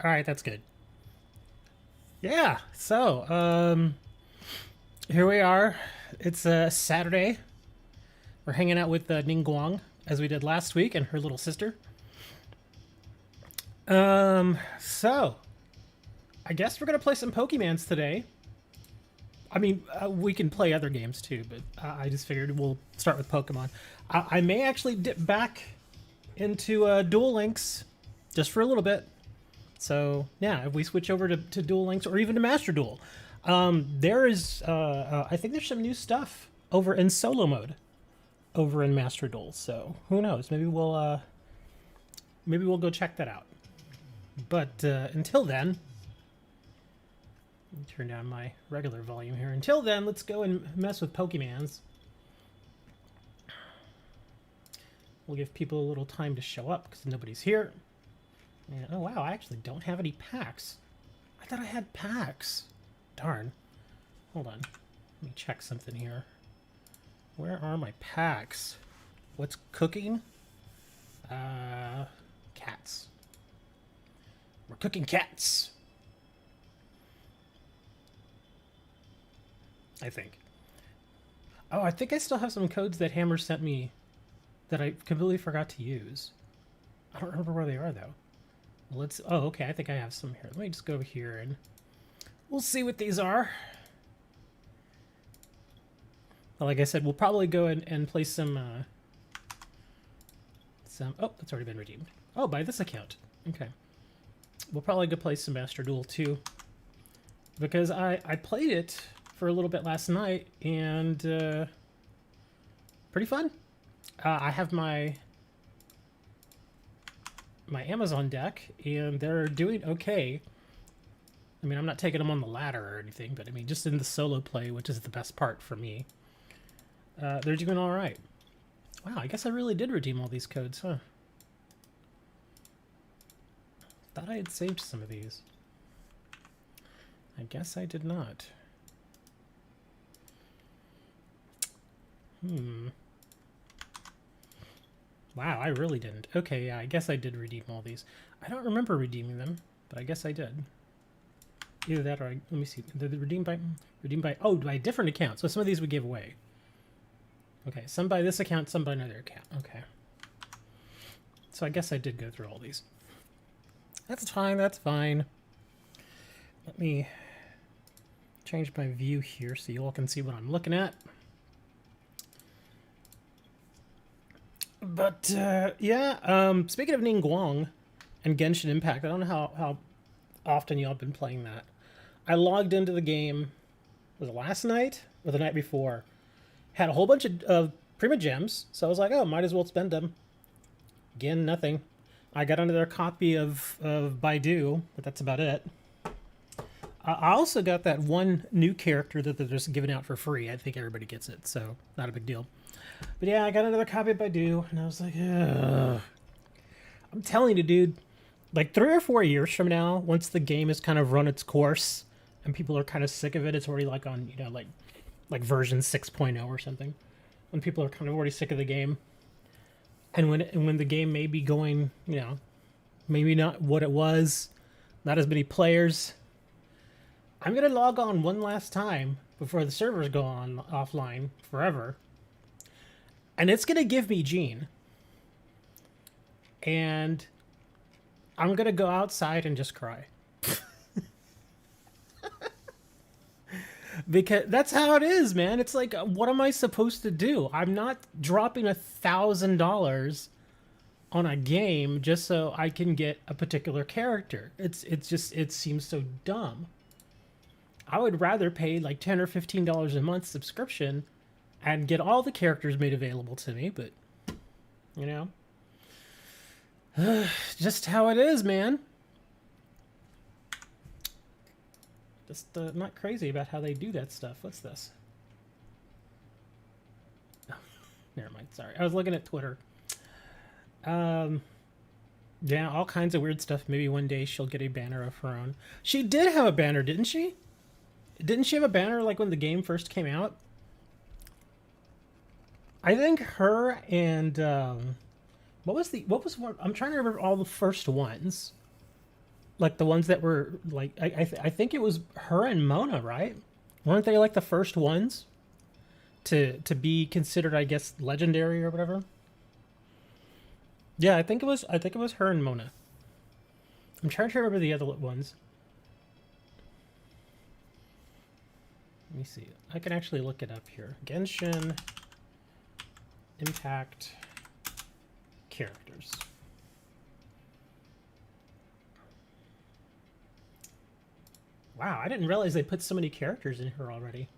All right, that's good. Yeah. So, here we are. It's Saturday. We're hanging out with Ningguang as we did last week and her little sister. So I guess we're gonna play some Pokemans today. I mean, we can play other games too, but I just figured we'll start with Pokemon. I may actually dip back into Duel Links just for a little bit. So yeah, if we switch over to Duel Links or even to Master Duel, there is I think there's some new stuff over in solo mode over in Master Duel. So who knows? Maybe we'll go check that out. But until then, let me turn down my regular volume here. Until then, let's go and mess with Pokemans. We'll give people a little time to show up because nobody's here. And, oh wow, I actually don't have any packs. I thought I had packs. Darn. Hold on. Let me check something here. Where are my packs? What's cooking? Cats. We're cooking cats. I think. Oh, I think I still have some codes that Hammer sent me that I completely forgot to use. I don't remember where they are though. Let's. Oh, okay. I think I have some here. Let me just go over here and we'll see what these are. Well, like I said, we'll probably go and play some. Oh, that's already been redeemed. Oh, by this account. Okay. We'll probably go play some Master Duel too, because I played it for a little bit last night and pretty fun. I have my Amazon deck, and they're doing okay. I mean, I'm not taking them on the ladder or anything, but I mean, just in the solo play, which is the best part for me, they're doing all right. Wow, I guess I really did redeem all these codes, huh? Thought I had saved some of these. I guess I did not. Wow, I really didn't. Okay, yeah, I guess I did redeem all these. I don't remember redeeming them, but I guess I did. Either that or let me see. They're redeemed by oh, by different accounts. So some of these we gave away. Okay, some by this account, some by another account. Okay. So I guess I did go through all these. That's fine, that's fine. Let me change my view here so you all can see what I'm looking at. But yeah, speaking of Ningguang and Genshin Impact, I don't know how often y'all been playing that. I logged into the game, was it last night or the night before? Had a whole bunch of Prima Gems, so I was like, oh, might as well spend them. Again, nothing. I got another copy of Baidu, but that's about it. I also got that one new character that they're just giving out for free. I think everybody gets it, so not a big deal. But yeah, I got another copy of Baidu, and I was like, ugh. I'm telling you, dude, like 3 or 4 years from now, once the game has kind of run its course and people are kind of sick of it, it's already like on, you know, like version 6.0 or something. When people are kind of already sick of the game, and when the game may be going, you know, maybe not what it was, not as many players, I'm gonna log on one last time before the servers go on offline forever, and it's gonna give me Gene, and I'm gonna go outside and just cry. Because that's how it is, man. It's like, what am I supposed to do? I'm not dropping $1,000 on a game just so I can get a particular character. It's just, it seems so dumb. I would rather pay like $10 or $15 a month subscription and get all the characters made available to me, but you know, just how it is, man. Just not crazy about how they do that stuff. What's this? Oh, never mind. Sorry, I was looking at Twitter. Yeah, all kinds of weird stuff. Maybe one day she'll get a banner of her own. She did have a banner, didn't she? Didn't she have a banner like when the game first came out? I think her and what was one? I'm trying to remember all the first ones. Like the ones that were like I think it was her and Mona, right? Weren't they like the first ones to be considered, I guess, legendary or whatever? Yeah, I think it was her and Mona. I'm trying to remember the other ones. Let me see. I can actually look it up here. Genshin Impact characters. Wow, I didn't realize they put so many characters in here already.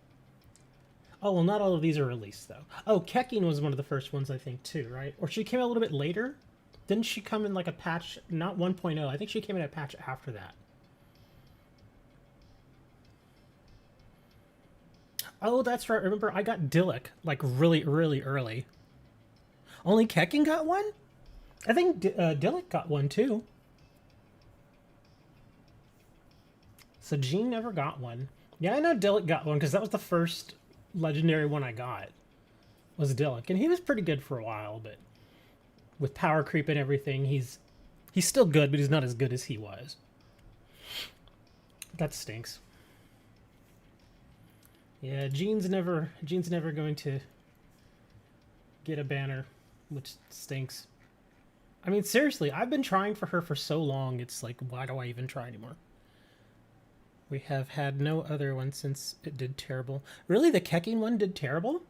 Oh, well, not all of these are released, though. Oh, Kekin was one of the first ones, I think, too, right? Or she came out a little bit later? Didn't she come in like a patch, not 1.0? I think she came in a patch after that. Oh, that's right. Remember, I got Dillik, like, really, really early. Only Kekin got one? I think Dillik got one, too. So Jean never got one. Yeah, I know Dillik got one, because that was the first legendary one I got. Was Dillik. And he was pretty good for a while, but with power creep and everything, he's still good, but he's not as good as he was. That stinks. Yeah, Jean's never going to get a banner, which stinks. I mean, seriously, I've been trying for her for so long, it's like, why do I even try anymore? We have had no other one since it did terrible. Really, the Kekin one did terrible?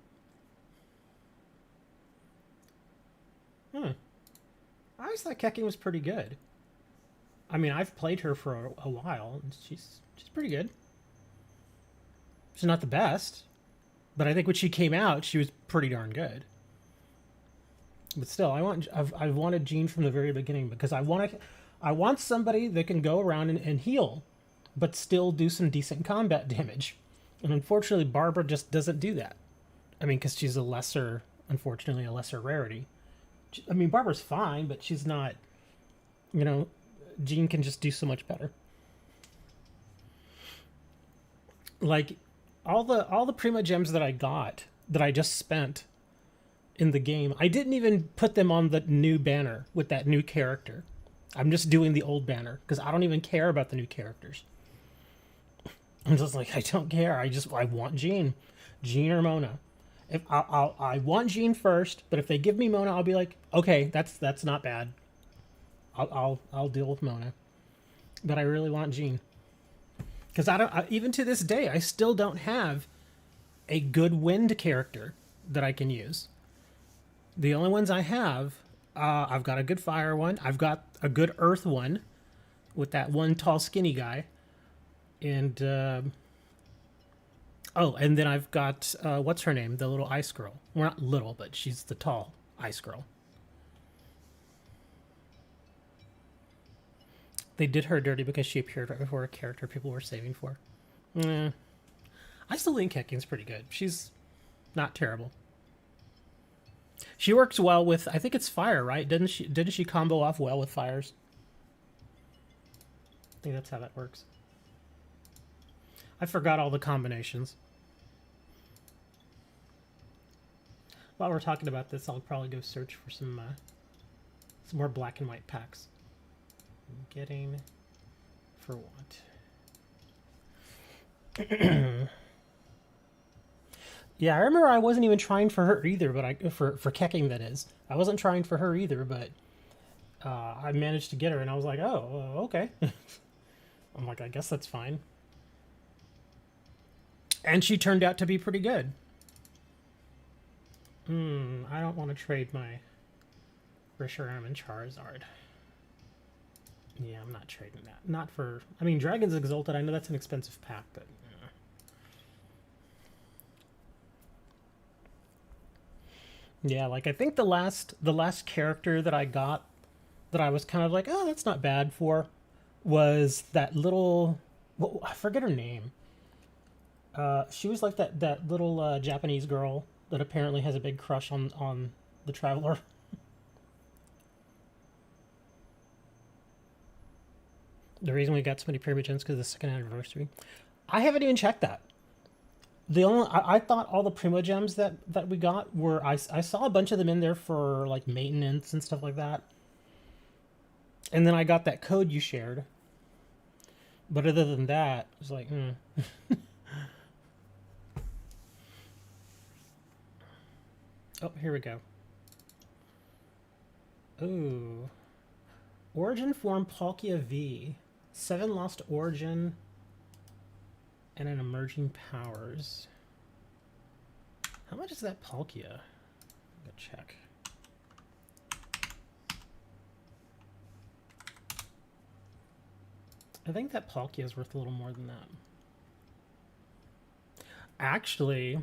I always thought Kekin was pretty good. I mean, I've played her for a while, and she's pretty good. She's not the best, but I think when she came out, she was pretty darn good. But still, I've wanted Jean from the very beginning because I want somebody that can go around and heal, but still do some decent combat damage. And unfortunately, Barbara just doesn't do that. I mean, because she's unfortunately, a lesser rarity. I mean, Barbara's fine, but she's not, Jean can just do so much better. Like, all the Prima Gems that I got, that I just spent in the game, I didn't even put them on the new banner with that new character. I'm just doing the old banner, because I don't even care about the new characters. I'm just like, I don't care. I want Jean. Jean or Mona. If I want Jean first, but if they give me Mona, I'll be like, okay, that's not bad. I'll deal with Mona. But I really want Jean. Because even to this day, I still don't have a good wind character that I can use. The only ones I have, I've got a good fire one. I've got a good earth one with that one tall, skinny guy. And, and then I've got, what's her name? The little ice girl. Well, not little, but she's the tall ice girl. They did her dirty because she appeared right before a character people were saving for. I still think Kekin's pretty good. She's not terrible. She works well with, I think it's fire, right? Didn't she combo off well with fires? I think that's how that works. I forgot all the combinations. While we're talking about this, I'll probably go search for some more black and white packs. Getting for what? Yeah, I remember I wasn't even trying for her either, but for Keking, that is. I wasn't trying for her either, but I managed to get her, and I was like, oh, okay. I'm like, I guess that's fine. And she turned out to be pretty good. I don't want to trade my Reshiram and Charizard. Yeah, I'm not trading that. Not for... I mean, Dragon's Exalted, I know that's an expensive pack, but... Yeah, like, I think the last character that I got that I was kind of like, oh, that's not bad for, was that little... Well, I forget her name. She was like that little Japanese girl that apparently has a big crush on the Traveler. The reason we got so many Prima Gems because of the second anniversary. I haven't even checked that. I thought all the Prima Gems that we got were... I saw a bunch of them in there for like maintenance and stuff like that. And then I got that code you shared. But other than that, it's like, Oh, here we go. Ooh. Origin form Palkia V. 7 lost origin and an emerging powers. How much is that Palkia? Go check. I think that Palkia is worth a little more than that. Actually,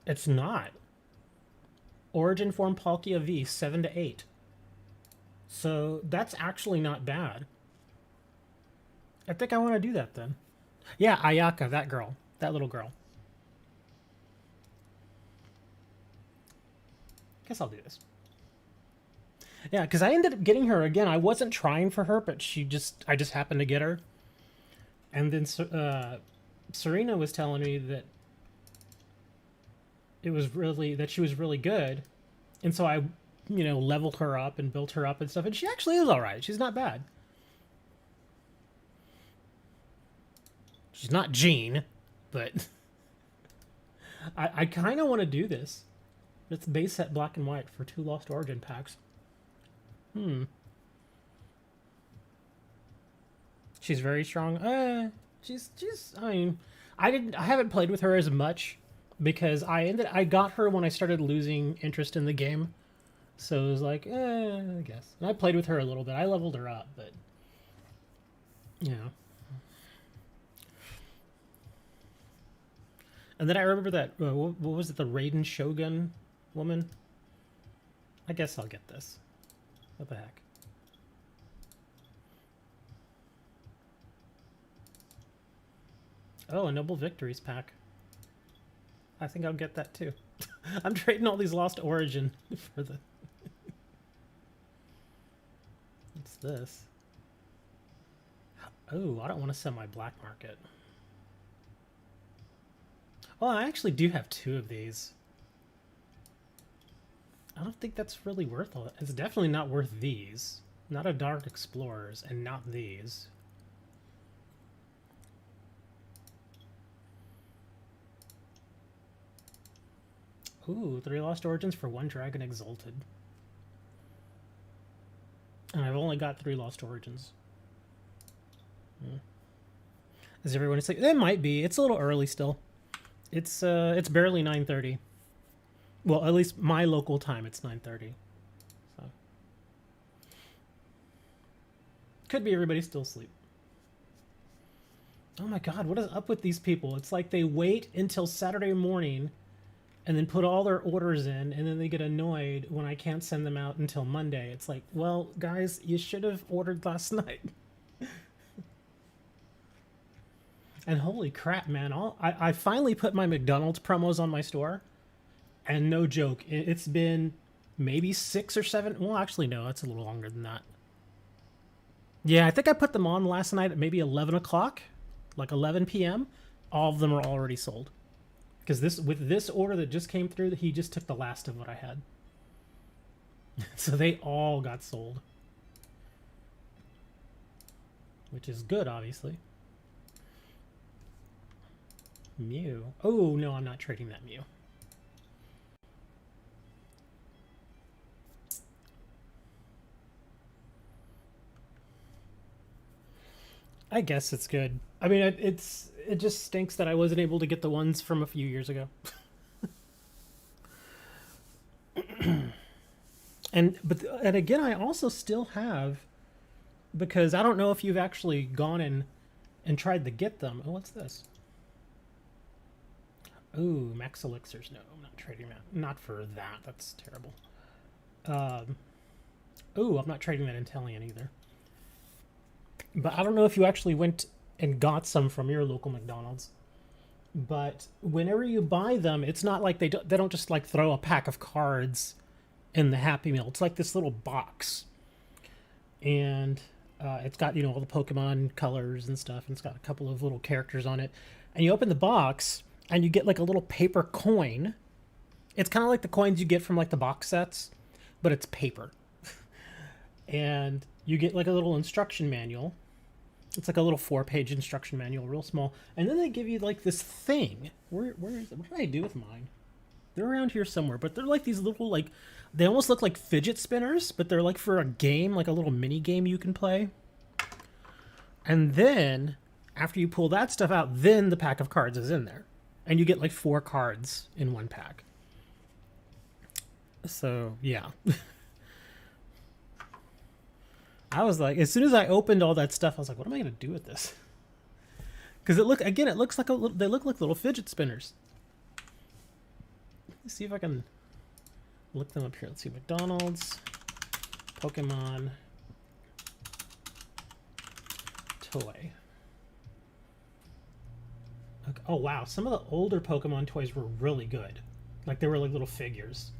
it's not. Origin form Palkia V, 7 to 8. So that's actually not bad. I think I want to do that then. Yeah, Ayaka, that girl. That little girl. Guess I'll do this. Yeah, because I ended up getting her again. I wasn't trying for her, but I just happened to get her. And then Serena was telling me that she was really good, and so I, leveled her up and built her up and stuff, and she actually is all right. She's not bad. She's not Jean, but I kind of want to do this. It's base set black and white for 2 Lost Origin packs. She's very strong. She's. I mean, I haven't played with her as much because I got her when I started losing interest in the game, so it was like, I guess. And I played with her a little bit. I leveled her up, but And then I remember that what was it? The Raiden Shogun woman. I guess I'll get this. What the heck? Oh, a Noble Victories pack. I think I'll get that too. I'm trading all these Lost Origin for the... What's this? Oh, I don't want to sell my black market. Well, I actually do have 2 of these. I don't think that's really worth it. It's definitely not worth these. Not a Dark Explorers, and not these. Ooh, 3 Lost Origins for 1 Dragon Exalted. And I've only got 3 Lost Origins. Is everyone saying? It might be. It's a little early still. It's barely 9:30. Well, at least my local time, it's 9:30. So could be everybody's still asleep. Oh my god, what is up with these people? It's like they wait until Saturday morning and then put all their orders in, and then they get annoyed when I can't send them out until Monday. It's like, well, guys, you should have ordered last night. And holy crap, man, I finally put my McDonald's promos on my store, and no joke, it's been maybe 6 or 7, well, actually, no, it's a little longer than that. Yeah, I think I put them on last night at maybe 11 o'clock, like 11 p.m. All of them are already sold. Because with this order that just came through, he just took the last of what I had. So they all got sold. Which is good, obviously. Mew. Oh, no, I'm not trading that Mew. I guess it's good. I mean, it just stinks that I wasn't able to get the ones from a few years ago. And again, I also still have, because I don't know if you've actually gone in and tried to get them. Oh, what's this? Ooh, Max Elixirs. No, I'm not trading that. Not for that. That's terrible. Ooh, I'm not trading that Intellion either. But I don't know if you actually went and got some from your local McDonald's. But whenever you buy them, it's not like they don't just like throw a pack of cards in the Happy Meal. It's like this little box, and it's got all the Pokemon colors and stuff, and it's got a couple of little characters on it. And you open the box, and you get like a little paper coin. It's kind of like the coins you get from like the box sets, but it's paper. And you get like a little instruction manual. It's like a little 4-page instruction manual, real small. And then they give you like this thing. Where is it? What did I do with mine? They're around here somewhere, but they're like these little, like, they almost look like fidget spinners, but they're like for a game, like a little mini game you can play. And then after you pull that stuff out, then the pack of cards is in there. And you get like 4 cards in one pack. So, yeah. I was like, as soon as I opened all that stuff, I was like, what am I going to do with this? Because it looks like they look like little fidget spinners. Let's see if I can look them up here. Let's see, McDonald's, Pokemon, toy. Okay. Oh wow, some of the older Pokemon toys were really good. Like they were like little figures.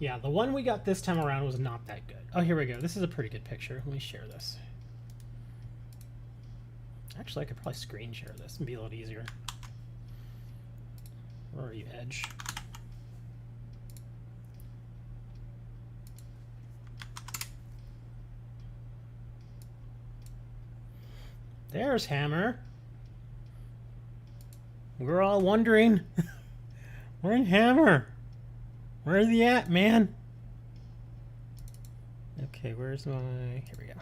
Yeah, the one we got this time around was not that good. Oh, here we go. This is a pretty good picture. Let me share this. Actually, I could probably screen share this and be a little easier. Where are you, Edge? There's Hammer. We're all wondering. Where's Hammer? Where's he at, man? Okay, where's my... Here we go.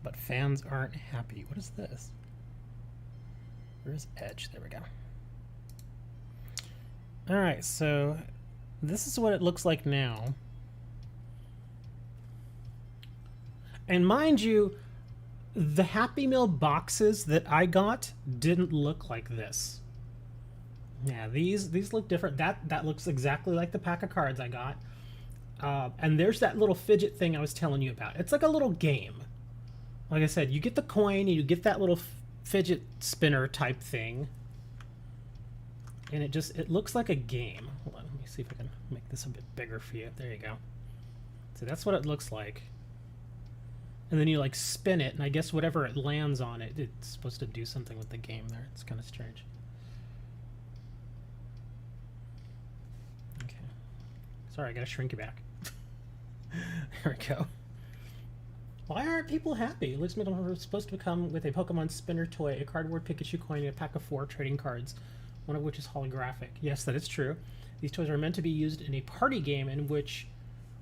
But fans aren't happy. What is this? Where's Edge? There we go. Alright, so this is what it looks like now. And mind you, the Happy Meal boxes that I got didn't look like this. Yeah, these look different. That looks exactly like the pack of cards I got. And there's that little fidget thing I was telling you about. It's like a little game. Like I said, you get the coin and you get that little fidget spinner type thing. And it looks like a game. Hold on, let me see if I can make this a bit bigger for you. There you go. So that's what it looks like. And then you like spin it, and I guess whatever it lands on it, it's supposed to do something with the game there. It's kind of strange. Okay. Sorry, I gotta shrink you back. There we go. Why aren't people happy? Looks like we're supposed to come with a Pokemon spinner toy, a cardboard Pikachu coin, and a pack of 4 trading cards, one of which is holographic. Yes, that is true. These toys are meant to be used in a party game in which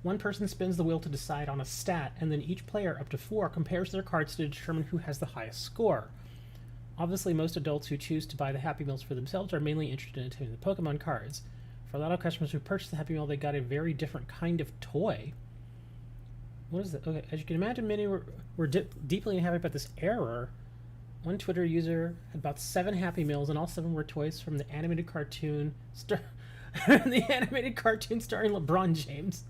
one person spins the wheel to decide on a stat, and then each player, up to 4, compares their cards to determine who has the highest score. Obviously, most adults who choose to buy the Happy Meals for themselves are mainly interested in obtaining the Pokemon cards. For a lot of customers who purchased the Happy Meal, they got a very different kind of toy. What is it? Okay, as you can imagine, many were deeply unhappy about this error. One Twitter user had about 7 Happy Meals, and all 7 were toys from the animated cartoon starring LeBron James.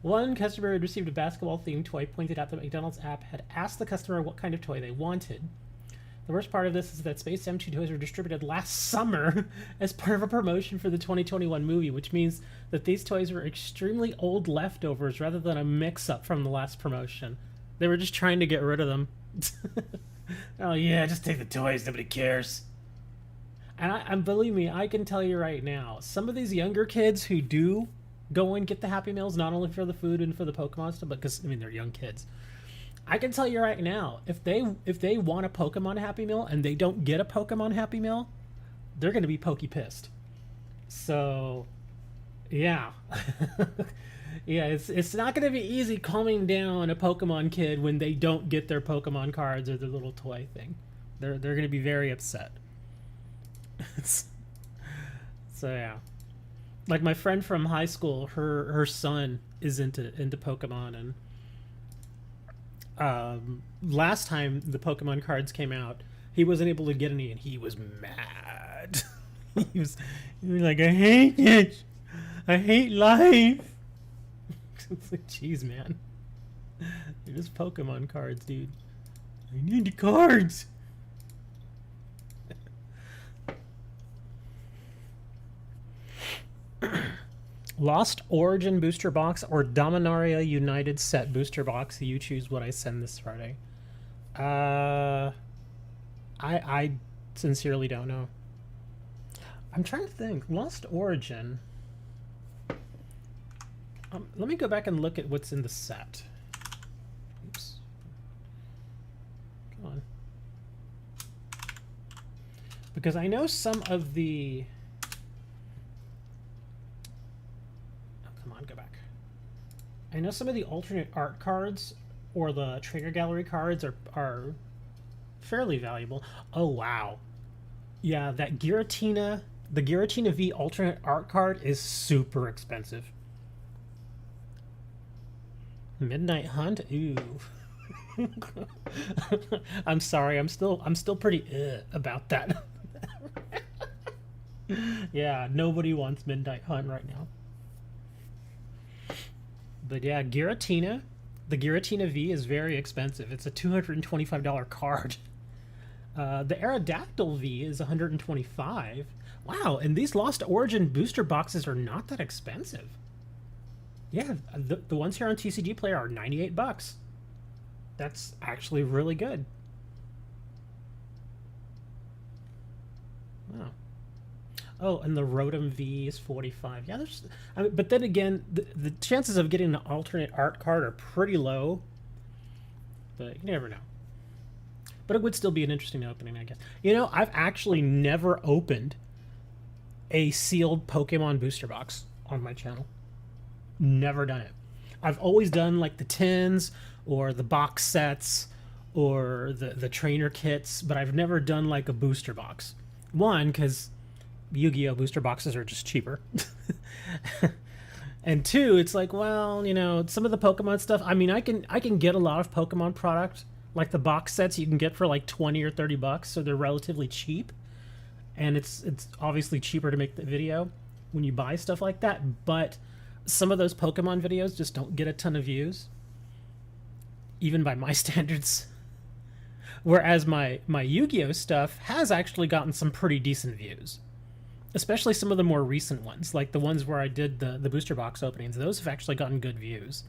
One customer who had received a basketball-themed toy pointed out that McDonald's app had asked the customer what kind of toy they wanted. The worst part of this is that Space Jam 2 toys were distributed last summer as part of a promotion for the 2021 movie, which means that these toys were extremely old leftovers rather than a mix-up from the last promotion. They were just trying to get rid of them. Oh yeah, just take the toys, nobody cares. And believe me, I can tell you right now, some of these younger kids who do go and get the Happy Meals, not only for the food and for the Pokemon stuff, but because, I mean, they're young kids. I can tell you right now, if they want a Pokemon Happy Meal and they don't get a Pokemon Happy Meal, they're going to be pokey pissed. So, yeah. Yeah, it's not going to be easy calming down a Pokemon kid when they don't get their Pokemon cards or their little toy thing. They're going to be very upset. So, yeah. Like my friend from high school, her son is into Pokemon, and last time the Pokemon cards came out, he wasn't able to get any, and he was mad. he was like, I hate it. I hate life. It's like, jeez, man. They're just Pokemon cards, dude. I need the cards. Lost Origin booster box or Dominaria United set booster box. You choose what I send this Friday. I sincerely don't know. I'm trying to think. Lost Origin. Let me go back and look at what's in the set. Oops. Come on. Because I know some of the... Oh, come on, go back. I know some of the alternate art cards or the trainer gallery cards are fairly valuable. Oh, wow. Yeah, that Giratina, the Giratina V alternate art card is super expensive. Midnight Hunt? Ooh. I'm sorry, I'm still pretty about that. Yeah, nobody wants Midnight Hunt right now. But yeah, Giratina, the Giratina V is very expensive. It's a $225 card. The Aerodactyl V is $125. Wow, and these Lost Origin booster boxes are not that expensive. Yeah, the ones here on TCG Player are $98. That's actually really good. Wow. Oh, and the Rotom V is 45. Yeah, there's. I mean, but then again, the chances of getting an alternate art card are pretty low. But you never know. But it would still be an interesting opening, I guess. You know, I've actually never opened a sealed Pokemon booster box on my channel. Never done it. I've always done like the tins or the box sets or the trainer kits, but I've never done like a booster box. One, because Yu-Gi-Oh! Booster boxes are just cheaper. And two, it's like, well, you know, some of the Pokemon stuff, I mean, I can get a lot of Pokemon product, like the box sets you can get for like 20 or 30 bucks, so they're relatively cheap. And it's obviously cheaper to make the video when you buy stuff like that, but some of those Pokemon videos just don't get a ton of views, even by my standards. Whereas my Yu-Gi-Oh stuff has actually gotten some pretty decent views. Especially some of the more recent ones, like the ones where I did the booster box openings. Those have actually gotten good views.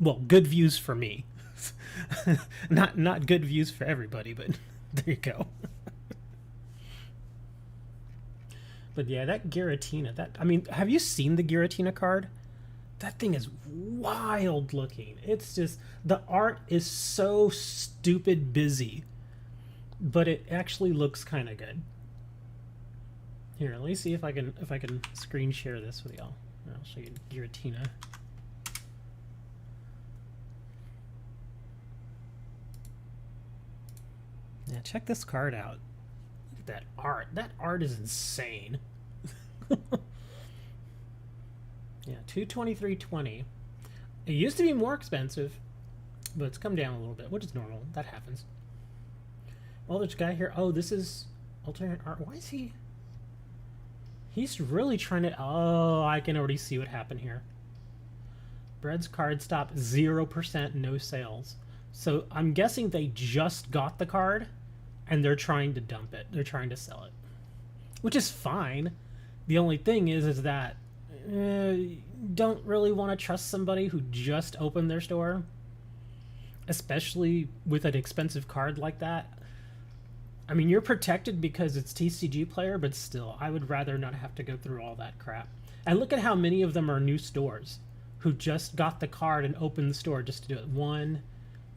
Well, good views for me. not good views for everybody, but there you go. But yeah, that Giratina, I mean, have you seen the Giratina card? That thing is wild looking. It's just, the art is so stupid busy, but it actually looks kind of good. Here, let me see if I can screen share this with y'all. I'll show you Giratina. Yeah, check this card out. Look at that art. That art is insane. Yeah, $223.20. It used to be more expensive, but it's come down a little bit, which is normal. That happens. Well, there's a guy here. Oh, this is alternate art. Why is he? He's really trying to... Oh, I can already see what happened here. Bread's card stop, 0%, no sales. So I'm guessing they just got the card, and they're trying to dump it. They're trying to sell it. Which is fine. The only thing is that... don't really want to trust somebody who just opened their store. Especially with an expensive card like that. I mean, you're protected because it's TCG Player, but still, I would rather not have to go through all that crap. And look at how many of them are new stores who just got the card and opened the store just to do it. 1,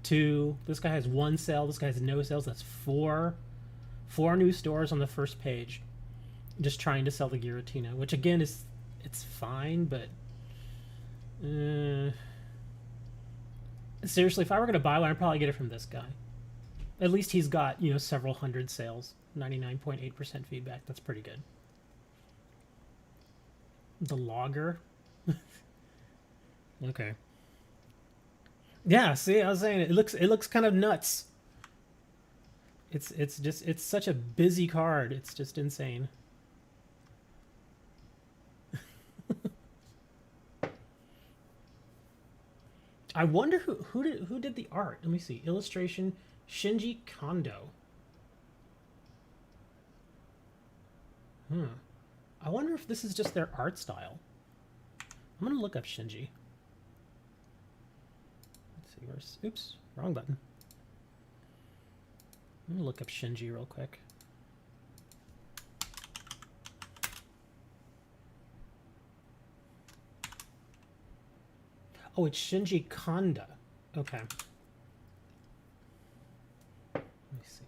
2, this guy has 1 sale, this guy has no sales. That's 4 new stores on the first page just trying to sell the Giratina, which again is, it's fine, but seriously, if I were going to buy one, I'd probably get it from this guy. At least he's got, you know, several hundred sales. 99.8% feedback. That's pretty good. The logger. Okay. Yeah, see, I was saying it looks kind of nuts. It's such a busy card. It's just insane. I wonder who did the art. Let me see. Illustration Shinji Kondo. I wonder if this is just their art style. I'm gonna look up Shinji. Let's see, where's... Oops, wrong button. I'm gonna look up Shinji real quick. Oh, it's Shinji Kanda. Okay. Let me see.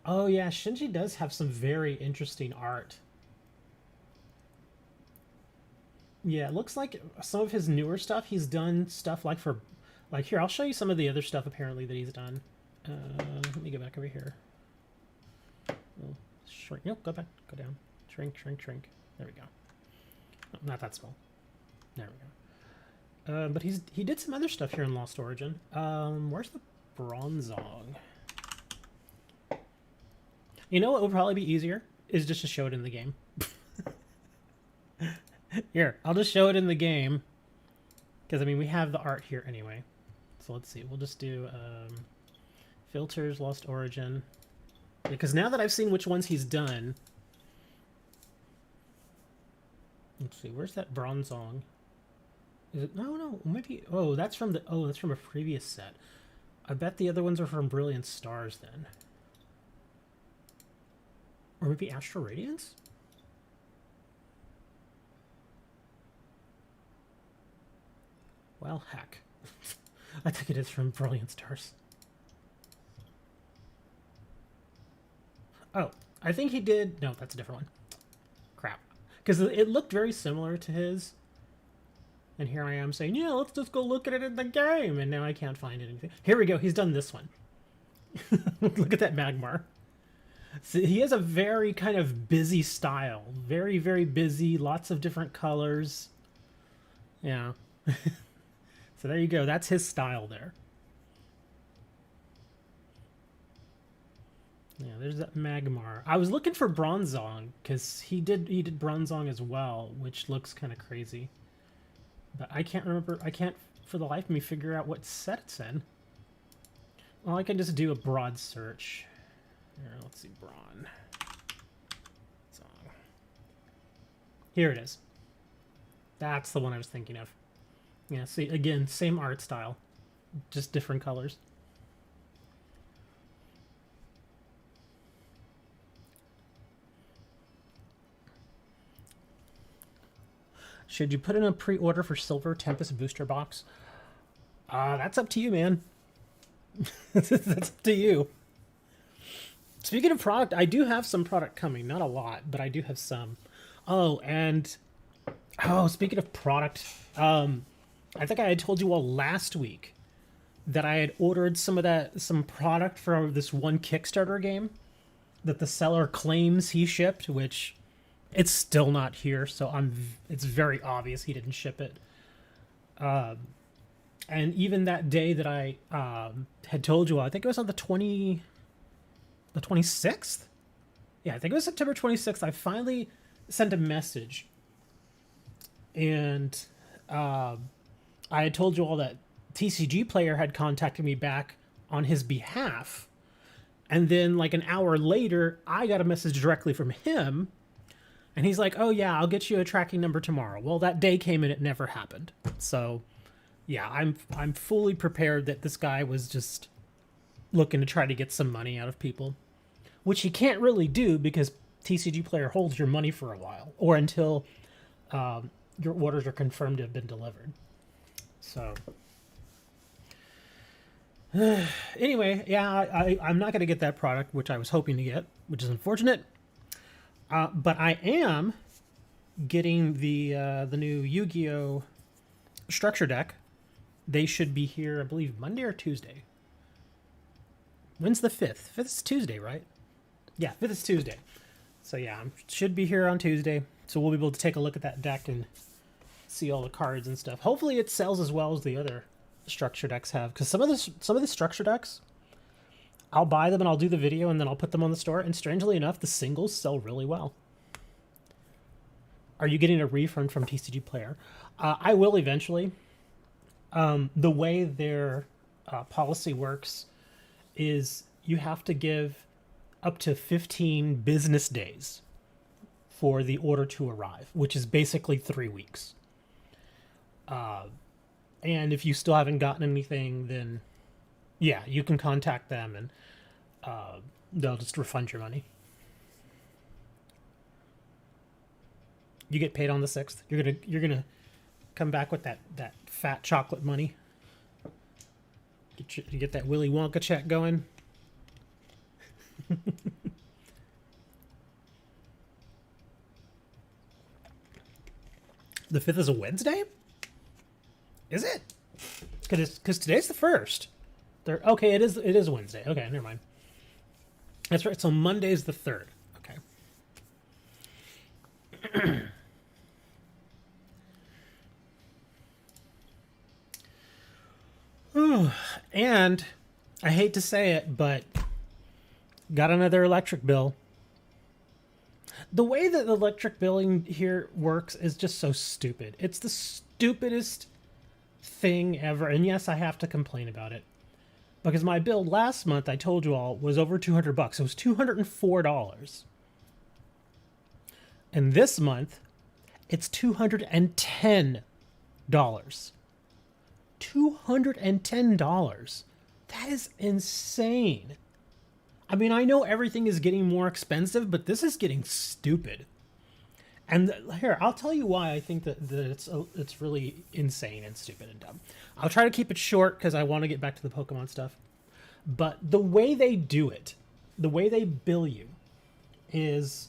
Oh yeah, Shinji does have some very interesting art. Yeah, it looks like some of his newer stuff, he's done stuff like for, like here, I'll show you some of the other stuff apparently that he's done. Let me go back over here. Oh, shrink. Nope, go back. Go down. Shrink, shrink, shrink. There we go. Oh, not that small. There we go. But he did some other stuff here in Lost Origin. Where's the Bronzong? You know what would probably be easier? Is just to show it in the game. Here, I'll just show it in the game. Because, I mean, we have the art here anyway. So let's see. We'll just do filters, Lost Origin. Because now that I've seen which ones he's done... Let's see. Where's that Bronzong? Is it... No. Maybe... Oh, that's from the... Oh, that's from a previous set. I bet the other ones are from Brilliant Stars then. Or maybe Astral Radiance? Well, heck. I think it is from Brilliant Stars. Oh, I think he did... No, that's a different one. Crap. Because it looked very similar to his. And here I am saying, yeah, let's just go look at it in the game. And now I can't find anything. Here we go. He's done this one. Look at that Magmar. So he has a very kind of busy style. Very, very busy. Lots of different colors. Yeah. So there you go. That's his style there. Yeah, there's that Magmar. I was looking for Bronzong because he did Bronzong as well, which looks kind of crazy. But I can't remember. I can't for the life of me figure out what set it's in. Well, I can just do a broad search. Here, let's see, Bron. Song. Here it is. That's the one I was thinking of. Yeah, see, again, same art style, just different colors. Should you put in a pre-order for Silver Tempest booster box? That's up to you, man. That's up to you. Speaking of product, I do have some product coming. Not a lot, but I do have some. Oh, and... Oh, speaking of product, I think I had told you all last week that I had ordered some product for this one Kickstarter game that the seller claims he shipped, which it's still not here, so it's very obvious he didn't ship it. And even that day that I had told you all, I think it was on the 26th? Yeah, I think it was September 26th. I finally sent a message. And I had told you all that TCG Player had contacted me back on his behalf. And then like an hour later, I got a message directly from him. And he's like, oh yeah, I'll get you a tracking number tomorrow. Well, that day came and it never happened. So yeah, I'm fully prepared that this guy was just looking to try to get some money out of people. Which he can't really do because TCG Player holds your money for a while. Or until your orders are confirmed to have been delivered. So... anyway, yeah, I'm not going to get that product, which I was hoping to get, which is unfortunate. But I am getting the new Yu-Gi-Oh! Structure deck. They should be here, I believe, Monday or Tuesday. When's the 5th? 5th is Tuesday, right? Yeah, 5th is Tuesday. So yeah, should be here on Tuesday. So we'll be able to take a look at that deck and see all the cards and stuff. Hopefully it sells as well as the other structure decks have, because some of the structure decks, I'll buy them and I'll do the video and then I'll put them on the store, and strangely enough the singles sell really well. Are you getting a refund from TCG Player? I will eventually. The way their policy works is you have to give up to 15 business days for the order to arrive, which is basically 3 weeks. And if you still haven't gotten anything, then yeah, you can contact them and they'll just refund your money. You get paid on the 6th. You're gonna Come back with that fat chocolate money. Get that Willy Wonka check going. The 5th is a Wednesday? Is it? Because today's the 1st. Okay, it is Wednesday. Okay, never mind. That's right. So Monday's the 3rd. Okay. And I hate to say it, but got another electric bill. The way that the electric billing here works is just so stupid. It's the stupidest thing ever. And yes, I have to complain about it. Because my bill last month, I told you all, was over $200. It was $204. And this month, it's $210. $210. That is insane. I mean, I know everything is getting more expensive, but this is getting stupid. And here, I'll tell you why I think that it's really insane and stupid and dumb. I'll try to keep it short because I want to get back to the Pokemon stuff. But the way they do it, the way they bill you, is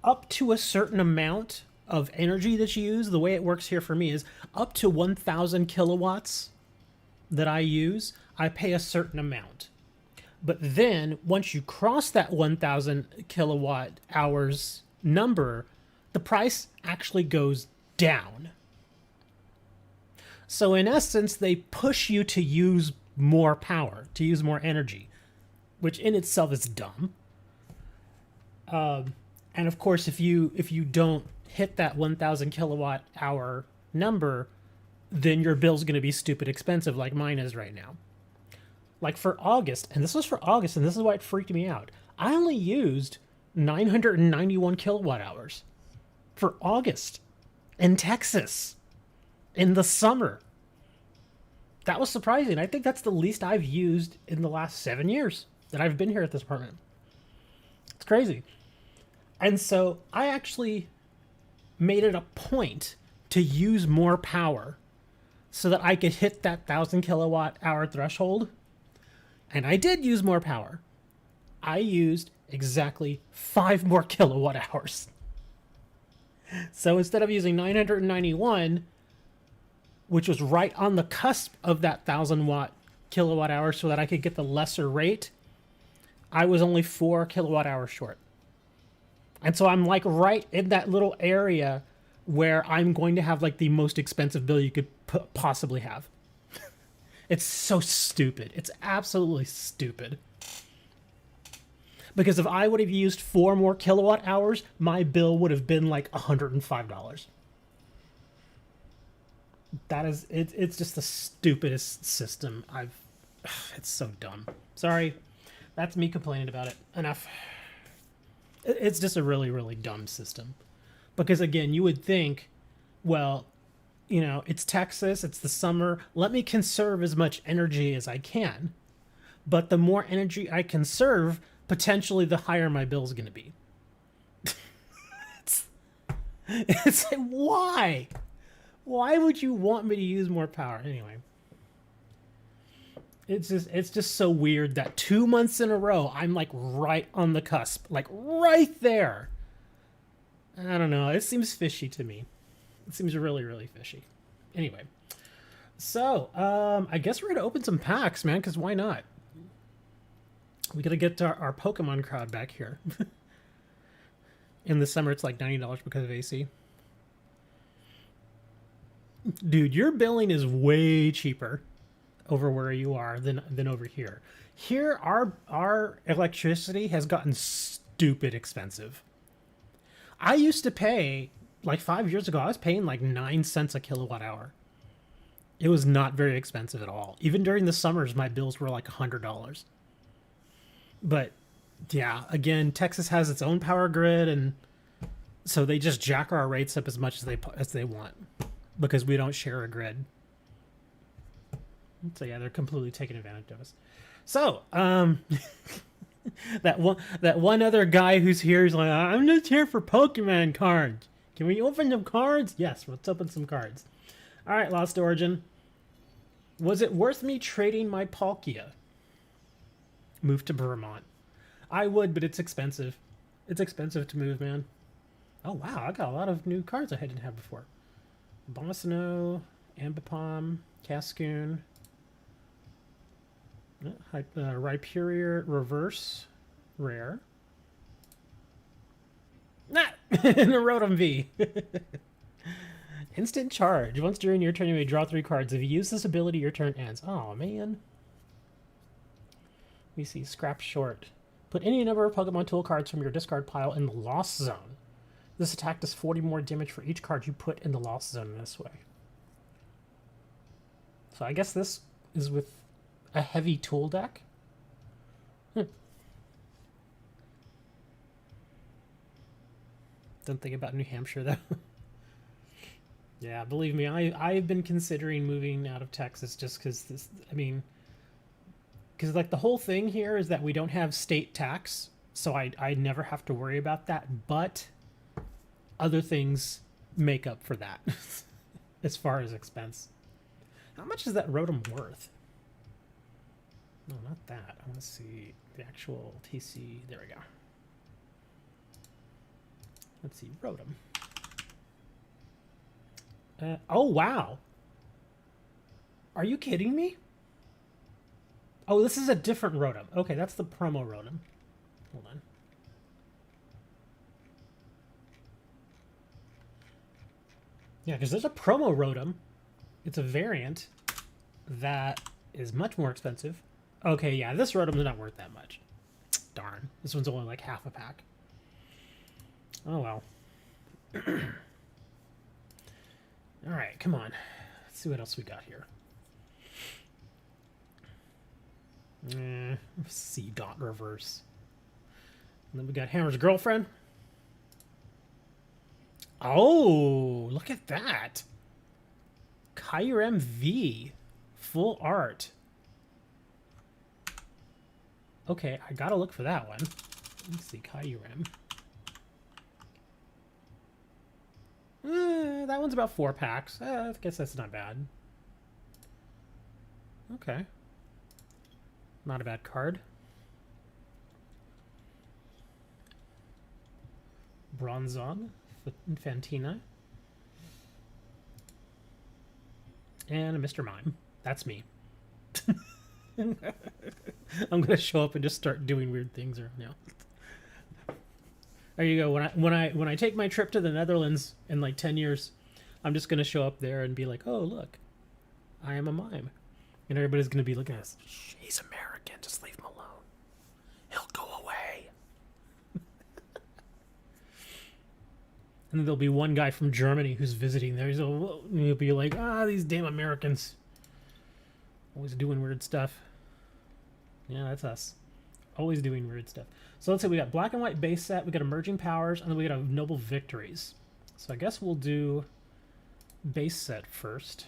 up to a certain amount of energy that you use. The way it works here for me is up to 1,000 kilowatts that I use, I pay a certain amount. But then once you cross that 1,000 kilowatt hours number, the price actually goes down. So in essence, they push you to use more power, to use more energy, which in itself is dumb. And of course, if you don't hit that 1,000 kilowatt hour number, then your bill's going to be stupid expensive like mine is right now. Like for August, and this was for August, and this is why it freaked me out. I only used 991 kilowatt hours for August in Texas in the summer. That was surprising. I think that's the least I've used in the last 7 years that I've been here at this apartment. It's crazy. And so I actually made it a point to use more power so that I could hit that 1,000 kilowatt hour threshold. And I did use more power. I used exactly 5 more kilowatt hours. So instead of using 991, which was right on the cusp of that 1,000 kilowatt hour so that I could get the lesser rate, I was only 4 kilowatt hours short. And so I'm like right in that little area where I'm going to have like the most expensive bill you could possibly have. It's so stupid. It's absolutely stupid. Because if I would have used 4 more kilowatt hours, my bill would have been like $105. It's just the stupidest system it's so dumb. Sorry. That's me complaining about it. Enough. It's just a really, really dumb system. Because again, you would think, well, you know, it's Texas, it's the summer, let me conserve as much energy as I can. But the more energy I conserve, potentially the higher my bill's going to be. It's like, why? Why would you want me to use more power? Anyway. It's just so weird that 2 months in a row, I'm like right on the cusp, like right there. I don't know. It seems fishy to me. It seems really, really fishy. Anyway, so I guess we're gonna open some packs, man. Because why not? We gotta get our Pokemon crowd back here. In the summer, it's like $90 because of AC. Dude, your billing is way cheaper over where you are than over here. Here, our electricity has gotten stupid expensive. I used to pay, like 5 years ago, I was paying like 9 cents a kilowatt hour. It was not very expensive at all. Even during the summers, my bills were like $100. But yeah, again, Texas has its own power grid, and so they just jack our rates up as much as they want because we don't share a grid. So yeah, they're completely taking advantage of us. So, that one other guy who's here is like, I'm just here for Pokemon cards. Can we open some cards? Yes, let's open some cards. All right, Lost Origin. Was it worth me trading my Palkia? Move to Vermont. I would, but it's expensive. It's expensive to move, man. Oh, wow. I got a lot of new cards I didn't have before. Bossino, Ambipom, Cascoon, Rhyperior Reverse, Rare. Nah! And a Rotom V. Instant Charge. Once during your turn, you may draw 3 cards. If you use this ability, your turn ends. Oh, man. We see Scrap Short. Put any number of Pokemon tool cards from your discard pile in the Lost Zone. This attack does 40 more damage for each card you put in the Lost Zone this way. So I guess this is with a heavy tool deck. Don't think about New Hampshire, though. Yeah, believe me, I've been considering moving out of Texas just because this, I mean, because like the whole thing here is that we don't have state tax, so I never have to worry about that, but other things make up for that as far as expense. How much is that Rotom worth? No, not that. I want to see the actual TC. There we go. Let's see, Rotom. Oh, wow. Are you kidding me? Oh, this is a different Rotom. Okay, that's the promo Rotom. Hold on. Yeah, because there's a promo Rotom. It's a variant that is much more expensive. Okay, yeah, this Rotom is not worth that much. Darn. This one's only like half a pack. Oh, well. All right, come on. Let's see what else we got here. C dot reverse. And then we got Hammer's girlfriend. Oh, look at that. Kyurem V. Full art. Okay, I gotta look for that one. Let's see, Kyurem. That one's about 4 packs. I guess that's not bad. Okay. Not a bad card. Bronzong, Fantina. And a Mr. Mime. That's me. I'm gonna show up and just start doing weird things around now. There you go. When I take my trip to the Netherlands in like 10 years, I'm just gonna show up there and be like, oh look, I am a mime, and everybody's gonna be looking at us. He's American. Just leave him alone. He'll go away. And then there'll be one guy from Germany who's visiting there. He'll be like, these damn Americans, always doing weird stuff. Yeah, that's us. Always doing weird stuff. So let's say we got black and white base set, we got emerging powers, and then we got noble victories. So I guess we'll do base set first.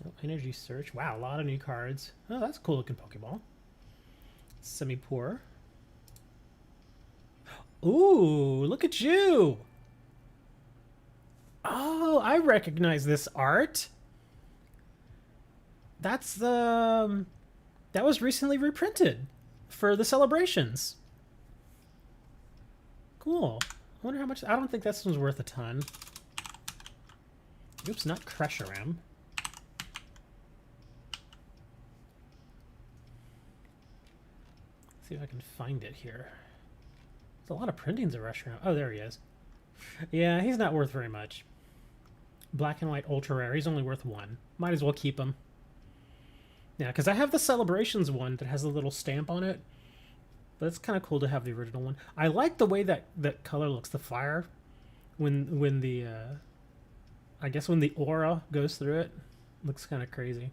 Oh, energy search. Wow, a lot of new cards. Oh, that's a cool looking Pokeball. Semi-poor. Ooh, look at you! Oh, I recognize this art. That's the... that was recently reprinted for the celebrations. Cool. I wonder how much... I don't think this one's worth a ton. Oops, not Cresharam. See if I can find it here. There's a lot of printings of Reshiram. Oh, there he is. Yeah, he's not worth very much. Black and white ultra rare. He's only worth 1. Might as well keep him. Yeah, because I have the Celebrations one that has a little stamp on it. But it's kind of cool to have the original one. I like the way that color looks, the fire. When the... I guess when the aura goes through it. Looks kind of crazy.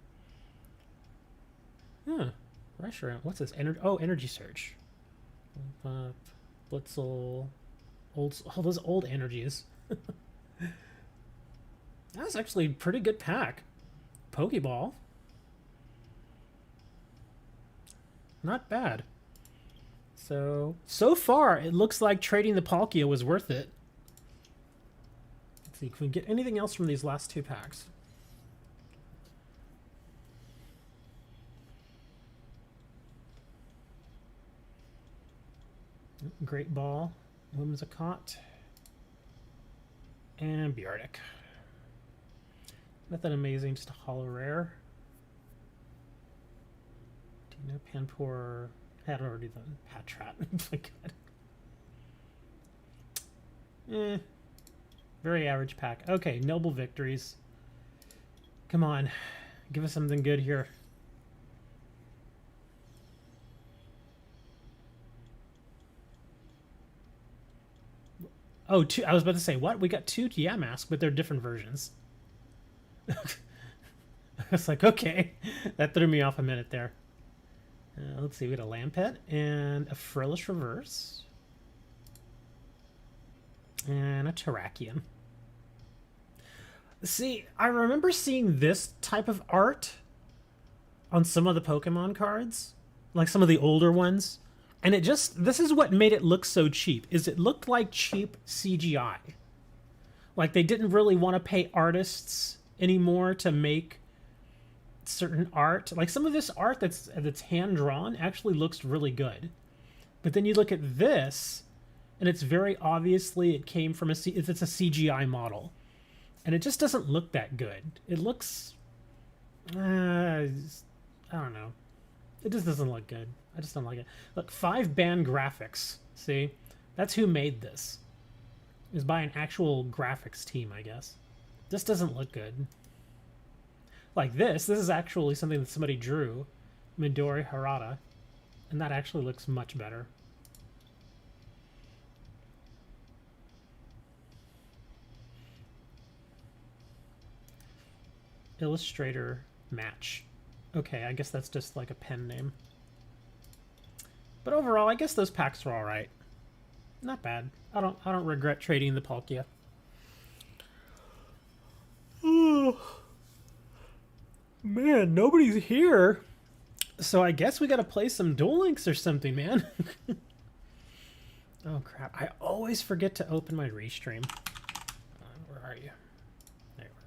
Huh. Reshiram. What's this? Energy Surge. Blitzel. All those old energies. That's actually a pretty good pack. Pokeball. not bad. So far, it looks like trading the Palkia was worth it. Let's see, can we get anything else from these last 2 packs? Great Ball, Whimsicott, and Bjartic. Nothing amazing, just a holo rare. Dino Panpour had already done Patrat. Oh my god. Very average pack. Okay, Noble Victories. Come on, give us something good here. Oh, two. I was about to say, what? We got 2 Yamask, but they're different versions. I was like, okay. That threw me off a minute there. Let's see, we got a Lampet and a Frillish Reverse. And a Terrakion. See, I remember seeing this type of art on some of the Pokemon cards. Like some of the older ones. And it just, this is what made it look so cheap, is it looked like cheap CGI. Like they didn't really want to pay artists anymore to make certain art. Like some of this art that's hand-drawn actually looks really good. But then you look at this, and it's very obviously it came from it's a CGI model. And it just doesn't look that good. It looks, I don't know. It just doesn't look good. I just don't like it. Look, 5-band graphics. See? That's who made this. It was by an actual graphics team, I guess. This doesn't look good. Like this is actually something that somebody drew. Midori Harada. And that actually looks much better. Illustrator Match. Okay, I guess that's just like a pen name. But overall, I guess those packs are all right. Not bad. I don't regret trading the Palkia. Oh, man, nobody's here. So I guess we gotta play some Duel Links or something, man. Oh crap! I always forget to open my restream. Where are you? There you are.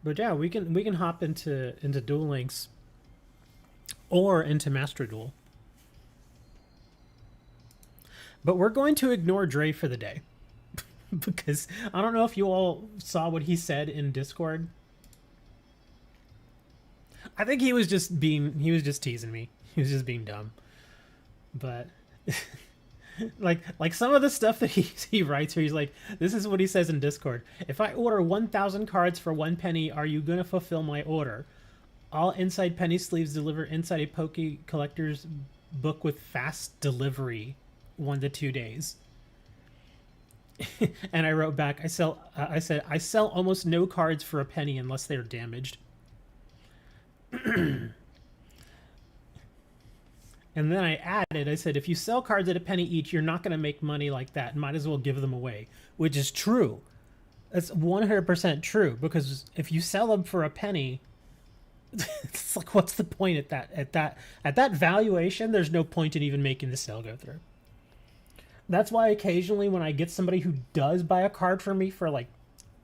But yeah, we can hop into Duel Links or into Master Duel. But we're going to ignore Dre for the day. Because I don't know if you all saw what he said in Discord. I think he was just teasing me. He was just being dumb. But like some of the stuff that he writes here, he's like, this is what he says in Discord. If I order 1,000 cards for 1 penny, are you gonna fulfill my order? All inside penny sleeves deliver inside a Poke Collector's book with fast delivery. 1 to 2 days. And I wrote back, I said I sell almost no cards for a penny unless they're damaged. And then I added, I said, if you sell cards at a penny each, you're not going to make money like that. Might as well give them away, which is true. That's 100% true, because if you sell them for a penny, it's like, what's the point at that valuation? There's no point in even making the sale go through. That's why occasionally when I get somebody who does buy a card for me for like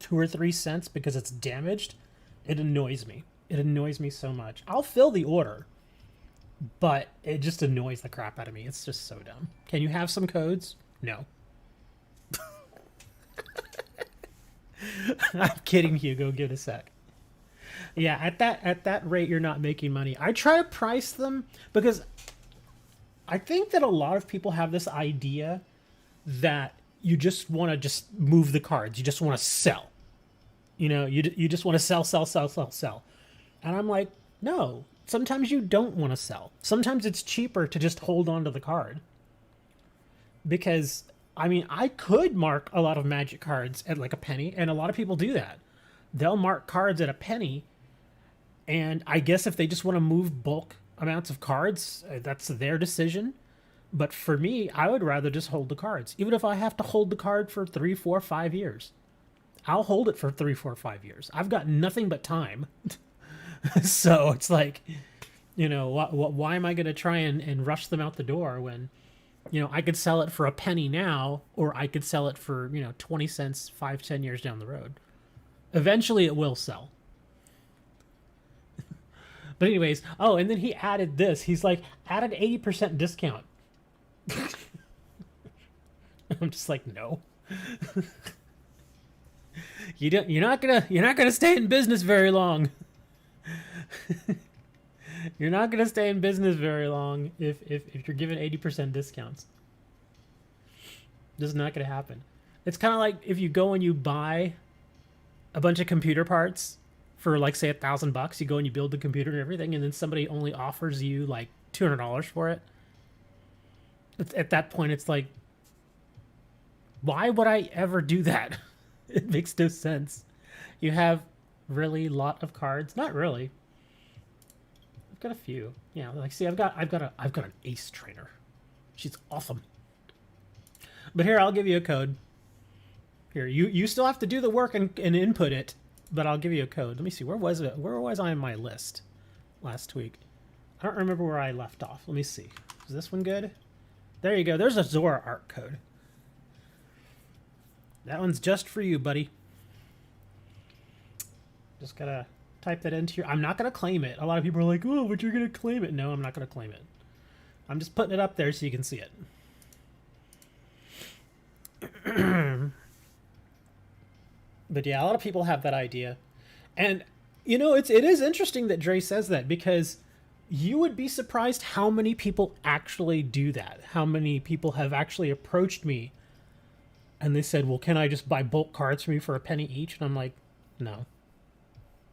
2 or 3 cents because it's damaged, it annoys me. It annoys me so much. I'll fill the order, but it just annoys the crap out of me. It's just so dumb. Can you have some codes? No. I'm kidding, Hugo. Give it a sec. Yeah, at that rate, you're not making money. I try to price them because I think that a lot of people have this idea that you just want to just move the cards. You just want to sell. You know, you just want to sell. And I'm like, no. Sometimes you don't want to sell. Sometimes it's cheaper to just hold on to the card. Because, I mean, I could mark a lot of Magic cards at like a penny, and a lot of people do that. They'll mark cards at a penny, and I guess if they just want to move bulk amounts of cards, that's their decision. But for me, I would rather just hold the cards. Even if I have to hold the card for 3, 4, 5 years. I'll hold it for 3, 4, 5 years. I've got nothing but time. So it's like, You know, why am I going to try and rush them out the door when, you know, I could sell it for a penny now, or I could sell it for, you know, 20 cents 5-10 years down the road. Eventually it will sell. But anyways, oh, and then he added this. He's like, added 80% discount. I'm just like, no. You're not gonna stay in business very long. You're not gonna stay in business very long if you're given 80% discounts. This is not gonna happen. It's kind of like if you go and you buy a bunch of computer parts for like say $1,000. You go and you build the computer and everything, and then somebody only offers you like $200 for it. At that point, it's like, why would I ever do that? It makes no sense. You have really lot of cards. Not really. I've got a few. Yeah, like see, I've got an ace trainer. She's awesome. But here, I'll give you a code. Here, you still have to do the work and input it, but I'll give you a code. Let me see. Where was it? Where was I on my list last week? I don't remember where I left off. Let me see. Is this one good? There you go. There's a Zora art code. That one's just for you, buddy. Just gotta type that into your... I'm not gonna claim it. A lot of people are like, oh, but you're gonna claim it. No, I'm not gonna claim it. I'm just putting it up there so you can see it. But yeah, a lot of people have that idea. And, you know, it is interesting that Dre says that, because you would be surprised how many people actually do that. How many people have actually approached me and they said, well, can I just buy bulk cards from you for a penny each? And I'm like, no.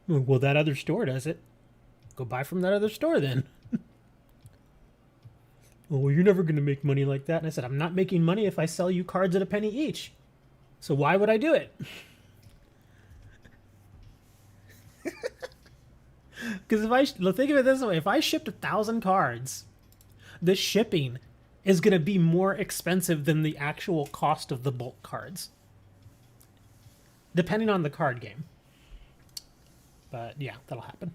Well, that other store does it. Go buy from that other store then. Well, you're never going to make money like that. And I said, I'm not making money if I sell you cards at a penny each. So why would I do it? Because think of it this way, if I shipped 1,000 cards, the shipping is going to be more expensive than the actual cost of the bulk cards, depending on the card game. But yeah, that'll happen.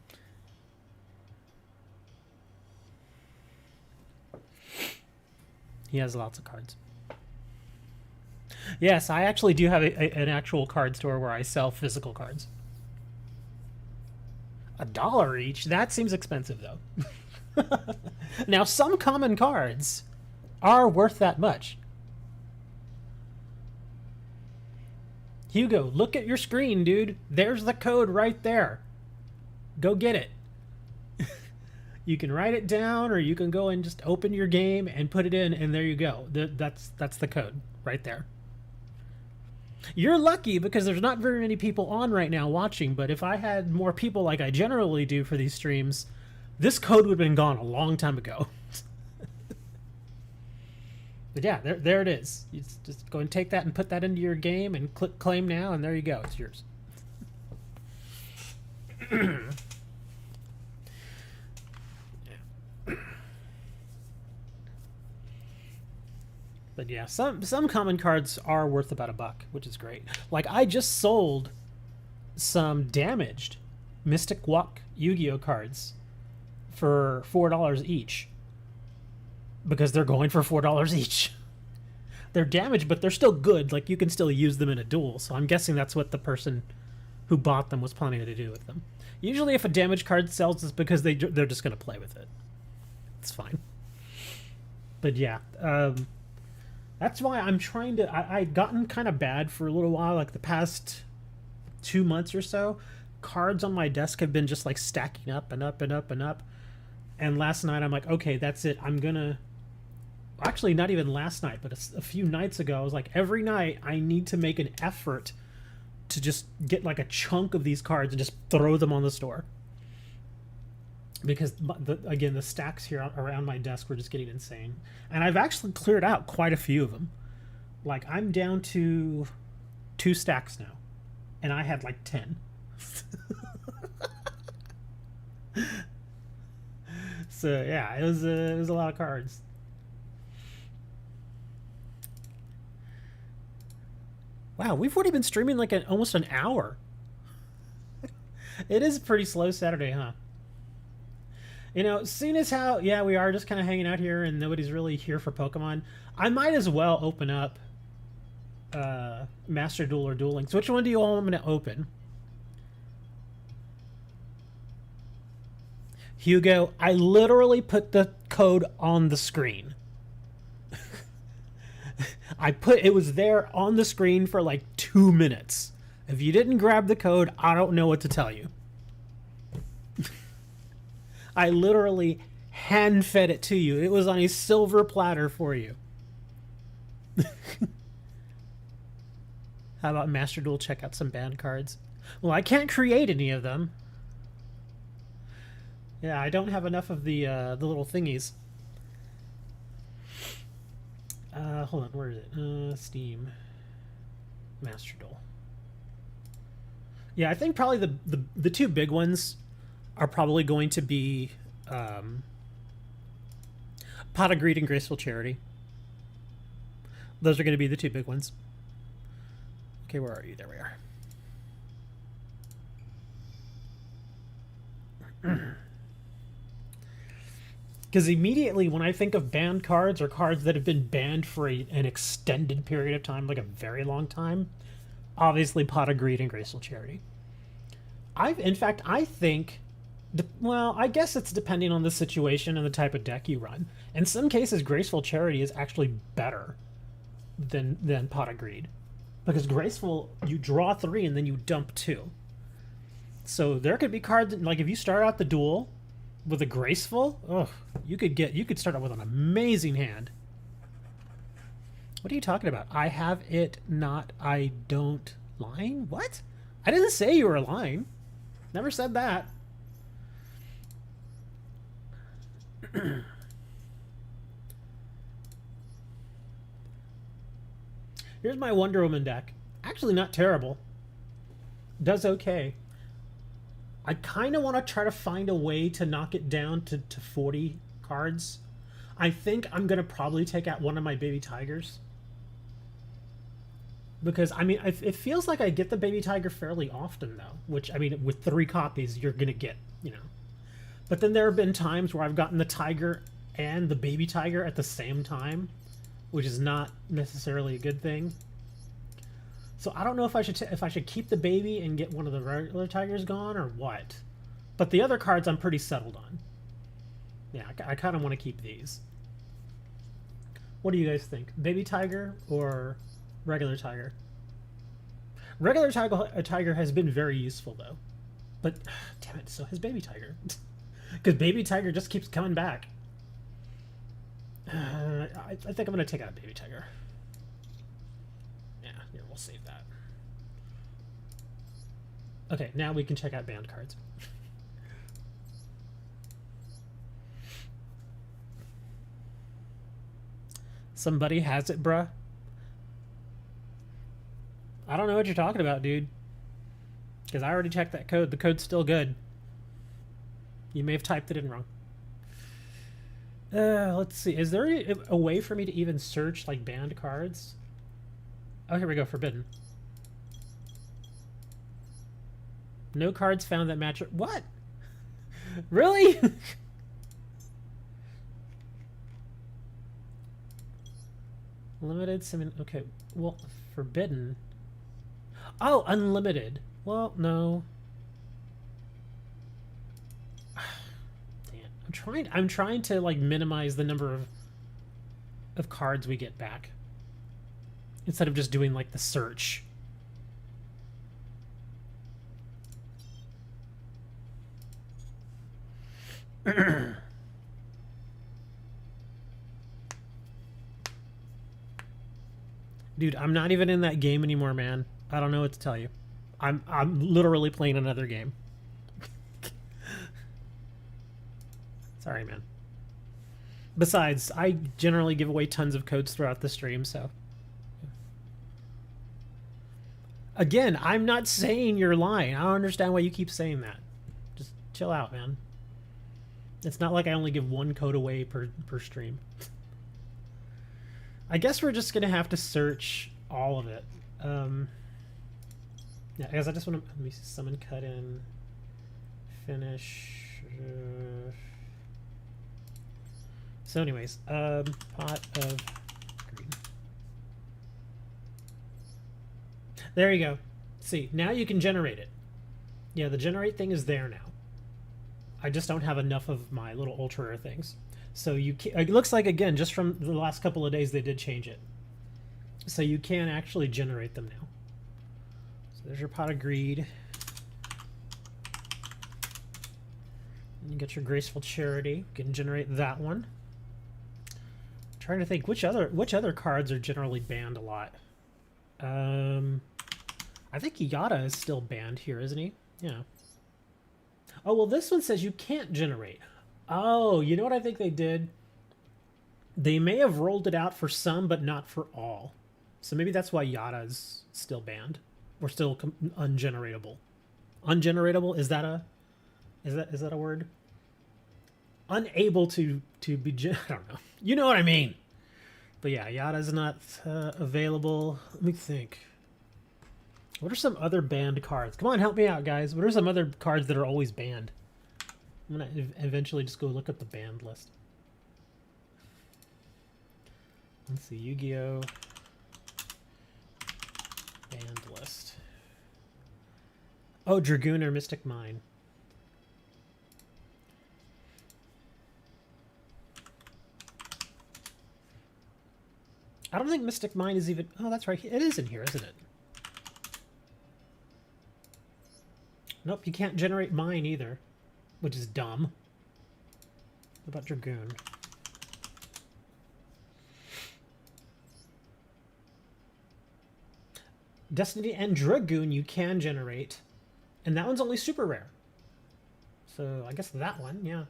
He has lots of cards. Yes, I actually do have an actual card store where I sell physical cards. $1 each? That seems expensive, though. Now, some common cards are worth that much. Hugo, look at your screen, dude. There's the code right there. Go get it. You can write it down, or you can go and just open your game and put it in, and there you go. That's the code right there. You're lucky because there's not very many people on right now watching, but if I had more people like I generally do for these streams, this code would have been gone a long time ago. But yeah, there it is. You just go and take that and put that into your game and click claim now, and there you go. It's yours. But yeah, some common cards are worth about $1, which is great. Like, I just sold some damaged Mystic Walk Yu-Gi-Oh cards for $4 each, because they're going for $4 each. They're damaged, but they're still good. Like, you can still use them in a duel. So I'm guessing that's what the person who bought them was planning to do with them. Usually, if a damaged card sells, it's because they're just going to play with it. It's fine. But yeah. That's why I'm trying to... I'd gotten kind of bad for a little while, like the past 2 months or so. Cards on my desk have been just like stacking up and up and up and up. And last night I'm like, okay, that's it. I'm gonna... Actually, not even last night, but a few nights ago, I was like, every night I need to make an effort to just get like a chunk of these cards and just throw them on the store. Because, again, the stacks here around my desk were just getting insane. And I've actually cleared out quite a few of them. Like, I'm down to 2 stacks now. And I had, like, 10. So, yeah, it was a lot of cards. Wow, we've already been streaming, like, almost an hour. It is a pretty slow Saturday, huh? You know, seeing as how, yeah, we are just kind of hanging out here and nobody's really here for Pokemon, I might as well open up Master Duel or Duel Links. Which one do you all want me to open? Hugo, I literally put the code on the screen. It was there on the screen for like 2 minutes. If you didn't grab the code, I don't know what to tell you. I literally hand fed it to you. It was on a silver platter for you. How about Master Duel? Check out some banned cards. Well, I can't create any of them. Yeah, I don't have enough of the little thingies. Hold on, where is it? Steam. Master Duel. Yeah, I think probably the two big ones are probably going to be Pot of Greed and Graceful Charity. Those are going to be the two big ones. Okay, where are you? There we are. Because immediately when I think of banned cards or cards that have been banned for an extended period of time, like a very long time, obviously Pot of Greed and Graceful Charity. In fact, I think, well, I guess it's depending on the situation and the type of deck you run. In some cases, Graceful Charity is actually better than Pot of Greed. Because Graceful, you draw 3 and then you dump 2. So there could be cards, like if you start out the duel with a Graceful, oh, you could start out with an amazing hand. What are you talking about? I have it, not I don't line? What? I didn't say you were lying. Never said that. Here's my Wonder Woman deck. Actually not terrible. Does okay. I kind of want to try to find a way to knock it down to 40 cards. I think I'm going to probably take out one of my Baby Tigers. Because, I mean, it feels like I get the Baby Tiger fairly often, though. Which, I mean, with 3 copies, you're going to get, you know. But then there have been times where I've gotten the Tiger and the Baby Tiger at the same time, which is not necessarily a good thing. So I don't know if I should keep the baby and get one of the regular Tigers gone or what. But the other cards I'm pretty settled on. Yeah, I kind of want to keep these. What do you guys think? Baby Tiger or regular Tiger? Regular Tiger has been very useful, though. But, damn it, so has Baby Tiger. Because Baby Tiger just keeps coming back. I think I'm going to take out Baby Tiger. Yeah, here, we'll save that. Okay, now we can check out banned cards. Somebody has it, bruh. I don't know what you're talking about, dude. Because I already checked that code. The code's still good. You may have typed it in wrong. Let's see. Is there a way for me to even search, like, banned cards? Oh, here we go. Forbidden. No cards found that match. What? Really? Limited summon. Okay. Well, forbidden. Oh, unlimited. Well, no. Damn. I'm trying to like minimize the number of cards we get back. Instead of just doing like the search. Dude, I'm not even in that game anymore, man. I don't know what to tell you. I'm literally playing another game. Sorry, man. Besides, I generally give away tons of codes throughout the stream, so. Again, I'm not saying you're lying. I don't understand why you keep saying that. Just chill out, man. It's not like I only give 1 code away per stream. I guess we're just going to have to search all of it. Yeah, I guess I just want to... Let me summon, cut in, finish... So anyways, pot of green. There you go. See, now you can generate it. Yeah, the generate thing is there now. I just don't have enough of my little ultra rare things. So you can, it looks like, again, just from the last couple of days, they did change it. So you can actually generate them now. So there's your pot of greed. You get your graceful charity. You can generate that one. I'm trying to think which other cards are generally banned a lot. I think Yada is still banned here, isn't he? Yeah. Oh, well, this one says you can't generate. Oh, you know what I think they did? They may have rolled it out for some, but not for all. So maybe that's why Yada is still banned. Or still ungeneratable. Ungeneratable? Is that a word? Unable to be... I don't know. You know what I mean. But yeah, Yada's not available. Let me think. What are some other banned cards? Come on, help me out, guys. What are some other cards that are always banned? I'm going to eventually just go look up the banned list. Let's see, Yu-Gi-Oh! Banned list. Oh, Dragoon or Mystic Mine. I don't think Mystic Mine is even... Oh, that's right. It is in here, isn't it? Nope, you can't generate mine either, which is dumb. What about Dragoon? Destiny and Dragoon you can generate, and that one's only super rare. So I guess that one, yeah.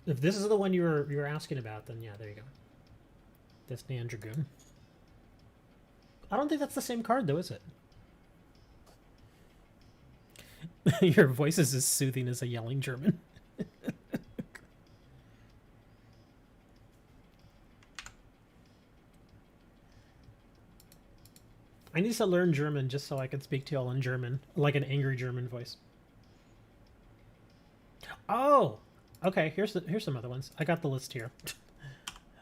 If this is the one you were asking about, then yeah, there you go. Destiny and Dragoon. I don't think that's the same card, though, is it? Your voice is as soothing as a yelling German. I need to learn German just so I can speak to y'all in German, like an angry German voice. Oh, okay. Here's some other ones. I got the list here.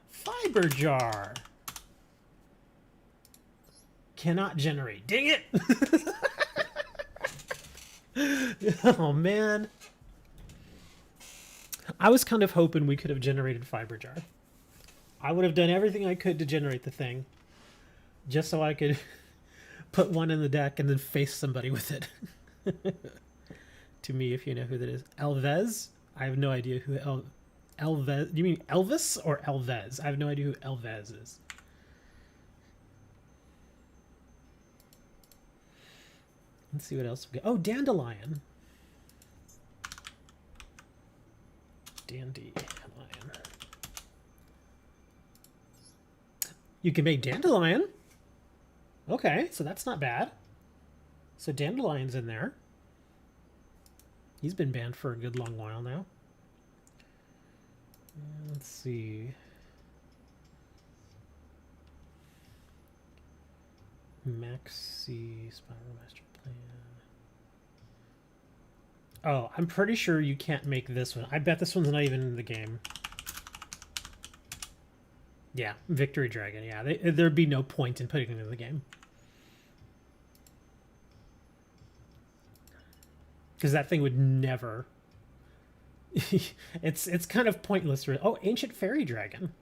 Fiber jar. Cannot generate. Dang it! Oh man. I was kind of hoping we could have generated Fiber Jar. I would have done everything I could to generate the thing. Just so I could put one in the deck and then face somebody with it. To me, if you know who that is. Elvez? I have no idea who Elvez... Do you mean Elvis or Elvez? I have no idea who Elvez is. Let's see what else we got. Oh, Dandelion. Dandelion. You can make Dandelion. Okay, so that's not bad. So Dandelion's in there. He's been banned for a good long while now. Let's see. Maxi Spiral Master Plan. Oh, I'm pretty sure you can't make this one. I bet this one's not even in the game. Yeah, Victory Dragon. Yeah, there'd be no point in putting it in the game. Because that thing would never... it's kind of pointless. Oh, Ancient Fairy Dragon.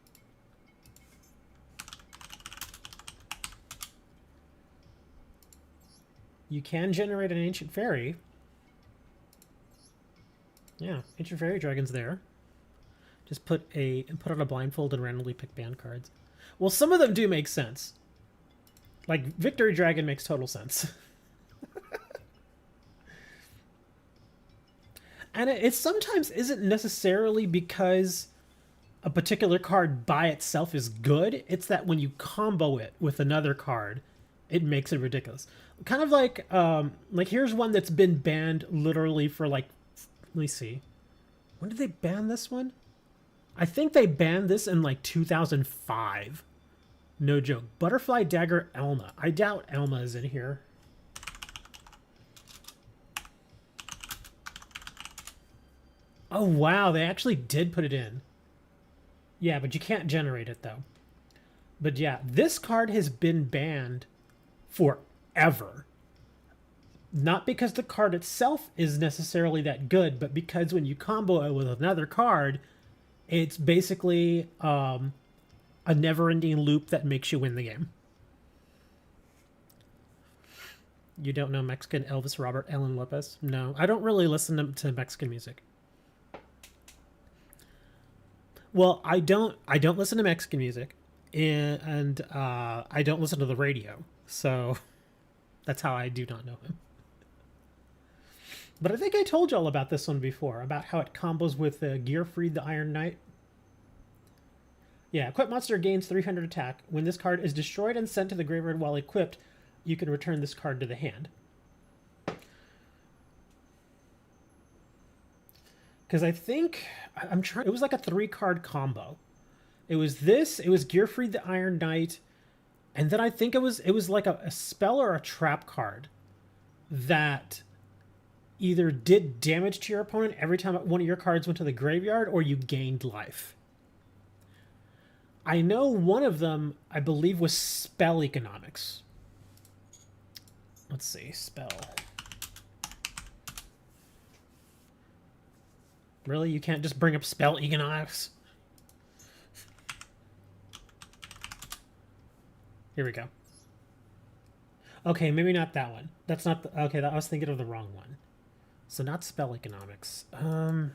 You can generate an Ancient Fairy. Yeah, Ancient Fairy Dragon's there. Just put on a blindfold and randomly pick banned cards. Well, some of them do make sense. Like, Victory Dragon makes total sense. And it sometimes isn't necessarily because a particular card by itself is good. It's that when you combo it with another card, it makes it ridiculous. Kind of like here's one that's been banned literally for like, let me see. When did they ban this one? I think they banned this in like 2005. No joke. Butterfly Dagger Elma. I doubt Elma is in here. Oh, wow. They actually did put it in. Yeah, but you can't generate it, though. But yeah, this card has been banned forever. Not because the card itself is necessarily that good, but because when you combo it with another card, it's basically a never-ending loop that makes you win the game. You don't know Mexican Elvis Robert Ellen Lopez? No, I don't really listen to Mexican music. Well, I don't listen to Mexican music, and I don't listen to the radio. So that's how I do not know him. But I think I told y'all about this one before, about how it combos with Gearfried the Iron Knight. Yeah, equipped monster gains 300 attack. When this card is destroyed and sent to the graveyard while equipped, you can return this card to the hand. Because I think I'm trying. It was like a 3-card combo. It was this. It was Gearfried the Iron Knight, and then I think it was like a spell or a trap card that either did damage to your opponent every time one of your cards went to the graveyard, or you gained life. I know one of them, I believe, was Spell Economics. Let's see, spell. Really? You can't just bring up Spell Economics? Here we go. Okay, maybe not that one. That's not the... Okay, I was thinking of the wrong one. So not Spell Economics. I'm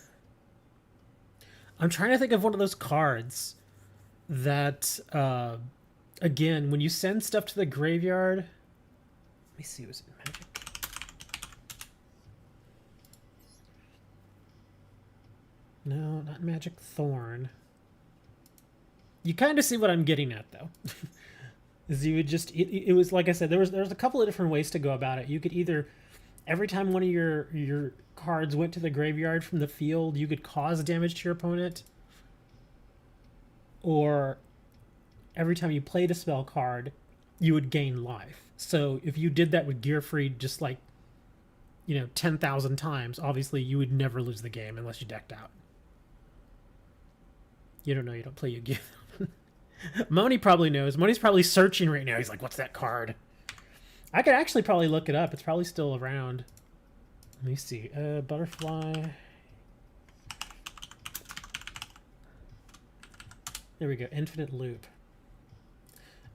trying to think of one of those cards that, again, when you send stuff to the graveyard... Let me see, was it Magic? No, not Magic Thorn. You kind of see what I'm getting at, though. Is you would just... It was, like I said, there was a couple of different ways to go about it. You could either... Every time one of your cards went to the graveyard from the field, you could cause damage to your opponent. Or every time you played a spell card, you would gain life. So if you did that with Gearfried just like, 10,000 times, obviously you would never lose the game unless you decked out. You don't know, you don't play Yu-Gi-Oh! Moni probably knows. Moni's probably searching right now. He's like, what's that card? I could actually probably look it up. It's probably still around. Let me see. Butterfly. There we go. Infinite Loop.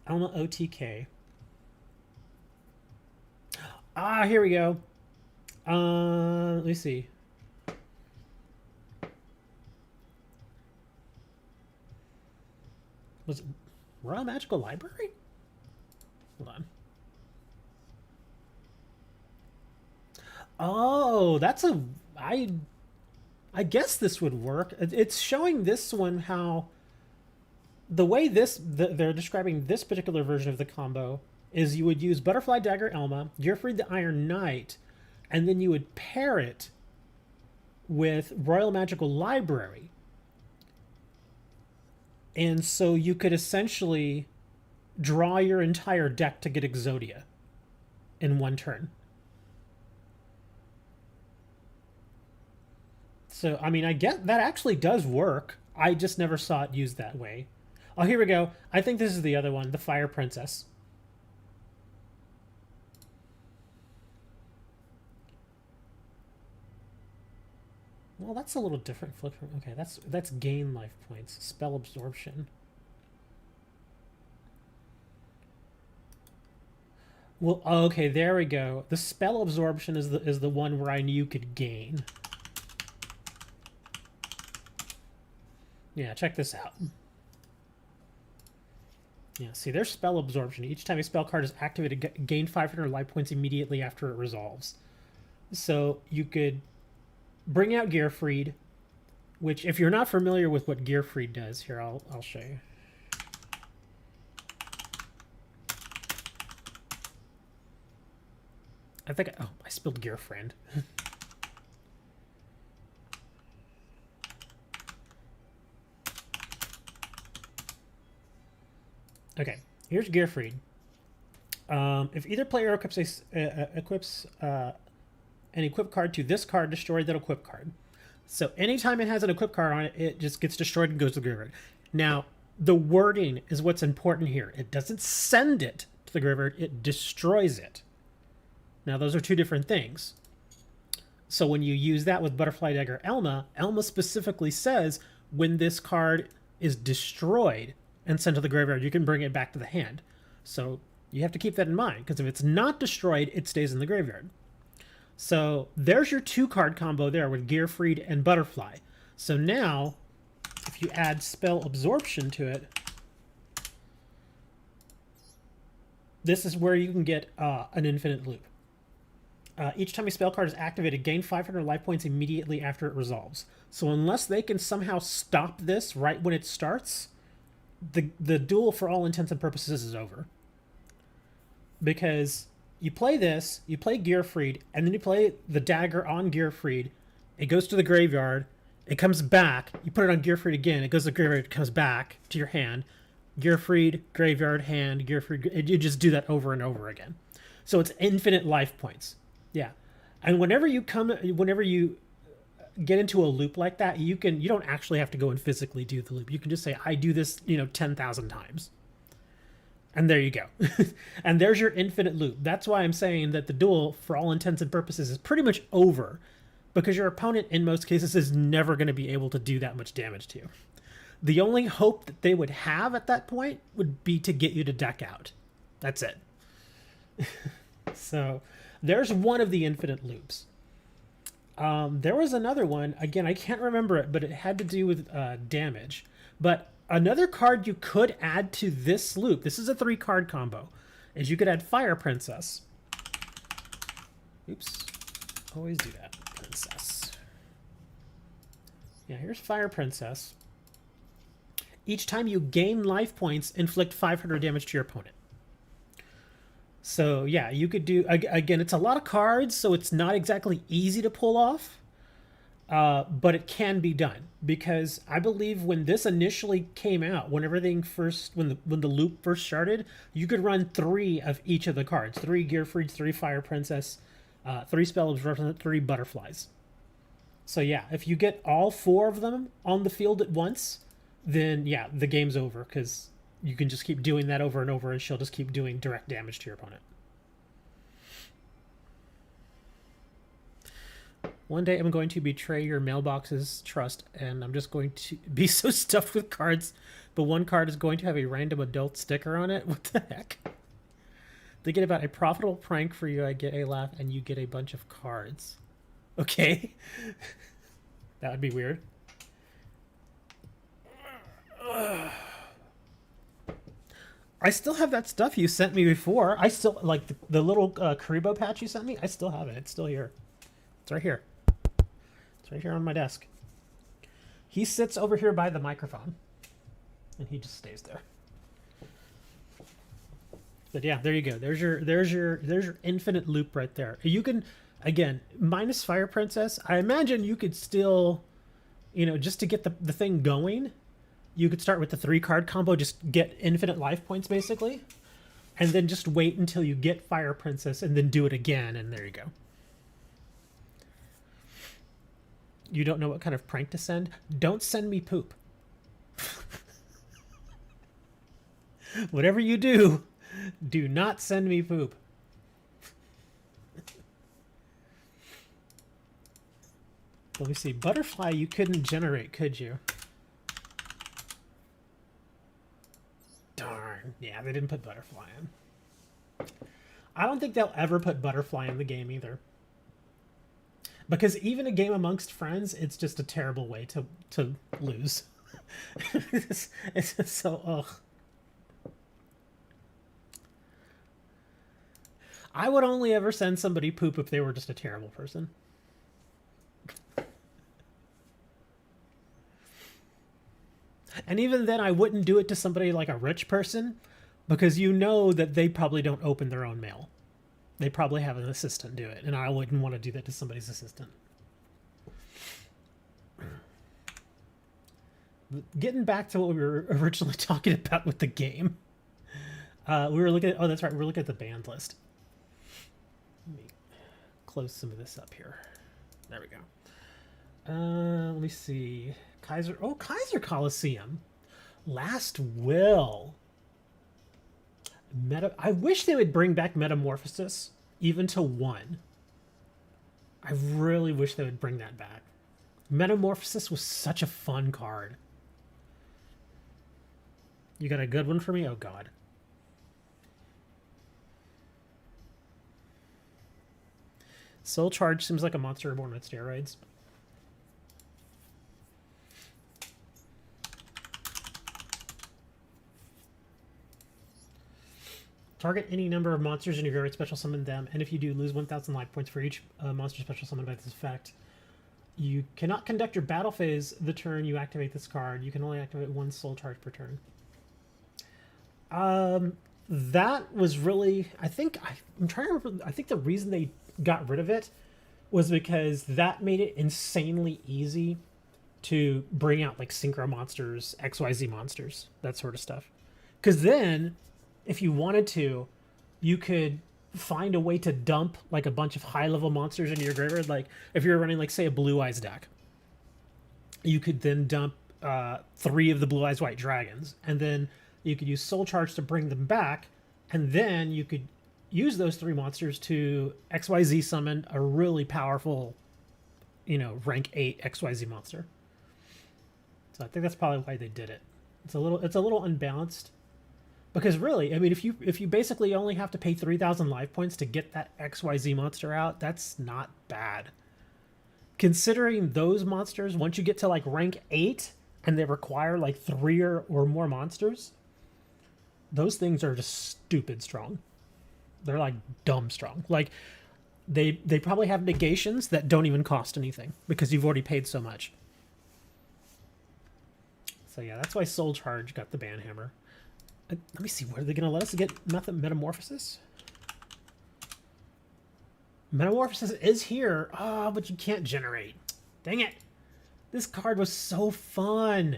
Alma OTK. Ah, here we go. Let me see. Was it Royal Magical Library? Hold on. Oh, that's a... I guess this would work. It's showing this one how... The way they're describing this particular version of the combo is you would use Butterfly Dagger Elma, Gearfried the Iron Knight, and then you would pair it with Royal Magical Library. And so you could essentially draw your entire deck to get Exodia in one turn. So, I mean, I get that actually does work. I just never saw it used that way. Oh, here we go. I think this is the other one, the Fire Princess. Well, that's a little different flip from... Okay, that's gain life points. Spell Absorption. Well, okay, there we go. The Spell Absorption is the one where I knew you could gain. Yeah, check this out. Yeah, see, there's Spell Absorption. Each time a spell card is activated, gain 500 life points immediately after it resolves. So you could bring out Gearfried, which, if you're not familiar with what Gearfried does, here, I'll show you. I think... Oh, I spilled Gearfriend. Okay, here's Gearfried. If either player equips an equipped card to this card, destroy that equipped card. So anytime it has an equip card on it, it just gets destroyed and goes to the graveyard. Now, the wording is what's important here. It doesn't send it to the graveyard, it destroys it. Now, those are two different things. So when you use that with Butterfly Dagger Elma, Elma specifically says when this card is destroyed and sent to the graveyard, you can bring it back to the hand. So you have to keep that in mind, because if it's not destroyed, it stays in the graveyard. So there's your 2-card combo there with Gearfried and Butterfly. So now, if you add Spell Absorption to it, this is where you can get an infinite loop. Each time a spell card is activated, gain 500 life points immediately after it resolves. So unless they can somehow stop this right when it starts, the duel, for all intents and purposes, is over. Because you play this, you play Gearfried, and then you play the dagger on Gearfried. It goes to the graveyard. It comes back. You put it on Gearfried again. It goes to the graveyard. It comes back to your hand. Gearfried, graveyard, hand, Gearfried. You just do that over and over again. So it's infinite life points. Yeah. And whenever you get into a loop like that, you don't actually have to go and physically do the loop. You can just say, I do this, 10,000 times. And there you go. And there's your infinite loop. That's why I'm saying that the duel, for all intents and purposes, is pretty much over, because your opponent, in most cases, is never going to be able to do that much damage to you. The only hope that they would have at that point would be to get you to deck out. That's it. So there's one of the infinite loops. There was another one. Again, I can't remember it, but it had to do with damage. But another card you could add to this loop, this is a 3-card combo, is you could add Fire Princess. Oops. Always do that. Princess. Yeah, here's Fire Princess. Each time you gain life points, inflict 500 damage to your opponent. So yeah, you could do, again, it's a lot of cards, so it's not exactly easy to pull off, but it can be done, because I believe when this initially came out, when the loop first started, you could run 3 of each of the cards: 3 Gearfried, 3 Fire Princess, 3 Spell Absorption, 3 Butterflies. So yeah, if you get all 4 of them on the field at once, then yeah, the game's over, because you can just keep doing that over and over, and she'll just keep doing direct damage to your opponent. One day I'm going to betray your mailbox's trust, and I'm just going to be so stuffed with cards, but one card is going to have a random adult sticker on it. What the heck? Thinking about a profitable prank for you, I get a laugh, and you get a bunch of cards. Okay. That would be weird. I still have that stuff you sent me before. I still, like, the little Karibo patch you sent me, I still have it. It's still here. It's right here. It's right here on my desk. He sits over here by the microphone, and he just stays there. But yeah, there you go. There's your infinite loop right there. You can, again, minus Fire Princess, I imagine you could still, just to get the thing going, you could start with the 3-card combo, just get infinite life points, basically, and then just wait until you get Fire Princess, and then do it again, and there you go. You don't know what kind of prank to send? Don't send me poop. Whatever you do, do not send me poop. Let me see. Butterfly you couldn't generate, could you? Darn. Yeah, they didn't put Butterfly in. I don't think they'll ever put Butterfly in the game either. Because even a game amongst friends, it's just a terrible way to lose. it's just so, ugh. I would only ever send somebody poop if they were just a terrible person. And even then, I wouldn't do it to somebody like a rich person, because you know that they probably don't open their own mail. They probably have an assistant do it, and I wouldn't want to do that to somebody's assistant. Getting back to what we were originally talking about with the game. We were looking at, oh, that's right, we were looking at the banned list. Let me close some of this up here. There we go. Let me see. Kaiser. Oh, Kaiser Coliseum. Last Will. I wish they would bring back Metamorphosis even to 1. I really wish they would bring that back. Metamorphosis was such a fun card. You got a good one for me? Oh, God. Soul Charge seems like a monster reborn with steroids. Target any number of monsters in your graveyard, special summon them, and if you do, lose 1,000 life points for each monster special summoned by this effect. You cannot conduct your battle phase the turn you activate this card. You can only activate 1 soul charge per turn. That was really, I'm trying to remember, I think the reason they got rid of it was because that made it insanely easy to bring out like synchro monsters, XYZ monsters, that sort of stuff. Because then, if you wanted to, you could find a way to dump like a bunch of high-level monsters into your graveyard. Like if you're running like say a Blue Eyes deck, you could then dump 3 of the Blue Eyes White Dragons, and then you could use Soul Charge to bring them back, and then you could use those 3 monsters to XYZ summon a really powerful, rank 8 XYZ monster. So I think that's probably why they did it. It's a little unbalanced. Because really, I mean, if you basically only have to pay 3,000 life points to get that XYZ monster out, that's not bad. Considering those monsters, once you get to like rank 8 and they require like 3 or more monsters, those things are just stupid strong. They're like dumb strong. Like they probably have negations that don't even cost anything because you've already paid so much. So yeah, that's why Soul Charge got the Banhammer. Let me see, what are they going to let us get Metamorphosis? Metamorphosis is here. Oh, but you can't generate. Dang it. This card was so fun.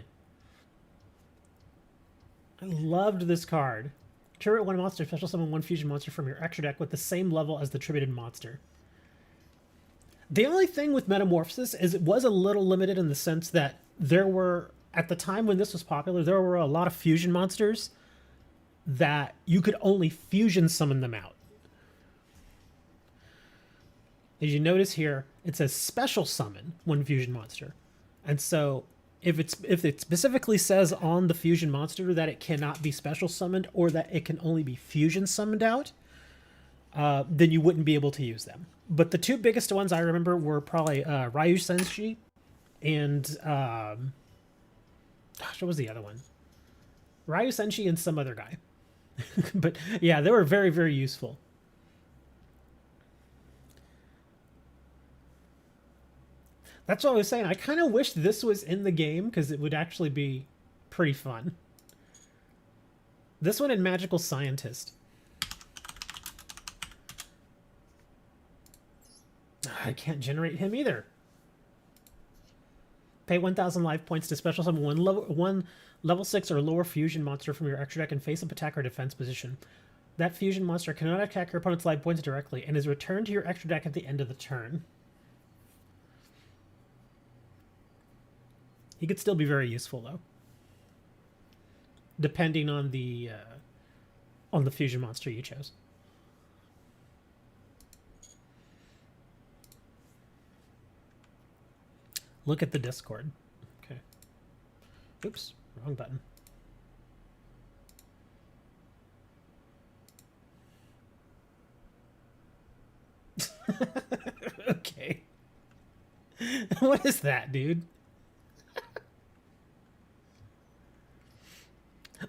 I loved this card. Tribute 1 monster, special summon 1 fusion monster from your extra deck with the same level as the tributed monster. The only thing with Metamorphosis is it was a little limited in the sense that there were, at the time when this was popular, there were a lot of fusion monsters that you could only fusion summon them out. As you notice here, it says special summon 1 fusion monster. And so if it specifically says on the fusion monster that it cannot be special summoned or that it can only be fusion summoned out, then you wouldn't be able to use them. But the 2 biggest ones I remember were probably Ryu Senshi and gosh, what was the other one? Ryu Senshi and some other guy. But yeah, they were very, very useful. That's what I was saying. I kind of wish this was in the game because it would actually be pretty fun. This one in Magical Scientist. I can't generate him either. Pay 1,000 life points to special summon one level 6 or lower fusion monster from your extra deck in face-up attack or defense position. That fusion monster cannot attack your opponent's life points directly and is returned to your extra deck at the end of the turn. He could still be very useful though, depending on the fusion monster you chose. Look at the Discord. Okay. Oops, wrong button. Okay. What is that, dude?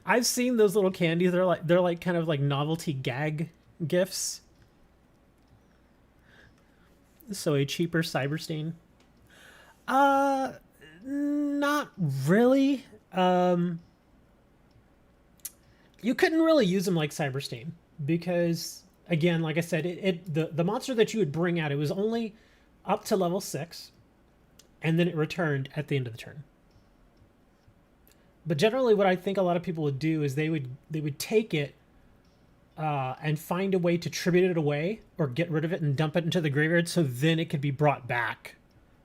I've seen those little candies. They're like kind of like novelty gag gifts. So a cheaper Cyberstein. Not really. You couldn't really use them like Cyberstein because, again, like I said, the monster that you would bring out, it was only up to level 6, and then it returned at the end of the turn. But generally, what I think a lot of people would do is they would take it and find a way to tribute it away or get rid of it and dump it into the graveyard, so then it could be brought back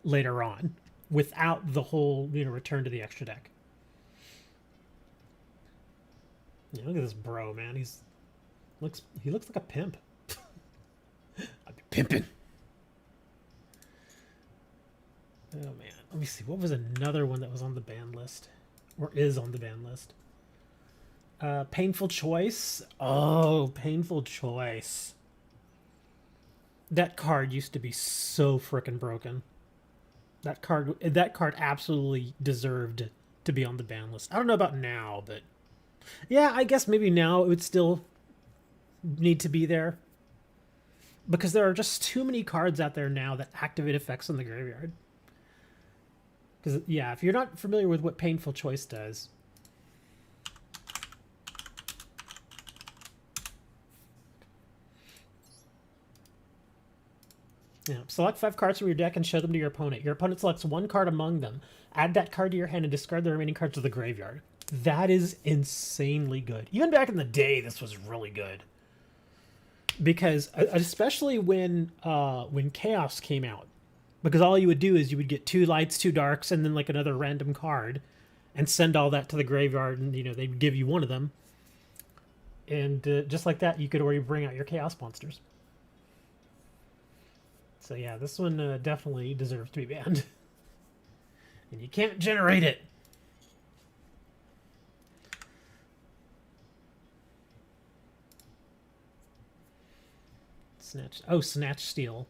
later on. without the whole, return to the extra deck. Yeah, look at this bro, man. He looks like a pimp. I'd be pimping. Oh man, let me see. What was another one that was on the ban list, or is on the ban list? Painful Choice. Oh, Painful Choice. That card used to be so frickin' broken. That card absolutely deserved to be on the ban list. I don't know about now, but yeah, I guess maybe now it would still need to be there, because there are just too many cards out there now that activate effects in the graveyard. Because yeah, if you're not familiar with what Painful Choice does, yeah, select 5 cards from your deck and show them to your opponent. Your opponent selects 1 card among them. Add that card to your hand and discard the remaining cards to the graveyard. That is insanely good. Even back in the day, this was really good. Because especially when Chaos came out, because all you would do is you would get 2 lights, 2 darks, and then like another random card, and send all that to the graveyard, and they'd give you one of them, and just like that, you could already bring out your Chaos monsters. So yeah, this one definitely deserves to be banned. And you can't generate it. Snatch Steal.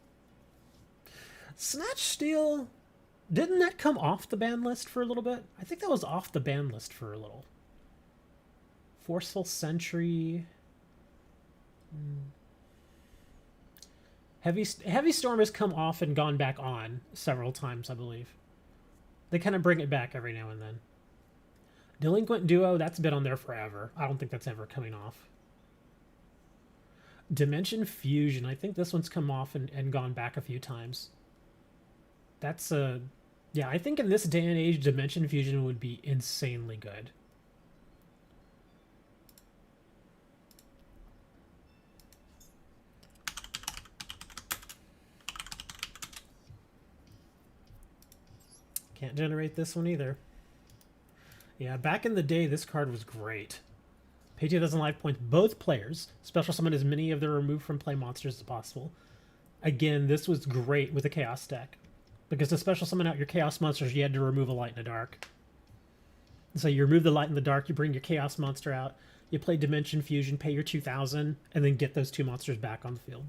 Snatch Steal, didn't that come off the ban list for a little bit? I think that was off the ban list for a little. Forceful Sentry. Heavy Storm has come off and gone back on several times, I believe. They kind of bring it back every now and then. Delinquent Duo, that's been on there forever. I don't think that's ever coming off. Dimension Fusion, I think this one's come off and gone back a few times. That's yeah, I think in this day and age, Dimension Fusion would be insanely good. Can't generate this one either. Yeah, back in the day, this card was great. Pay 2,000 life points, both players. Special summon as many of their removed from play monsters as possible. Again, this was great with a Chaos deck, because to special summon out your Chaos monsters, you had to remove a light and a dark. So you remove the light and the dark, you bring your Chaos monster out, you play Dimension Fusion, pay your 2,000, and then get those 2 monsters back on the field.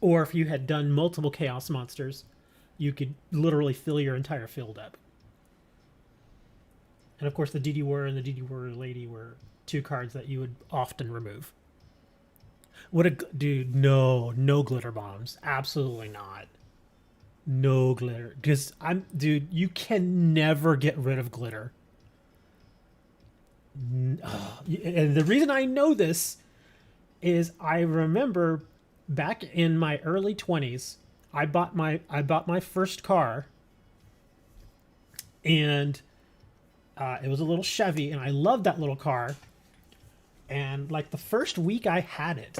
Or if you had done multiple Chaos monsters, you could literally fill your entire field up. And of course, the DD Warrior and the DD Warrior Lady were 2 cards that you would often remove. What a dude! No glitter bombs. Absolutely not. No glitter. Because dude. You can never get rid of glitter. And the reason I know this is I remember back in my early 20s, I bought my first car, and it was a little Chevy, and I loved that little car. And like the first week I had it,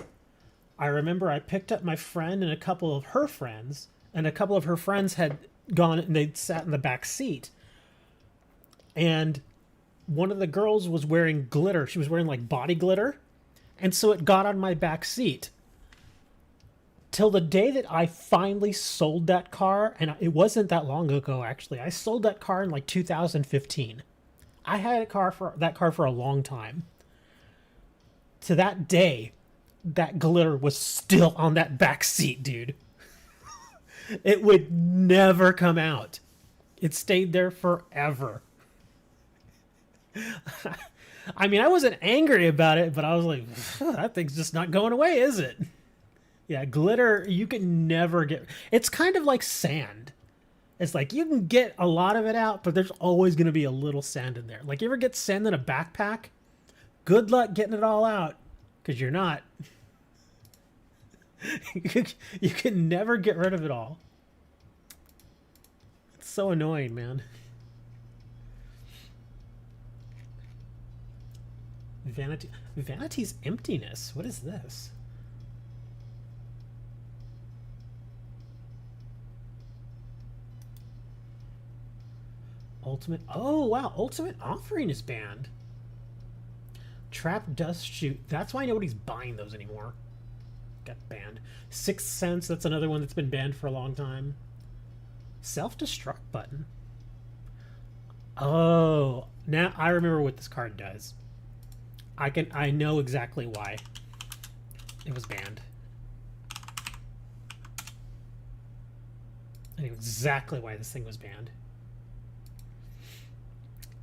I remember I picked up my friend and a couple of her friends, and a couple of her friends had gone and they'd sat in the back seat. And one of the girls was wearing glitter. She was wearing like body glitter. And so it got on my back seat. Till the day that I finally sold that car, and it wasn't that long ago actually. I sold that car in like 2015. I had that car for a long time. To that day, that glitter was still on that back seat, dude. It would never come out. It stayed there forever. I mean, I wasn't angry about it, but I was like, that thing's just not going away, is it? Yeah, glitter, you can never get... It's kind of like sand. It's like you can get a lot of it out, but there's always going to be a little sand in there. Like, you ever get sand in a backpack? Good luck getting it all out, because you're not. You can never get rid of it all. It's so annoying, man. Vanity's Emptiness. What is this? Ultimate. Oh, wow. Ultimate Offering is banned. Trap Dust Shoot. That's why nobody's buying those anymore. Got banned. Sixth Sense. That's another one that's been banned for a long time. Self-destruct button. Oh, now I remember what this card does. I know exactly why it was banned. I know exactly why this thing was banned.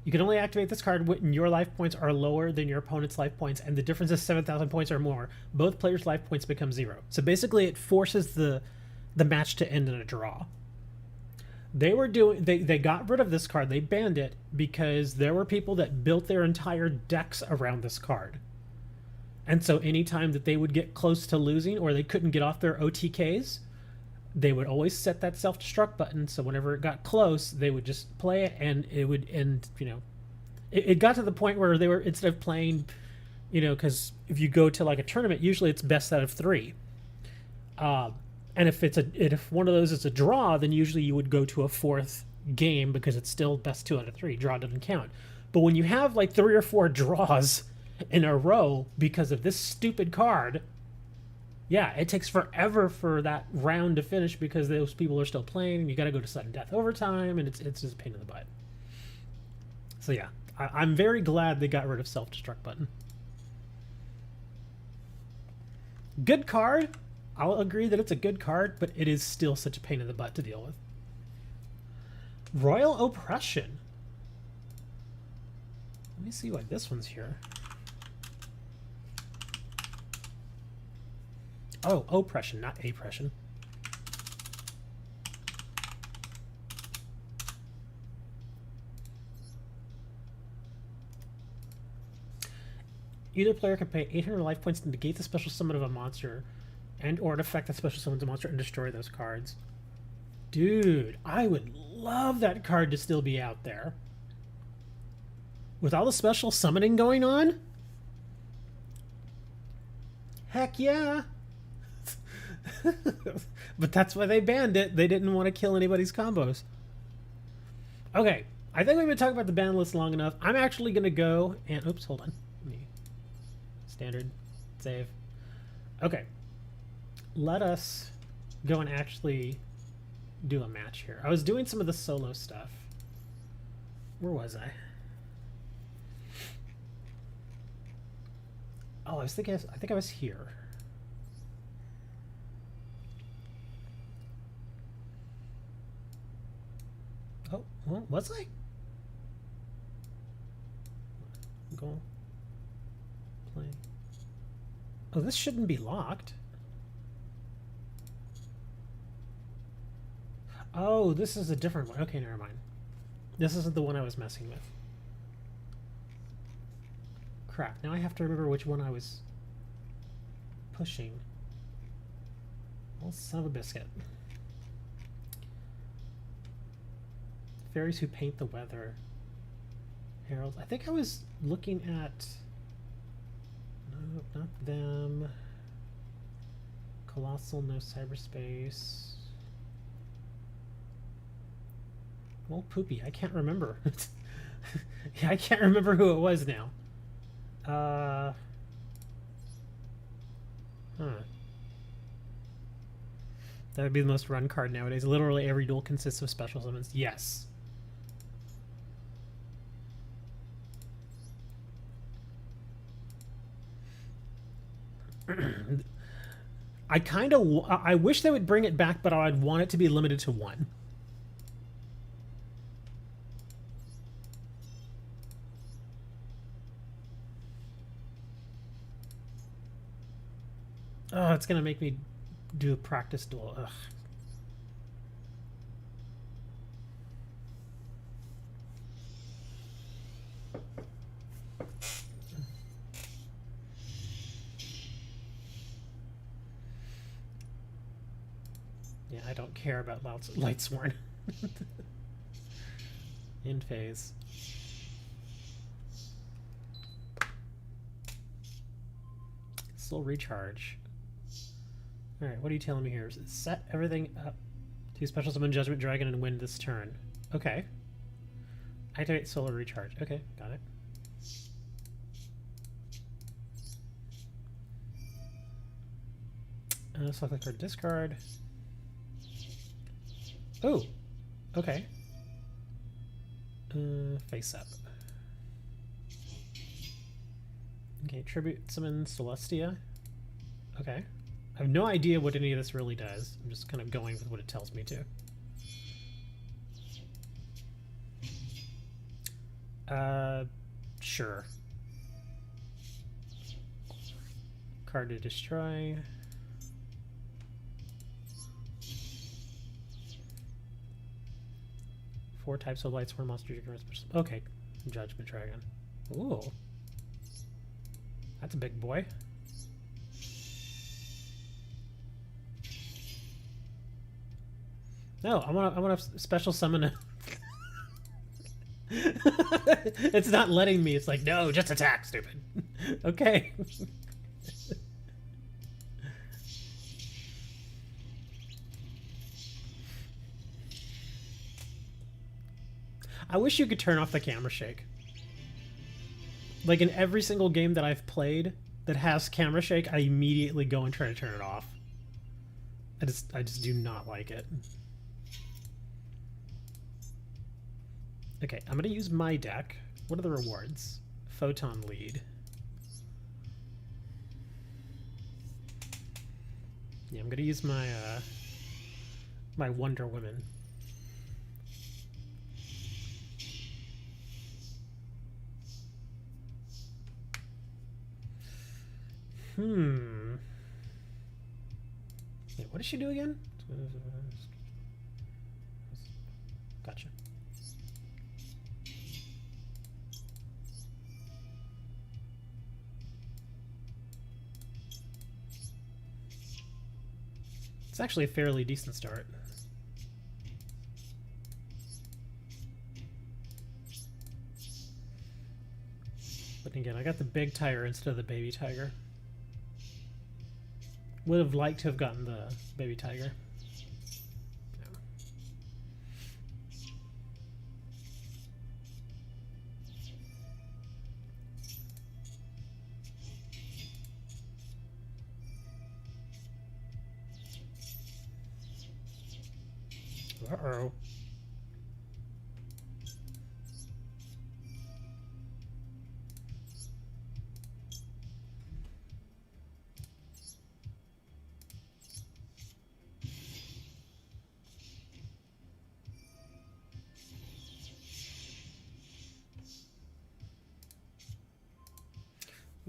You can only activate this card when your life points are lower than your opponent's life points, and the difference is 7,000 points or more. Both players' life points become 0. So basically, it forces the match to end in a draw. They got rid of this card. They banned it because there were people that built their entire decks around this card. And so anytime that they would get close to losing or they couldn't get off their OTKs, they would always set that self-destruct button. So whenever it got close, they would just play it, and it would end, you know. It got to the point where they were, instead of playing, you know, because if you go to like a tournament, usually it's best out of 3. And if one of those is a draw, then usually you would go to a 4th game because it's still best 2 out of 3. Draw doesn't count. But when you have like 3 or 4 draws in a row because of this stupid card, yeah, it takes forever for that round to finish because those people are still playing, and you got to go to sudden death overtime, and it's just a pain in the butt. So yeah, I'm very glad they got rid of self-destruct button. Good card. I'll agree that it's a good card, but it is still such a pain in the butt to deal with. Royal Oppression. Let me see why this one's here. Oh, oppression, not oppression. Either player can pay 800 life points to negate the special summon of a monster and or an effect that special summons a monster and destroy those cards. Dude, I would love that card to still be out there. With all the special summoning going on? Heck yeah. But that's why they banned it. They didn't want to kill anybody's combos. Okay, I think we've been talking about the ban list long enough. I'm actually going to go and... Oops, hold on. Let me... Standard. Save. Okay. Let us go and actually do a match here. I was doing some of the solo stuff. Where was I? Oh, I think I was here. Oh, well, was I? Go. Play. Oh, this shouldn't be locked. Oh, this is a different one. Okay, never mind. This isn't the one I was messing with. Crap, now I have to remember which one I was pushing. Well, son of a biscuit. Fairies who paint the weather. Heralds. I think I was looking at... No, not them. Colossal, no cyberspace. Well, poopy. I can't remember. Yeah, I can't remember who it was now. Huh. That would be the most run card nowadays. Literally every duel consists of special summons. Yes. I wish they would bring it back, but I'd want it to be limited to 1. Oh, it's gonna make me do a practice duel. Ugh. Yeah, I don't care about Lightsworn. In phase. Soul Recharge. Alright, what are you telling me here? Set everything up to special summon Judgment Dragon and win this turn. Okay. Activate solar recharge. Okay, got it. Select the card, discard. Oh, okay. Face up. Okay, tribute summon Celestia. Okay. I have no idea what any of this really does. I'm just kind of going with what it tells me to. Sure. Card to destroy. Four types of light swarm monsters you can resist. Okay. Judgment Dragon. Ooh. That's a big boy. No, I want to special summon a It's not letting me. It's like, no, just attack, stupid. Okay. I wish you could turn off the camera shake. Like in every single game that I've played that has camera shake, I immediately go and try to turn it off. I just do not like it. Okay, I'm gonna use my deck. What are the rewards? Photon lead. Yeah, I'm gonna use my my Wonder Woman. Wait, what does she do again? Gotcha. It's actually a fairly decent start. But again, I got the big tiger instead of the baby tiger. Would have liked to have gotten the baby tiger. Uh-oh.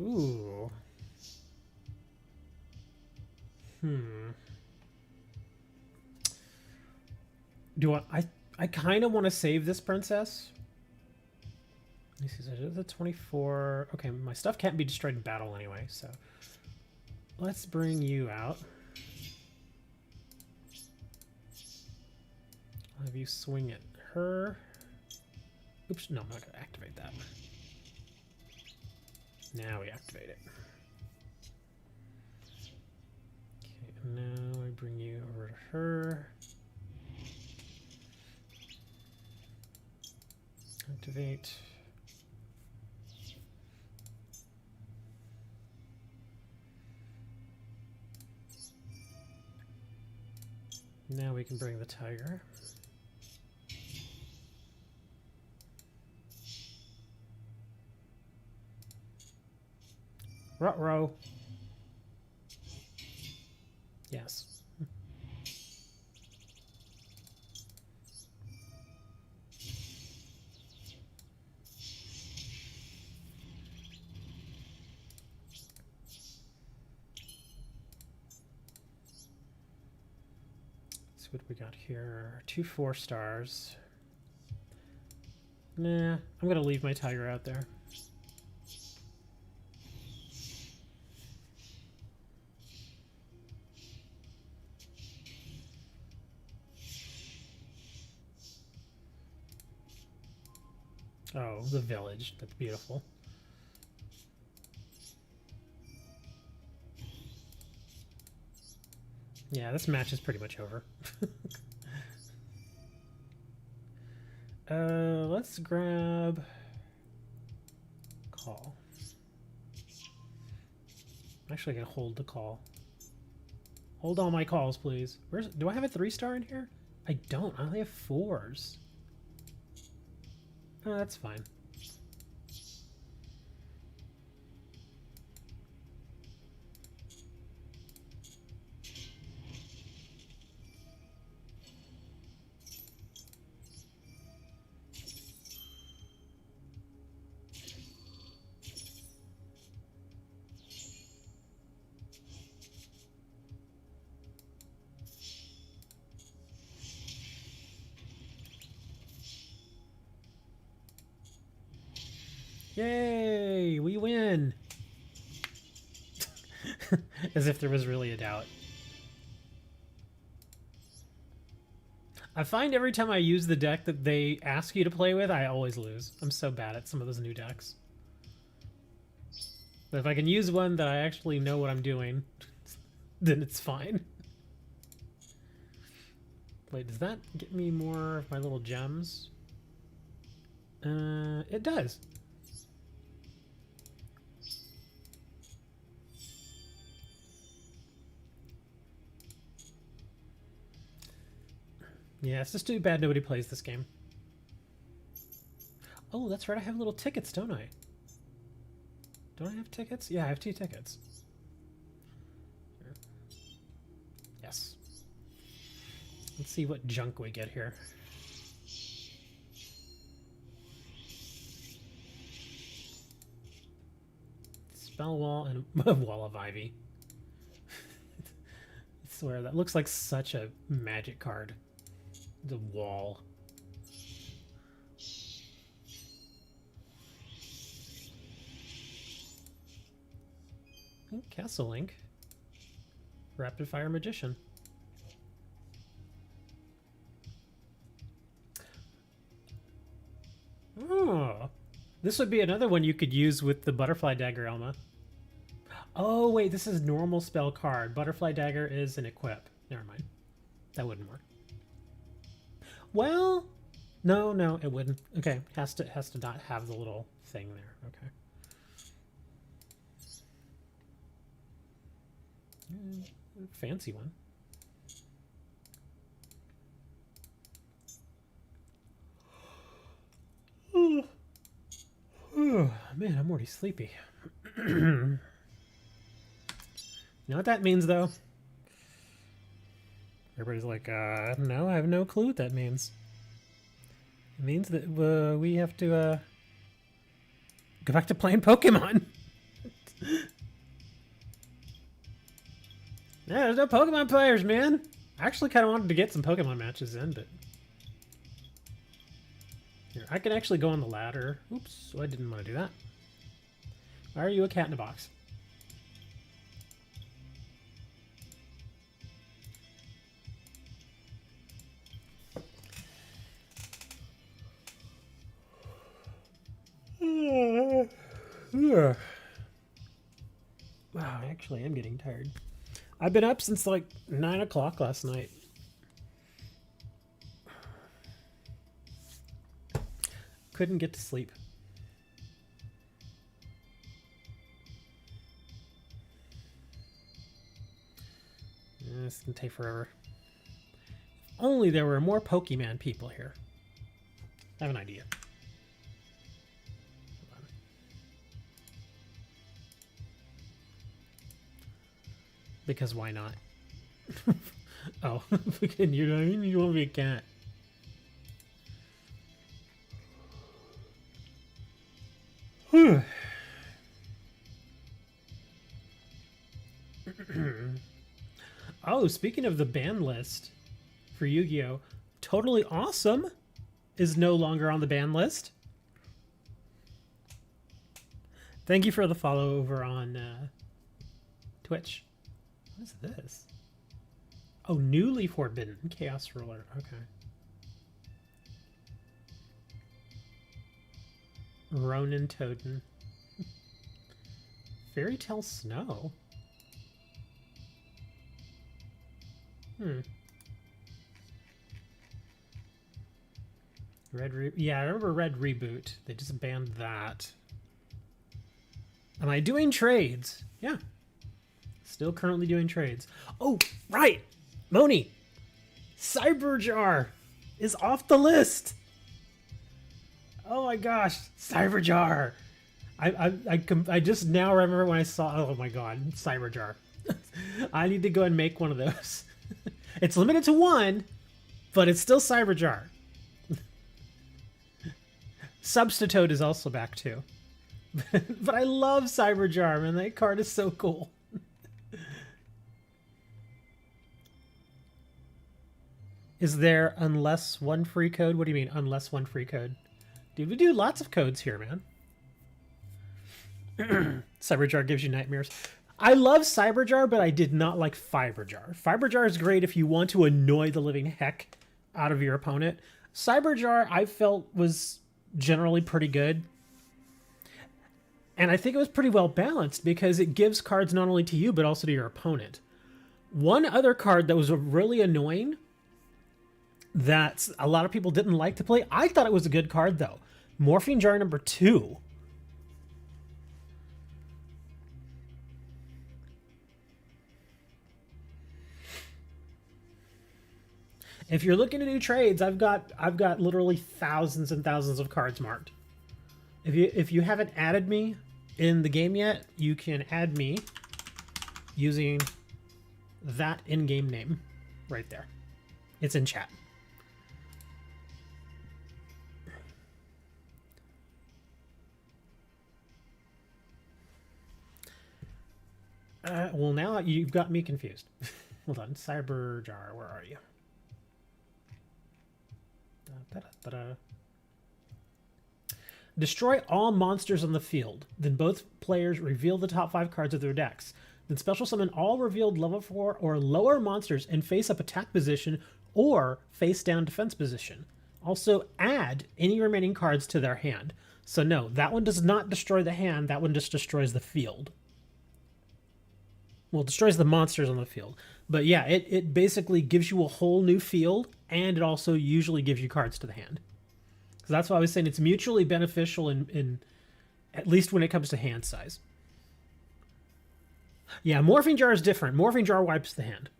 Ooh. Do I kind of want to save this princess. This is the 24. Okay, my stuff can't be destroyed in battle anyway, so let's bring you out. I'll have you swing at her. Oops, no, I'm not going to activate that. Now we activate it. Okay, and now I bring you over to her. Activate. Now we can bring the tiger. Ruh-roh. Yes. So what do we got here? 2 4-stars. Nah, I'm gonna leave my tiger out there. Oh, the village. That's beautiful. Yeah, this match is pretty much over. Let's grab call. I'm actually gonna hold the call. Hold all my calls, please. Do I have a 3-star in here? I don't. I only have 4s. Oh, that's fine. Yay! We win! As if there was really a doubt. I find every time I use the deck that they ask you to play with, I always lose. I'm so bad at some of those new decks. But if I can use one that I actually know what I'm doing, then it's fine. Wait, does that get me more of my little gems? It does. Yeah, it's just too bad nobody plays this game. Oh, that's right, I have little tickets, don't I? Don't I have tickets? Yeah, I have 2 tickets. Here. Yes. Let's see what junk we get here. Spell wall and a wall of ivy. I swear, that looks like such a magic card. The wall. Castle Link. Rapid Fire Magician. Oh, this would be another one you could use with the Butterfly Dagger Elma. Oh wait, this is normal spell card. Butterfly Dagger is an equip. Never mind. That wouldn't work. Well, no, it wouldn't. Okay, has to not have the little thing there. Okay. Fancy one. Oh, man, I'm already sleepy. You know what that means, though? Everybody's like, no, I have no clue what that means. It means that we have to go back to playing Pokemon. Yeah, there's no Pokemon players, man. I actually kind of wanted to get some Pokemon matches in, but... Here, I can actually go on the ladder. Oops, I didn't want to do that. Why are you a cat in a box? Wow, I actually am getting tired. I've been up since like 9 o'clock last night. Couldn't get to sleep. This can take forever. If only there were more Pokemon people here. I have an idea. Because why not? Oh, you want to be a cat. Oh, speaking of the ban list for Yu-Gi-Oh! Totally Awesome is no longer on the ban list. Thank you for the follow over on Twitch. What is this? Oh, newly forbidden. Chaos Ruler. Okay. Ronin Toden. Fairy Tale Snow. Yeah, I remember Red Reboot. They just banned that. Am I doing trades? Yeah. Still currently doing trades. Oh, right! Moni! Cyberjar is off the list! Oh my gosh, Cyberjar! I just now remember when I saw, oh my god, Cyberjar. I need to go and make one of those. It's limited to one, but it's still Cyberjar. Substitute is also back too. But I love Cyberjar, man. That card is so cool. Is there unless one free code? What do you mean, unless one free code? Dude, we do lots of codes here, man. Cyberjar gives you nightmares. I love Cyberjar, but I did not like Fiberjar. Fiberjar is great if you want to annoy the living heck out of your opponent. Cyberjar, I felt, was generally pretty good. And I think it was pretty well balanced because it gives cards not only to you, but also to your opponent. One other card that was really annoying that a lot of people didn't like to play, I thought it was a good card, though. Morphine Jar number 2. If you're looking to do trades, I've got literally thousands and thousands of cards marked. If you haven't added me in the game yet, you can add me using that in-game name right there. It's in chat. Well, now you've got me confused. Hold on, Cyberjar, where are you? Destroy all monsters on the field. Then both players reveal the top 5 cards of their decks. Then special summon all revealed level 4 or lower monsters in face-up attack position or face-down defense position. Also add any remaining cards to their hand. So no, that one does not destroy the hand. That one just destroys the field. Well, it destroys the monsters on the field. But yeah, it basically gives you a whole new field, and it also usually gives you cards to the hand. So that's why I was saying it's mutually beneficial in at least when it comes to hand size. Yeah, Morphine Jar is different. Morphine Jar wipes the hand.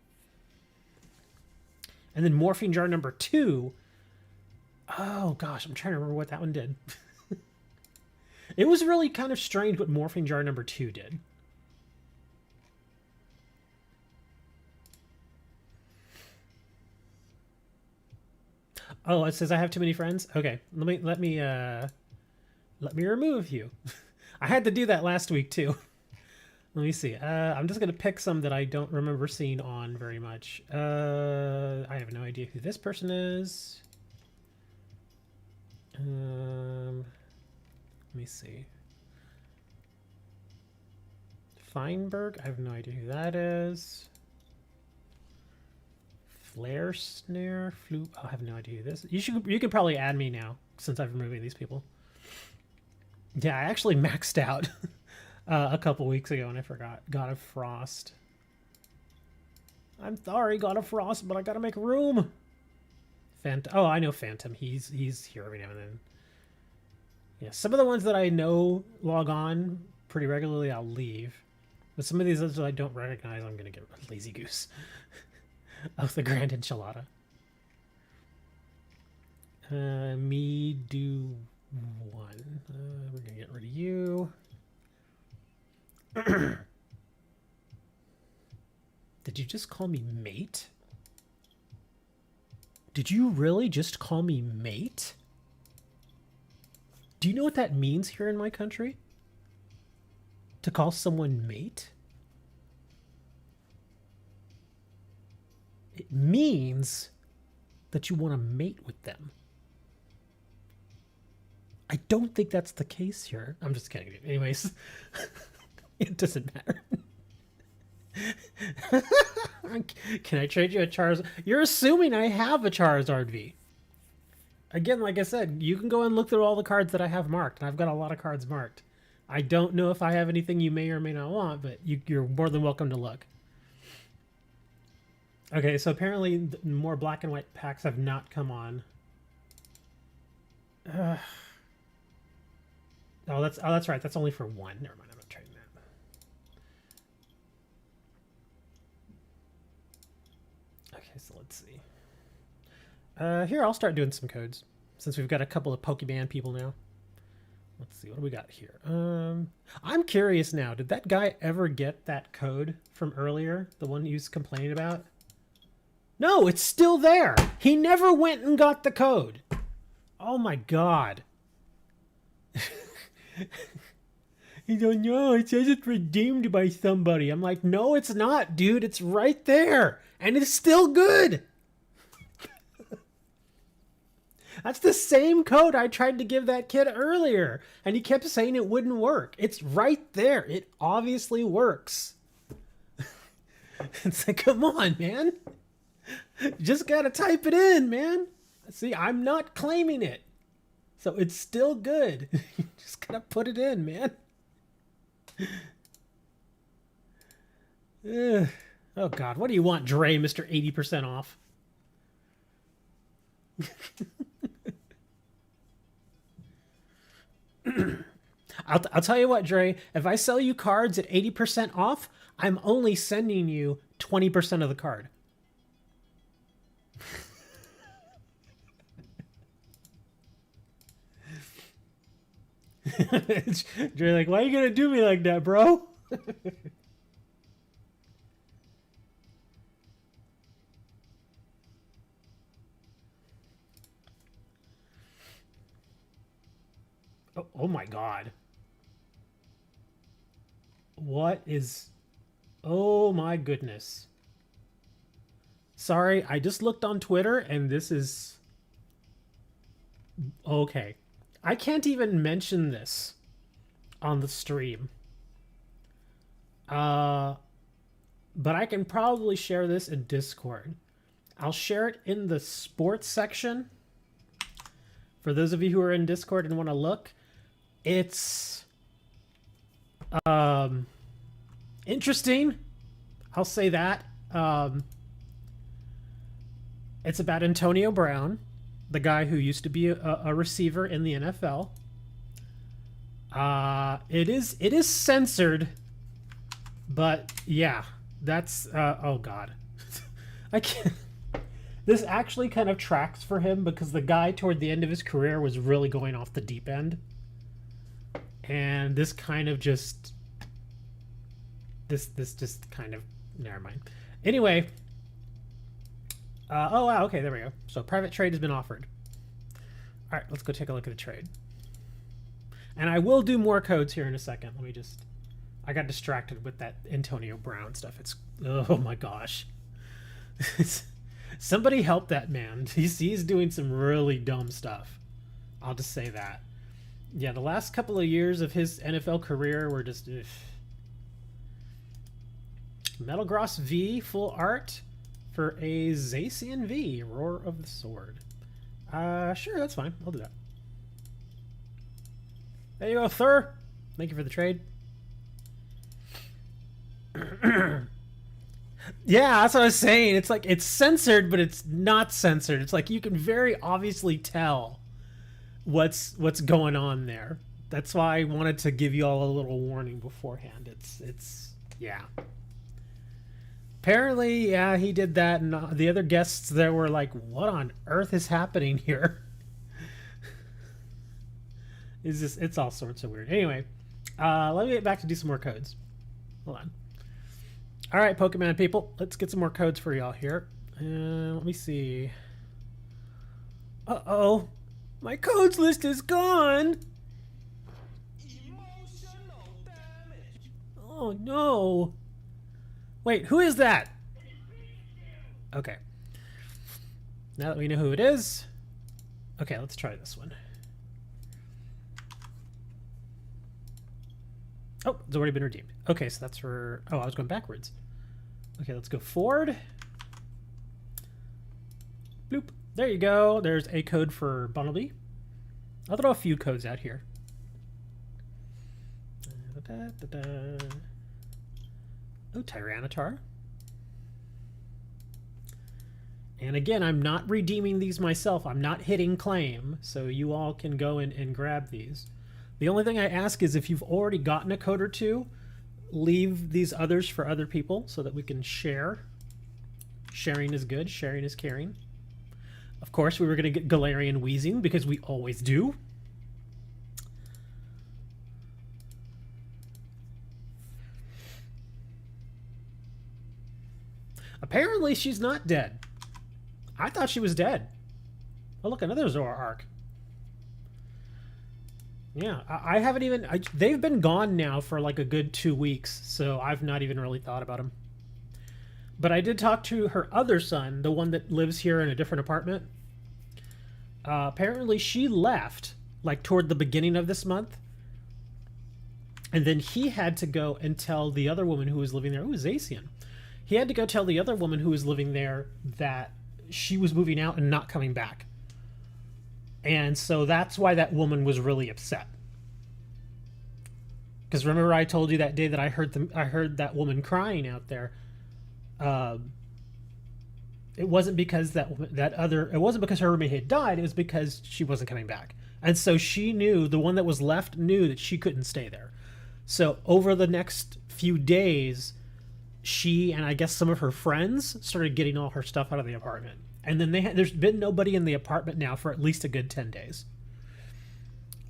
And then Morphine Jar number 2. Oh gosh, I'm trying to remember what that one did. It was really kind of strange what Morphine Jar number 2 did. Oh, it says I have too many friends. Okay, let me remove you. I had to do that last week too. Let me see. I'm just gonna pick some that I don't remember seeing on very much. I have no idea who this person is. Let me see. Feinberg. I have no idea who that is. Flare Snare, Flute. I have no idea who this. You could probably add me now since I'm removing these people. Yeah, I actually maxed out a couple weeks ago and I forgot. God of Frost. I'm sorry, God of Frost, but I gotta make room. Oh, I know Phantom. He's here every now and then. Yeah, some of the ones that I know log on pretty regularly, I'll leave. But some of these others that I don't recognize, I'm gonna get a lazy goose. Of the Grand Enchilada. Me do one. We're gonna get rid of you. Did you just call me mate? Did you really just call me mate? Do you know what that means here in my country? To call someone mate? It means that you want to mate with them. I don't think that's the case here. I'm just kidding. Anyways, it doesn't matter. Can I trade you a Charizard? You're assuming I have a Charizard V. Again, like I said, you can go and look through all the cards that I have marked. And I've got a lot of cards marked. I don't know if I have anything you may or may not want, but you're more than welcome to look. Okay, so apparently more black and white packs have not come on. that's right. That's only for one. Never mind. I'm not trading that. Okay, so let's see. Here, I'll start doing some codes since we've got a couple of Pokemon people now. Let's see, what do we got here? I'm curious now. Did that guy ever get that code from earlier? The one he was complaining about? No, it's still there. He never went and got the code. Oh my god. He don't know. It says it's redeemed by somebody. I'm like, no, it's not, dude. It's right there. And it's still good. That's the same code I tried to give that kid earlier. And he kept saying it wouldn't work. It's right there. It obviously works. It's like, come on, man. You just gotta type it in, man. See, I'm not claiming it. So it's still good. You just gotta put it in, man. Oh, God. What do you want, Dre, Mr. 80% off? I'll tell you what, Dre. If I sell you cards at 80% off, I'm only sending you 20% of the card. Dre, like, why are you gonna do me like that, bro? Oh my god. What is... Oh my goodness. Sorry, I just looked on Twitter and this is... Okay. I can't even mention this on the stream. But I can probably share this in Discord. I'll share it in the sports section. For those of you who are in Discord and want to look, it's interesting. I'll say that. It's about Antonio Brown, the guy who used to be a receiver in the NFL. It is censored, but yeah, that's oh god. I can't. This actually kind of tracks for him because the guy toward the end of his career was really going off the deep end. And this kind of just this just kind of never mind. Anyway, oh wow, okay, there we go. So private trade has been offered. All right, let's go take a look at the trade. And I will do more codes here in a second. Let me just... I got distracted with that Antonio Brown stuff. It's... Oh my gosh. Somebody help that man. He's doing some really dumb stuff. I'll just say that. Yeah, the last couple of years of his NFL career were just... Ugh. Metal Gross V, full art for a Zacian V, Roar of the Sword. Sure, that's fine. I'll do that. There you go, sir. Thank you for the trade. Yeah, that's what I was saying. It's like, it's censored, but it's not censored. It's like you can very obviously tell what's going on there. That's why I wanted to give you all a little warning beforehand. It's yeah. Apparently, yeah, he did that, and the other guests there were like, what on earth is happening here? It's all sorts of weird. Anyway, let me get back to do some more codes. Hold on. All right, Pokemon people, let's get some more codes for y'all here. Let me see. Uh-oh. My codes list is gone. Emotional damage. Oh, no. Wait, who is that? Okay. Now that we know who it is. Okay, let's try this one. Oh, it's already been redeemed. Okay, so that's for... Oh, I was going backwards. Okay, let's go forward. Bloop. There you go. There's a code for Bunnelby. I'll throw a few codes out here. Oh, Tyranitar. And again, I'm not redeeming these myself. I'm not hitting claim, so you all can go in and grab these. The only thing I ask is if you've already gotten a code or two, leave these others for other people so that we can share. Sharing is good. Sharing is caring. Of course, we were going to get Galarian Wheezing because we always do. Apparently, she's not dead. I thought she was dead. Oh, look, another Zoroark. Yeah, I haven't even... they've been gone now for like a good 2 weeks, so I've not even really thought about them. But I did talk to her other son, the one that lives here in a different apartment. Apparently, she left like toward the beginning of this month. And then he had to go and tell the other woman who was living there... Ooh, Zacian. He had to go tell the other woman who was living there that she was moving out and not coming back. And so that's why that woman was really upset. Because remember I told you that day that I heard that woman crying out there. It wasn't because it wasn't because her roommate had died, it was because she wasn't coming back. And so she knew, the one that was left knew that she couldn't stay there. So over the next few days, she and I guess some of her friends started getting all her stuff out of the apartment. And then there's been nobody in the apartment now for at least a good 10 days.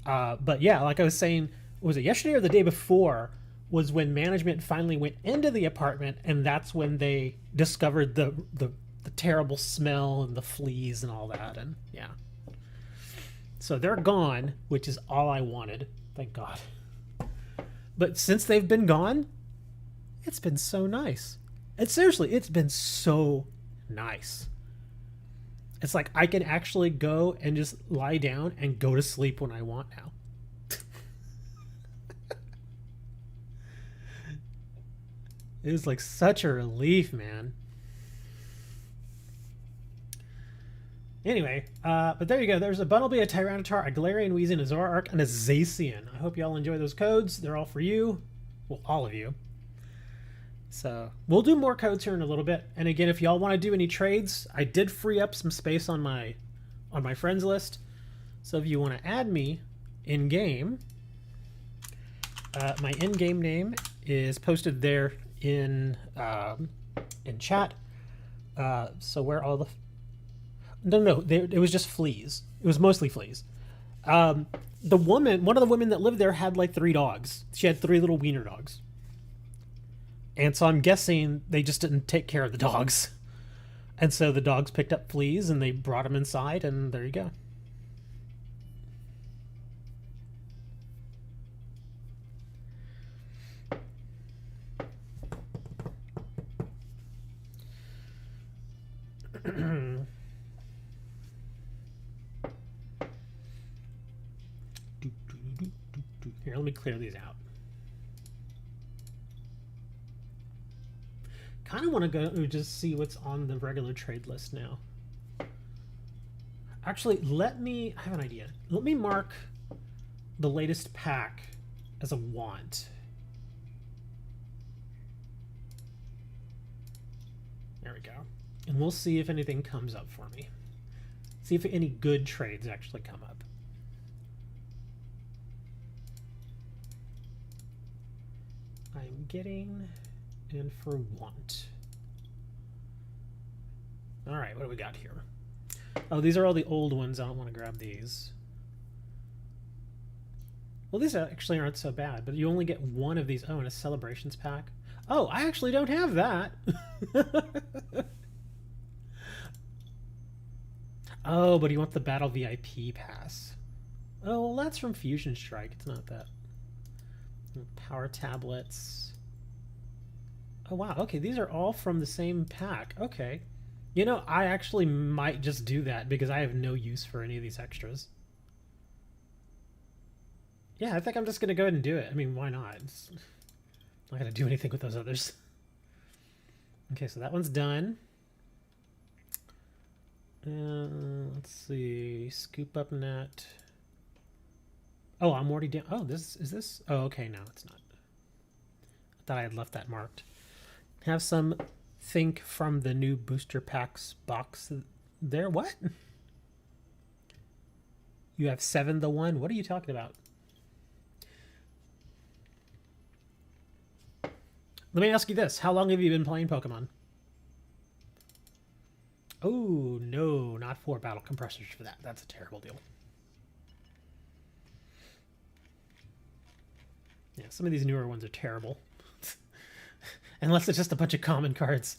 But yeah, like I was saying, was it yesterday or the day before was when management finally went into the apartment, and that's when they discovered the terrible smell and the fleas and all that. And yeah. So they're gone, which is all I wanted. Thank God. But since they've been gone, it's been so nice. And seriously, it's been so nice. It's like I can actually go and just lie down and go to sleep when I want now. It was like such a relief, man. Anyway, but there you go. There's a Bunnelby, a Tyranitar, a Galarian Weezing, a Zoroark, and a Zacian. I hope y'all enjoy those codes. They're all for you. Well, all of you. So we'll do more codes here in a little bit. And again, if y'all want to do any trades, I did free up some space on my friends list. So if you want to add me in game, my in-game name is posted there in chat. So where all the it was just fleas. It was mostly fleas. One of the women that lived there had like 3 dogs. She had 3 little wiener dogs. And so I'm guessing they just didn't take care of the dogs. And so the dogs picked up fleas and they brought them inside, and there you go. Here, let me clear these out. Kind of want to go just see what's on the regular trade list now. Actually, I have an idea. Let me mark the latest pack as a want. There we go. And we'll see if anything comes up for me. See if any good trades actually come up. I'm getting... and for want. All right, what do we got here? Oh, these are all the old ones. I don't want to grab these. Well, these actually aren't so bad, but you only get one of these. Oh, and a celebrations pack. Oh, I actually don't have that. Oh, but you want the Battle VIP pass. Oh, well, that's from Fusion Strike. It's not that. Power tablets. Oh, wow. Okay, these are all from the same pack. Okay. You know, I actually might just do that because I have no use for any of these extras. Yeah, I think I'm just going to go ahead and do it. I mean, why not? It's not going to do anything with those others. Okay, so that one's done. Let's see. Scoop up net. Oh, I'm already down. Oh, is this? Oh, okay, no, it's not. I thought I had left that marked. Have some think from the new booster packs box there. What? You have 7 the one? What are you talking about? Let me ask you this. How long have you been playing Pokemon? Oh, no, not 4 battle compressors for that. That's a terrible deal. Yeah, some of these newer ones are terrible. Unless it's just a bunch of common cards.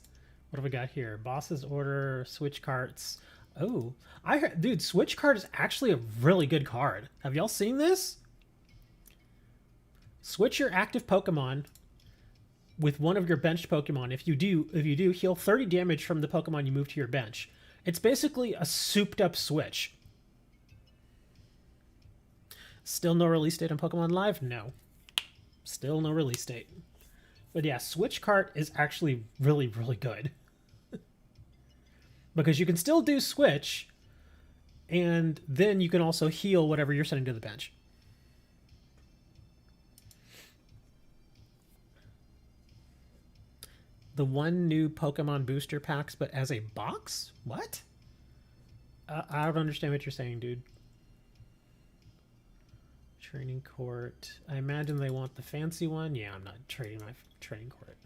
What have we got here? Boss's Order, Switch Carts. Oh, I heard, dude, Switch Card is actually a really good card. Have y'all seen this? Switch your active Pokemon with one of your benched Pokemon. If you do, heal 30 damage from the Pokemon you move to your bench. It's basically a souped up Switch. Still no release date on Pokemon Live? No. Still no release date. But yeah, Switch Cart is actually really, really good. Because you can still do Switch, and then you can also heal whatever you're sending to the bench. The one new Pokemon booster packs, but as a box? What? I don't understand what you're saying, dude. Training court. I imagine they want the fancy one. Yeah, I'm not trading my training court.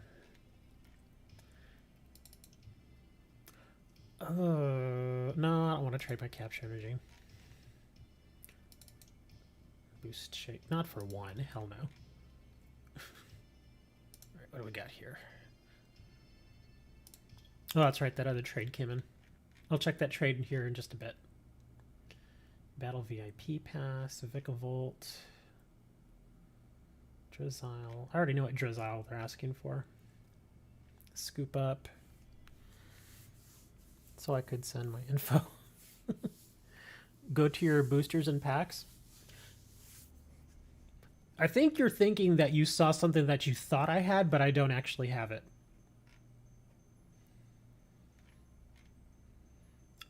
No, I don't want to trade my capture energy. Boost shake. Not for 1. Hell no. Alright, what do we got here? Oh, that's right. That other trade came in. I'll check that trade in here in just a bit. Battle VIP Pass, Vikavolt, Drizzile. I already know what Drizzile they're asking for. Scoop up. So I could send my info. Go to your boosters and packs. I think you're thinking that you saw something that you thought I had, but I don't actually have it.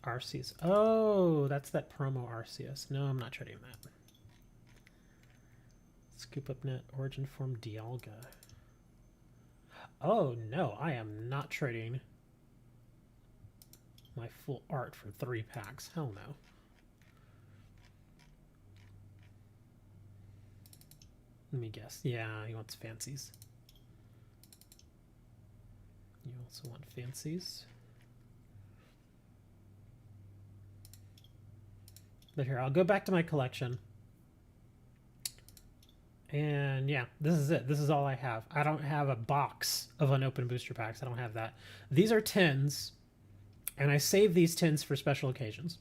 Arceus. Oh, that's that promo Arceus. No, I'm not trading that. Scoop up net, origin form Dialga. Oh no, I am not trading my full art for 3 packs. Hell no. Let me guess. Yeah, he wants fancies. You also want fancies. But here, I'll go back to my collection. And yeah, this is it. This is all I have. I don't have a box of unopened booster packs. I don't have that. These are tins, and I save these tins for special occasions.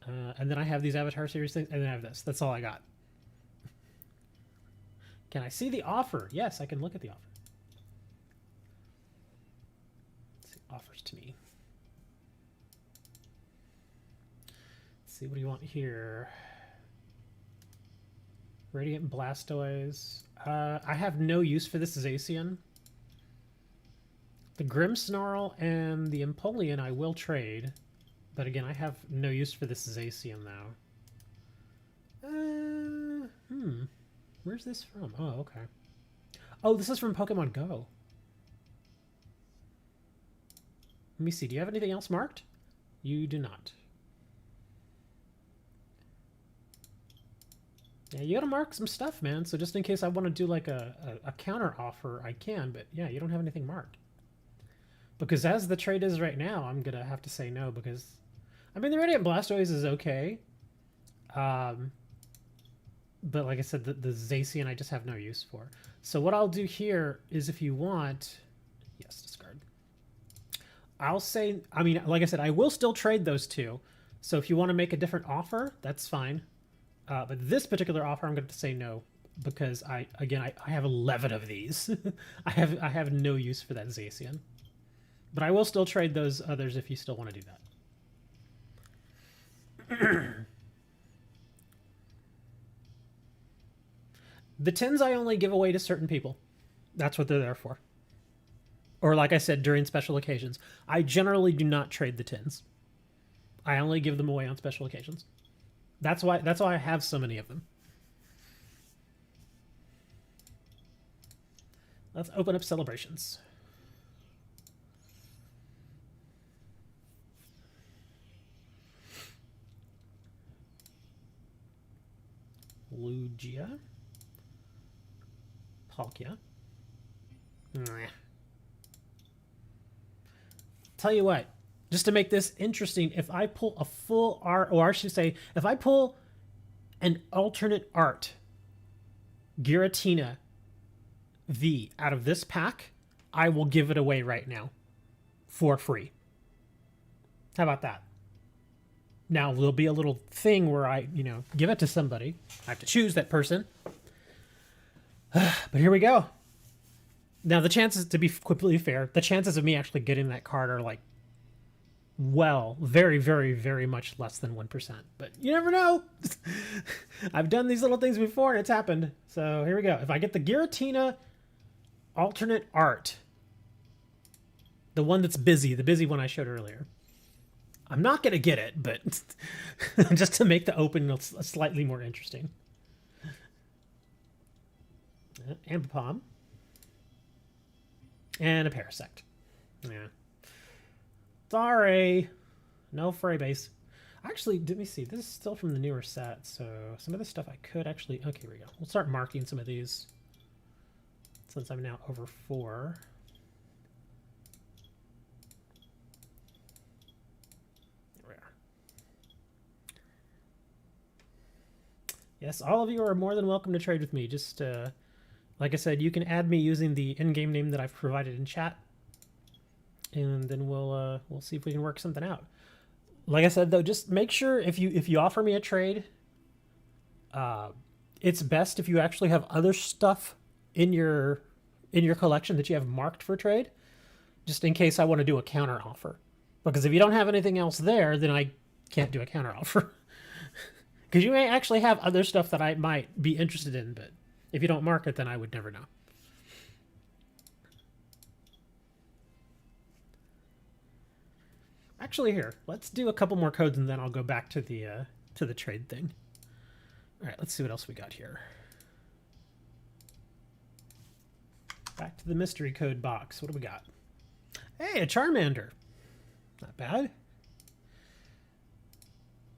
And then I have these Avatar Series things, and then I have this. That's all I got. Can I see the offer? Yes, I can look at the offer. Let's see, offers to me. Let's see, what do you want here? Radiant Blastoise. I have no use for this Zacian. The Grimmsnarl and the Empoleon I will trade. But again, I have no use for this Zacian now. Where's this from? Oh, okay. Oh, this is from Pokemon Go. Let me see. Do you have anything else marked? You do not. Yeah, you gotta mark some stuff, man. So just in case I want to do like a counter offer, I can. But yeah, you don't have anything marked. Because as the trade is right now, I'm gonna have to say no because... I mean, the Radiant Blastoise is okay. But like I said, the Zacian I just have no use for. So what I'll do here is if you want... Yes, discard. I'll say... I mean, like I said, I will still trade those two. So if you want to make a different offer, that's fine. But this particular offer, I'm going to say no. Because, I have 11 of these. I have no use for that Zacian. But I will still trade those others if you still want to do that. The tins I only give away to certain people. That's what they're there for. Or like I said, during special occasions. I generally do not trade the tins. I only give them away on special occasions. That's why I have so many of them. Let's open up celebrations. Lugia. Palkia. Nah. Tell you what, just to make this interesting, if I pull a full art, or I should say, if I pull an alternate art Giratina V out of this pack, I will give it away right now for free. How about that? Now, there'll be a little thing where I, give it to somebody. I have to choose that person. But here we go. Now, the chances, to be completely fair, the chances of me actually getting that card are like, well, very, very, very much less than 1%. But you never know. I've done these little things before and it's happened. So here we go. If I get the Giratina alternate art, the one that's busy, the busy one I showed earlier, I'm not going to get it, but just to make the opening slightly more interesting. Ambipom. And a Parasect. Yeah. Sorry. No Freebase. Actually, let me see. This is still from the newer set, so some of this stuff I could actually... Okay, here we go. We'll start marking some of these since I'm now over 4. There we are. Yes, all of you are more than welcome to trade with me. Just, like I said, you can add me using the in-game name that I've provided in chat. And then we'll see if we can work something out. Like I said, though, just make sure if you offer me a trade, it's best if you actually have other stuff in your collection that you have marked for trade, just in case I want to do a counter offer. Because if you don't have anything else there, then I can't do a counter offer. Because you may actually have other stuff that I might be interested in, but if you don't mark it, then I would never know. Actually, here, let's do a couple more codes and then I'll go back to the trade thing. All right, let's see what else we got here. Back to the mystery code box. What do we got? Hey, a Charmander. Not bad.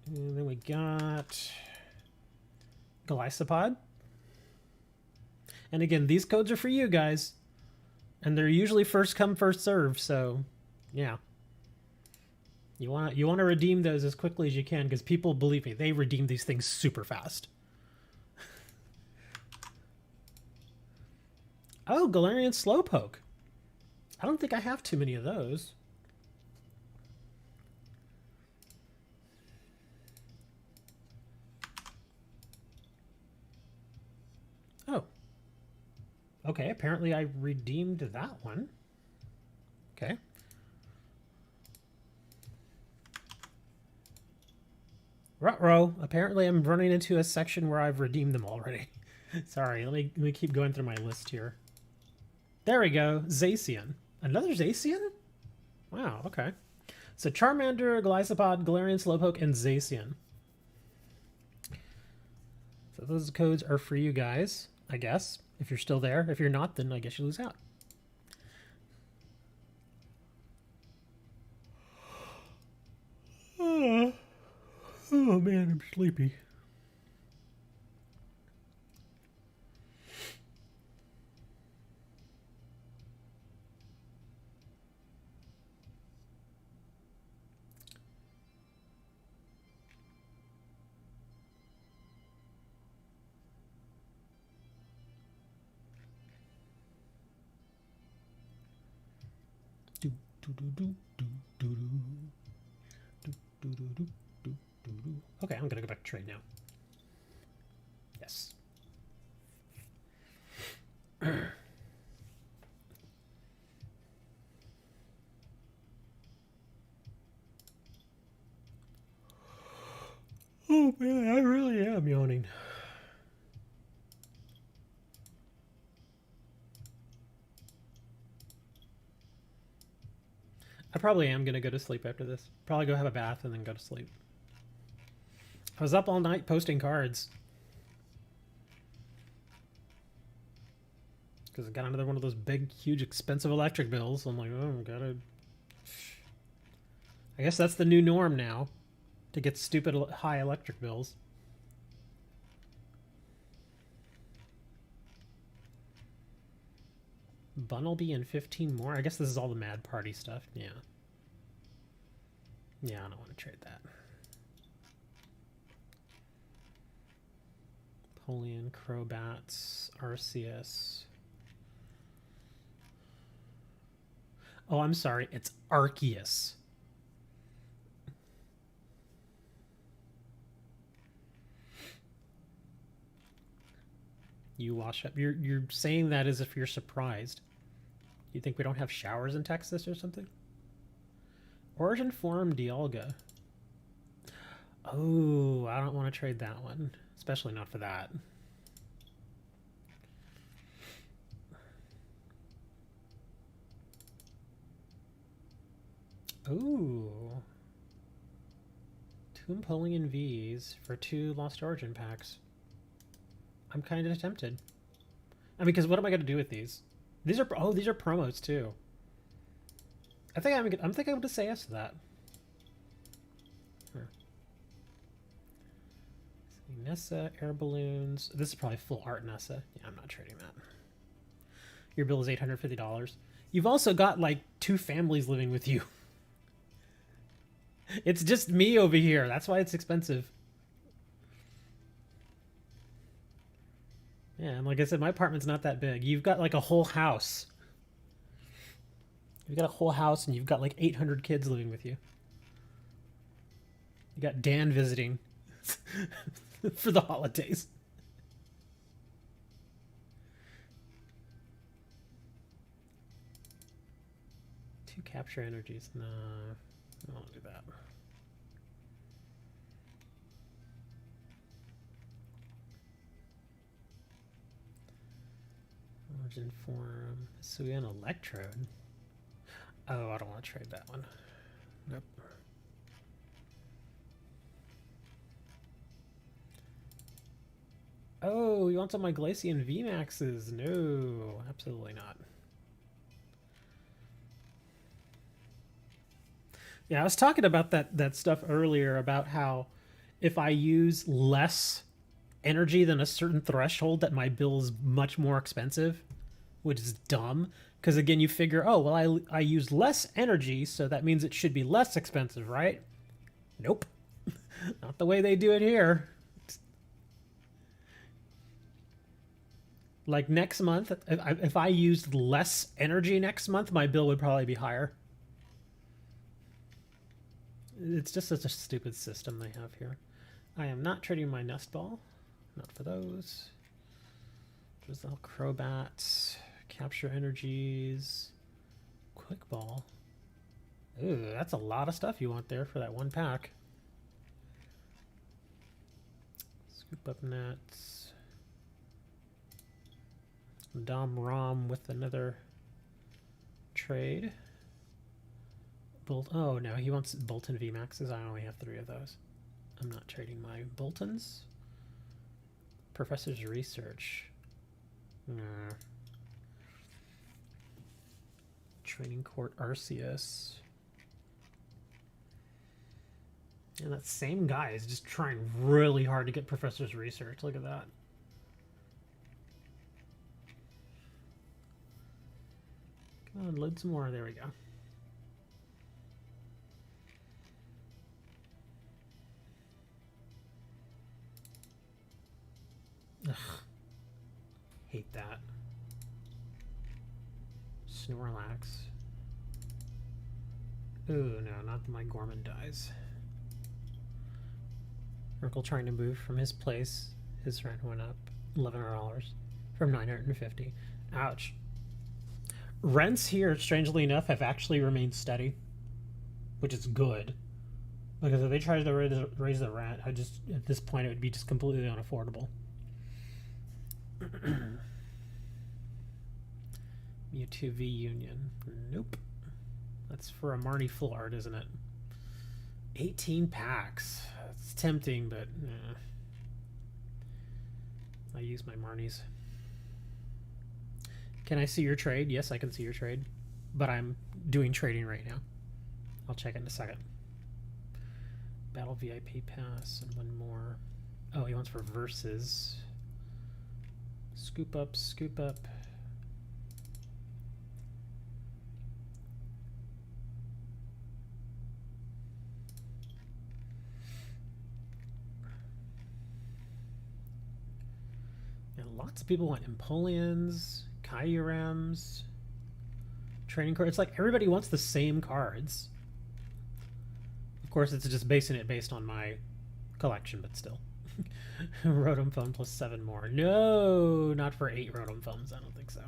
And then we got Gliscopod. And again, these codes are for you guys. And they're usually first come, first serve, so yeah. You want to redeem those as quickly as you can, because people, believe me, they redeem these things super fast. Oh, Galarian Slowpoke. I don't think I have too many of those. Oh. Okay, apparently I redeemed that one. Okay. Ruh-roh. Apparently I'm running into a section where I've redeemed them already. Sorry, let me keep going through my list here. There we go. Zacian. Another Zacian? Wow, okay. So Charmander, Gliscopod, Galarian Slowpoke, and Zacian. So those codes are for you guys, I guess, if you're still there. If you're not, then I guess you lose out. Oh man, I'm sleepy. Okay, I'm gonna go back to trade now. Yes. Oh man, I really am yawning. I probably am going to go to sleep after this. Probably go have a bath and then go to sleep. I was up all night posting cards. because I got another one of those big, huge, expensive electric bills. I'm like, oh, gotta. I guess that's the new norm now, to get stupid high electric bills. Bunnelby and 15 more. I guess this is all the Mad Party stuff. Yeah. Yeah, I don't want to trade that. Napoleon, Crobats, Arceus. Oh, I'm sorry. It's Arceus. You wash up. You're saying that as if you're surprised. You think we don't have showers in Texas or something? Origin Forum Dialga. Oh, I don't want to trade that one. Especially not for that. Ooh. 2 Empoleon Vs for 2 Lost Origin packs. I'm kind of tempted. I mean, because what am I going to do with these? These are promos too. I think I'm thinking I'm going to say yes to that. Huh. Nessa, air balloons. This is probably full art Nessa. Yeah, I'm not trading that. Your bill is $850. You've also got like 2 families living with you. It's just me over here. That's why it's expensive. Yeah, and like I said, my apartment's not that big. You've got like a whole house. You've got a whole house and you've got like 800 kids living with you. You got Dan visiting for the holidays. Two capture energies. No, I don't do that. Origin Forum. So we have an Electrode. Oh, I don't want to trade that one. Nope. Oh, you want some of my Glaceon VMAXs? No, absolutely not. Yeah, I was talking about that stuff earlier about how if I use less energy than a certain threshold that my bill is much more expensive, which is dumb. Because again, you figure, oh, well, I use less energy, so that means it should be less expensive, right? Nope. Not the way they do it here. Like next month, if I used less energy next month, my bill would probably be higher. It's just such a stupid system they have here. I am not trading my Nest Ball. Not for those. There's the Crobats. Capture energies. Quick Ball. Ooh, that's a lot of stuff you want there for that one pack. Scoop up Nets. Dom Rom with another trade. Oh no, he wants Bolton VMAXs. I only have 3 of those. I'm not trading my Boltons. Professor's Research. Training Court Arceus. And that same guy is just trying really hard to get Professor's Research. Look at that. Come on, load some more. There we go. Ugh. Hate that. Snorlax. Ooh, no, not my Gorman dies. Urkel trying to move from his place. His rent went up $1,100 from $950. Ouch. Rents here, strangely enough, have actually remained steady, which is good. Because if they tried to raise the rent, at this point, it would be just completely unaffordable. Mewtwo V Union. Nope. That's for a Marnie full art, isn't it? 18 packs. It's tempting, but I use my Marnies. Can I see your trade? Yes, I can see your trade. But I'm doing trading right now. I'll check it in a second. Battle VIP pass and one more. Oh, he wants for versus. Scoop up, scoop up. And lots of people want Empolians, Kyurems, training cards. It's like everybody wants the same cards. Of course, it's just basing it based on my collection, but still. Rotom Foam plus 7 more. No, not for 8 Rotom Foams. I don't think so.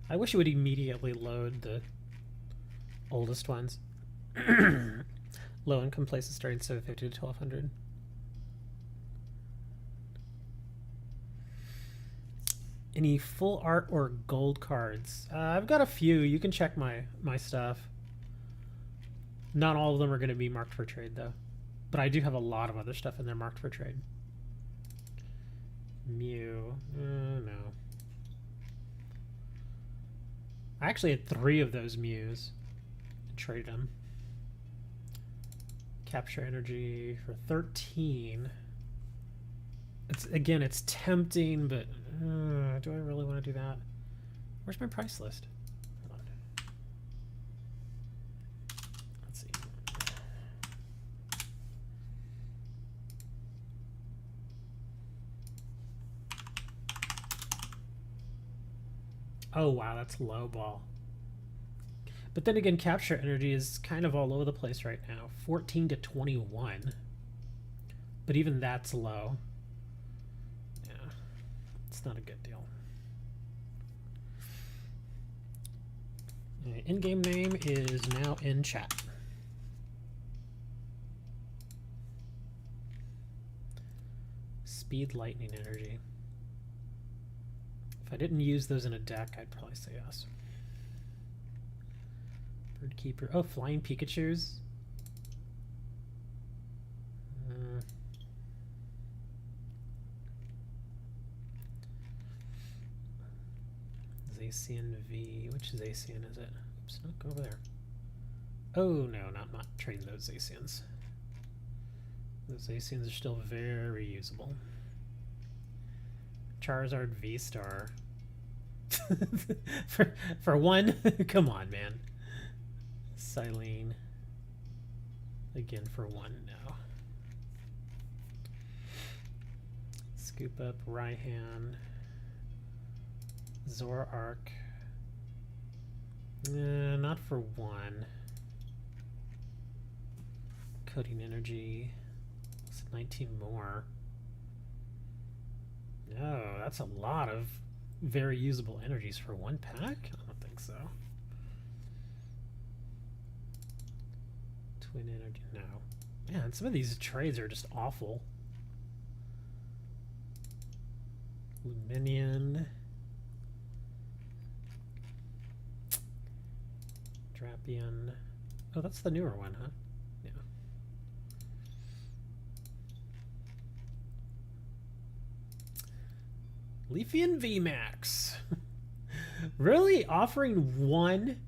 I wish it would immediately load the oldest ones. Low income places starting 750 to 1200. Any full art or gold cards? I've got a few. You can check my stuff. Not all of them are going to be marked for trade, though. But I do have a lot of other stuff in there marked for trade. Mew. No. I actually had 3 of those Mews and traded them. Capture energy for 13. Again, it's tempting, but do I really want to do that? Where's my price list? Hold on. Let's see. Oh wow, that's low ball. But then again, capture energy is kind of all over the place right now. 14 to 21. But even that's low. Yeah, it's not a good deal. In-game name is now in chat. Speed lightning energy. If I didn't use those in a deck, I'd probably say yes. Bird Keeper. Oh, Flying Pikachus. Zacian V. Which Zacian is it? Oops, no, go over there. Oh, no, not trading those Zacians. Those Zacians are still very usable. Charizard V-Star. for one? Come on, man. Silene. Again for 1, no. Scoop up Raihan. Zoroark. Not for 1. Coding Energy. It's 19 more. No, that's a lot of very usable energies for 1 pack? I don't think so. Twin Energy, no. Man, some of these trades are just awful. Luminion. Drapion. Oh, that's the newer one, huh? Yeah. Leafeon VMAX. Really? Offering 1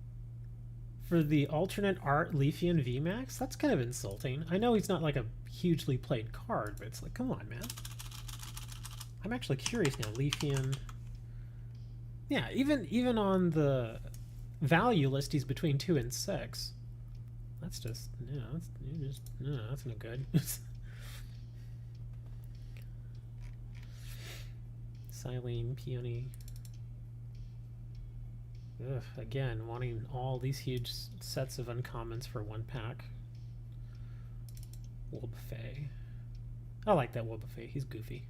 for the alternate art Leafeon VMAX? That's kind of insulting. I know he's not like a hugely played card, but it's like, come on, man. I'm actually curious now. Leafeon. Yeah, even on the value list, he's between 2 and 6. That's just, no, that's no good. Silene, Peony. Ugh, again, wanting all these huge sets of uncommons for 1 pack. Wobbuffet. I like that Wobbuffet. He's goofy.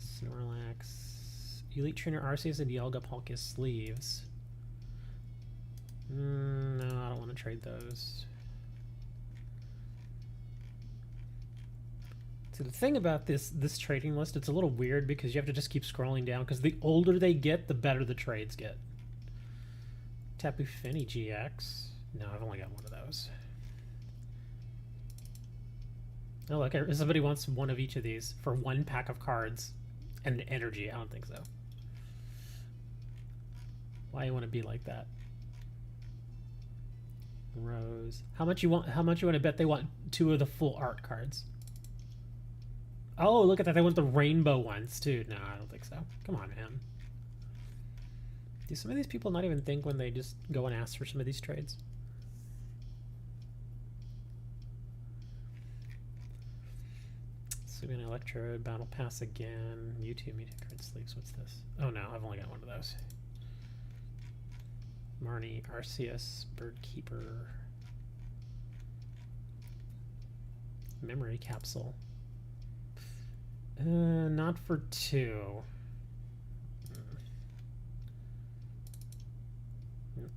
Snorlax. Elite Trainer Arceus and Dialga Palkia sleeves. No, I don't want to trade those. So the thing about this trading list, it's a little weird because you have to just keep scrolling down because the older they get, the better the trades get. Tapu Fini GX. No, I've only got 1 of those. Oh, look, somebody wants one of each of these for one pack of cards and energy. I don't think so. Why you want to be like that? Rose. How much you want? How much you want to bet they want 2 of the full art cards? Oh, look at that. They want the rainbow ones too. No, I don't think so. Come on, man. Do some of these people not even think when they just go and ask for some of these trades? Sugan Electrode, Battle Pass again. Mewtwo, Mewtwo card sleeves. What's this? Oh no, I've only got one of those. Marnie, Arceus, Birdkeeper. Memory Capsule. Not for 2.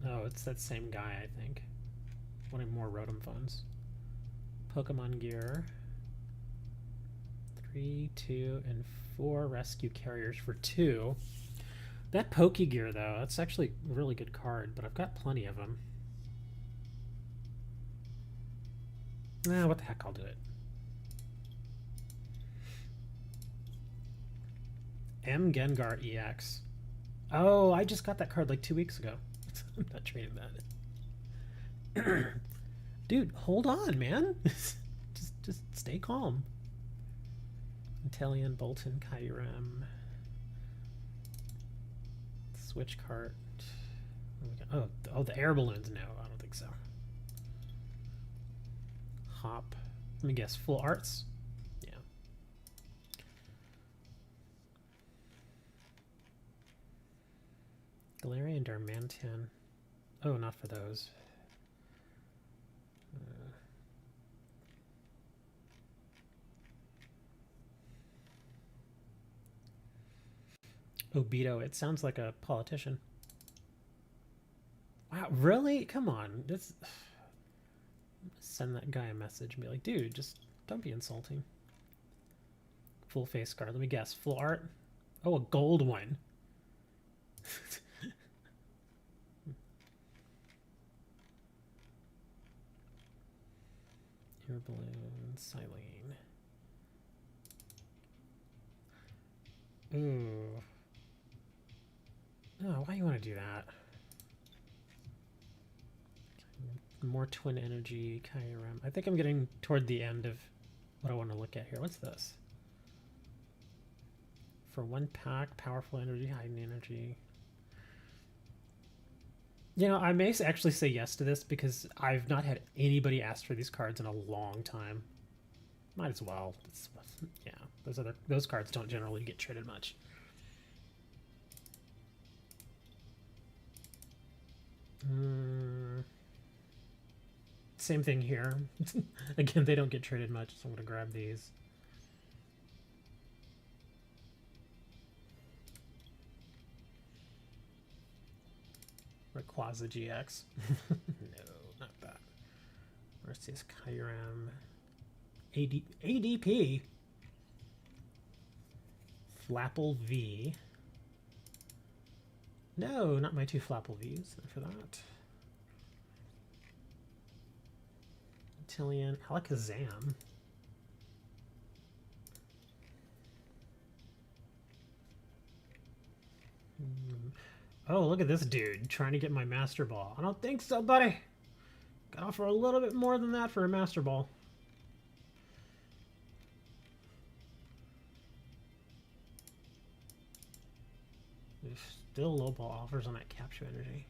Oh, it's that same guy, I think. Wanting more Rotom phones. Pokemon Gear. 3, 2, and 4 rescue carriers for 2. That Pokegear, though, that's actually a really good card, but I've got plenty of them. What the heck, I'll do it. M. Gengar EX. Oh, I just got that card like 2 weeks ago. I'm not trading that. Dude, hold on, man. just stay calm. Inteleon, Bolton, Kyurem. Switch cart. Oh, the air balloons. No, I don't think so. Hop. Let me guess. Full arts. Yeah. Galarian, Darmanitan. Oh, not for those. Obito. It sounds like a politician. Wow, really? Come on. Send that guy a message and be like, dude, just don't be insulting. Full face card. Let me guess. Full art? Oh, a gold one. Air balloon, Silene. Ooh. Oh, why you want to do that? More twin energy, Kyurem. I think I'm getting toward the end of what I want to look at here. What's this? For 1 pack, powerful energy, hidden energy. You know, I may actually say yes to this because I've not had anybody ask for these cards in a long time. Might as well. Yeah, those cards don't generally get traded much. Same thing here. Again, they don't get traded much, so I'm going to grab these. Rayquaza GX. No, not that. Arceus, Kyurem. ADP. Flapple V. No, not my 2 Flapple Vs. Not for that. Inteleon, Alakazam. Oh, look at this dude trying to get my Master Ball. I don't think so, buddy. Got off for a little bit more than that for a Master Ball. There's still low ball offers on that Capture Energy.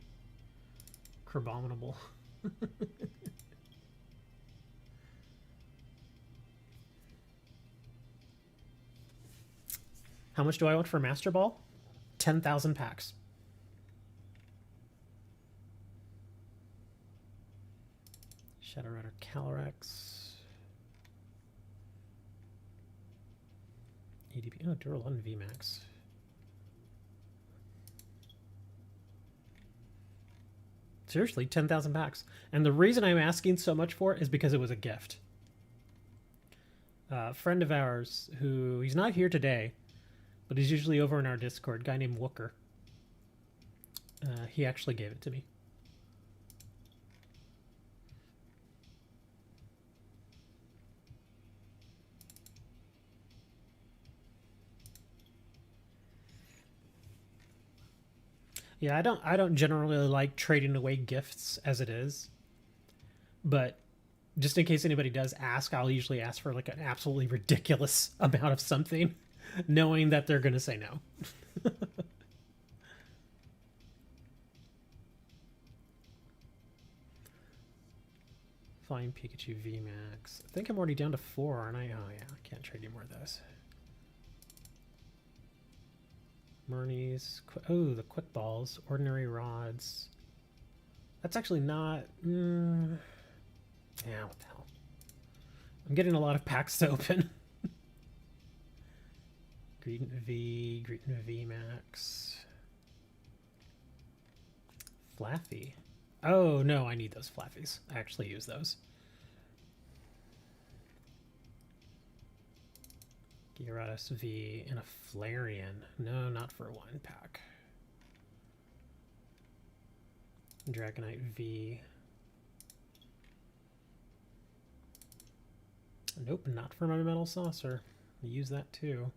Crabominable. How much do I want for Master Ball? 10,000 packs. Shadow Rider Calyrex. ADP. Oh, Duraludon VMAX. Seriously, 10,000 packs. And the reason I'm asking so much for it is because it was a gift. A friend of ours who, he's not here today, but he's usually over in our Discord, a guy named Wooker. He actually gave it to me. Yeah, I don't generally like trading away gifts as it is, but just in case anybody does ask, I'll usually ask for like an absolutely ridiculous amount of something, knowing that they're gonna say no. Flying Pikachu VMAX. I think I'm already down to 4, aren't I? Oh yeah, I can't trade any more of those. Murneys. Oh, the quick balls. Ordinary rods. That's actually not... yeah, what the hell. I'm getting a lot of packs to open. Greetin V Max. Flaffy. Oh, no, I need those Flaffies. I actually use those. Gyarados V and a Flareon. No, not for 1 pack. Dragonite V. Nope, not for my Metal Saucer. I use that too.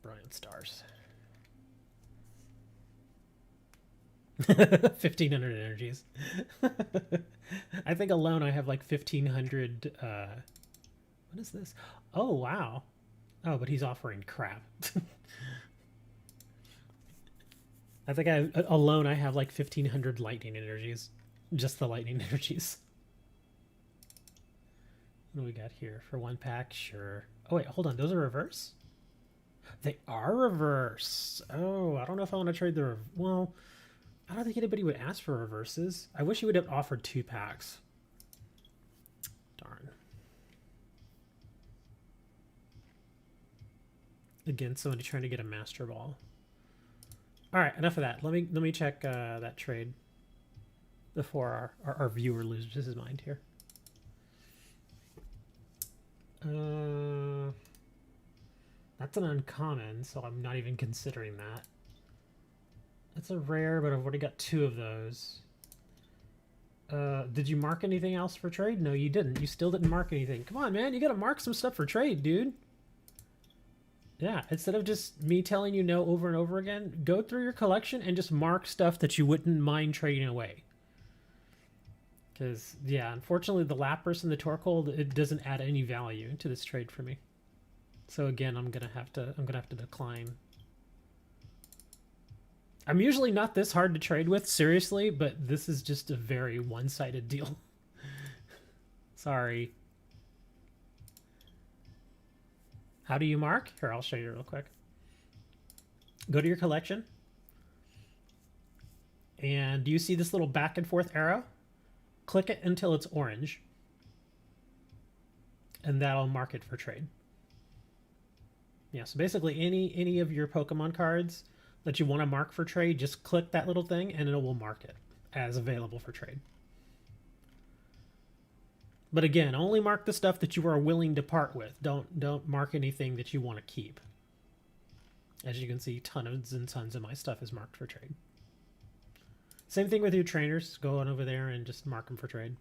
Brilliant Stars. 1,500 energies. I think alone I have like 1,500. What is this? Oh, wow. Oh, but he's offering crap. I think alone I have like 1,500 lightning energies. Just the lightning energies. What do we got here? For 1 pack? Sure. Oh, wait, hold on. Those are reverse? They are reverse. Oh, I don't know if I want to trade the... Well, I don't think anybody would ask for reverses. I wish he would have offered 2 packs. Darn. Again, somebody trying to get a Master Ball. All right, enough of that. Let me check that trade before our viewer loses his mind here. That's an uncommon, so I'm not even considering that. That's a rare, but I've already got 2 of those. Did you mark anything else for trade? No, you didn't. You still didn't mark anything. Come on, man. You gotta mark some stuff for trade, dude. Yeah, instead of just me telling you no over and over again, go through your collection and just mark stuff that you wouldn't mind trading away. Because, yeah, unfortunately, the Lapras and the Torkoal, it doesn't add any value to this trade for me. So again, I'm gonna have to decline. I'm usually not this hard to trade with, seriously, but this is just a very one-sided deal. Sorry. How do you mark? Here, I'll show you real quick. Go to your collection. And do you see this little back and forth arrow? Click it until it's orange. And that'll mark it for trade. Yeah, so basically any of your Pokemon cards that you want to mark for trade, just click that little thing and it will mark it as available for trade. But again, only mark the stuff that you are willing to part with. Don't mark anything that you want to keep. As you can see, tons and tons of my stuff is marked for trade. Same thing with your trainers. Go on over there and just mark them for trade.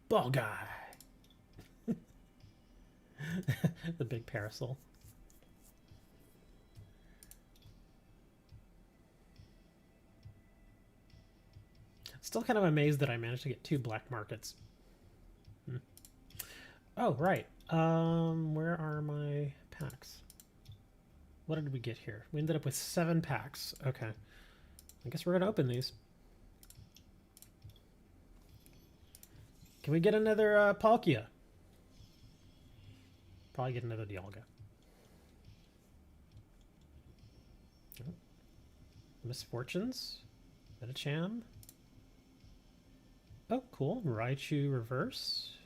Ball guy. The big parasol. Still kind of amazed that I managed to get 2 black markets. Oh, right. Where are my packs? What did we get here? We ended up with 7 packs. Okay. I guess we're going to open these. Can we get another Palkia? Probably get another Dialga. Oh. Misfortunes. Metacham. Oh, cool. Raichu reverse.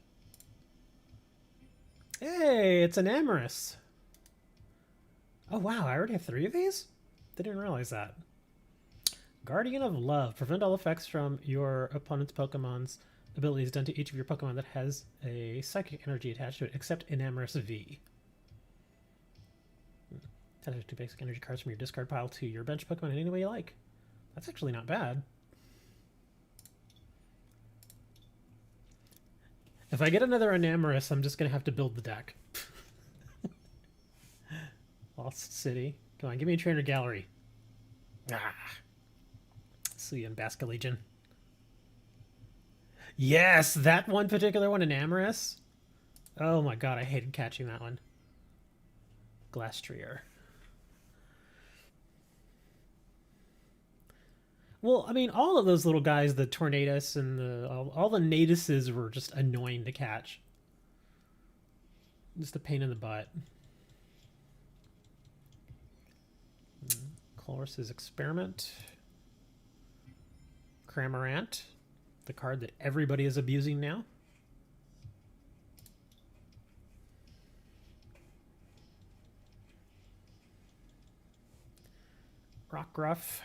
Hey, it's an Amorous. Oh, wow. I already have 3 of these? Didn't realize that. Guardian of Love. Prevent all effects from your opponent's Pokemon's abilities done to each of your Pokemon that has a psychic energy attached to it, except Enamorous V. Attach 2 basic energy cards from your discard pile to your bench Pokemon in any way you like. That's actually not bad. If I get another Enamorus, I'm just going to have to build the deck. Lost City. Come on, give me a Trainer Gallery. Ah. See you in Basque Legion. Yes, that one particular one, Enamorus. Oh my god, I hated catching that one. Glastrier. Well, I mean, all of those little guys, the Tornadus and all the Naduses were just annoying to catch. Just a pain in the butt. Colress's Experiment. Cramorant, the card that everybody is abusing now. Rockruff.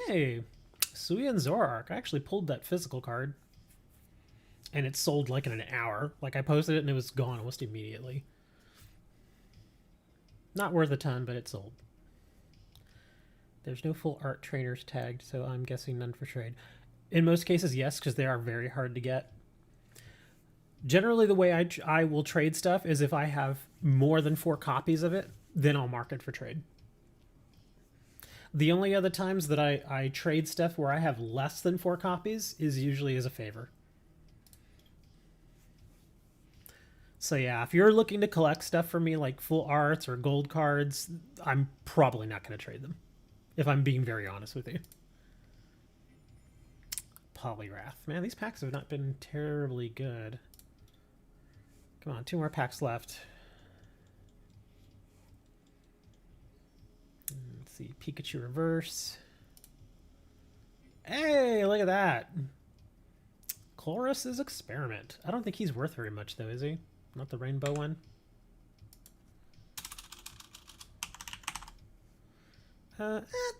Hey, Suya and Zoroark. I actually pulled that physical card. And it sold like in an hour. Like I posted it and it was gone almost immediately. Not worth a ton, but it sold. There's no full art trainers tagged, so I'm guessing none for trade. In most cases, yes, because they are very hard to get. Generally, the way I will trade stuff is if I have more than 4 copies of it, then I'll mark it for trade. The only other times that I trade stuff where I have less than 4 copies is usually as a favor. So yeah, if you're looking to collect stuff for me like full arts or gold cards, I'm probably not going to trade them. If I'm being very honest with you. Poliwrath. Man, these packs have not been terribly good. Come on, 2 more packs left. Let's see, Pikachu Reverse. Hey, look at that. Colress's Experiment. I don't think he's worth very much though, is he? Not the rainbow one.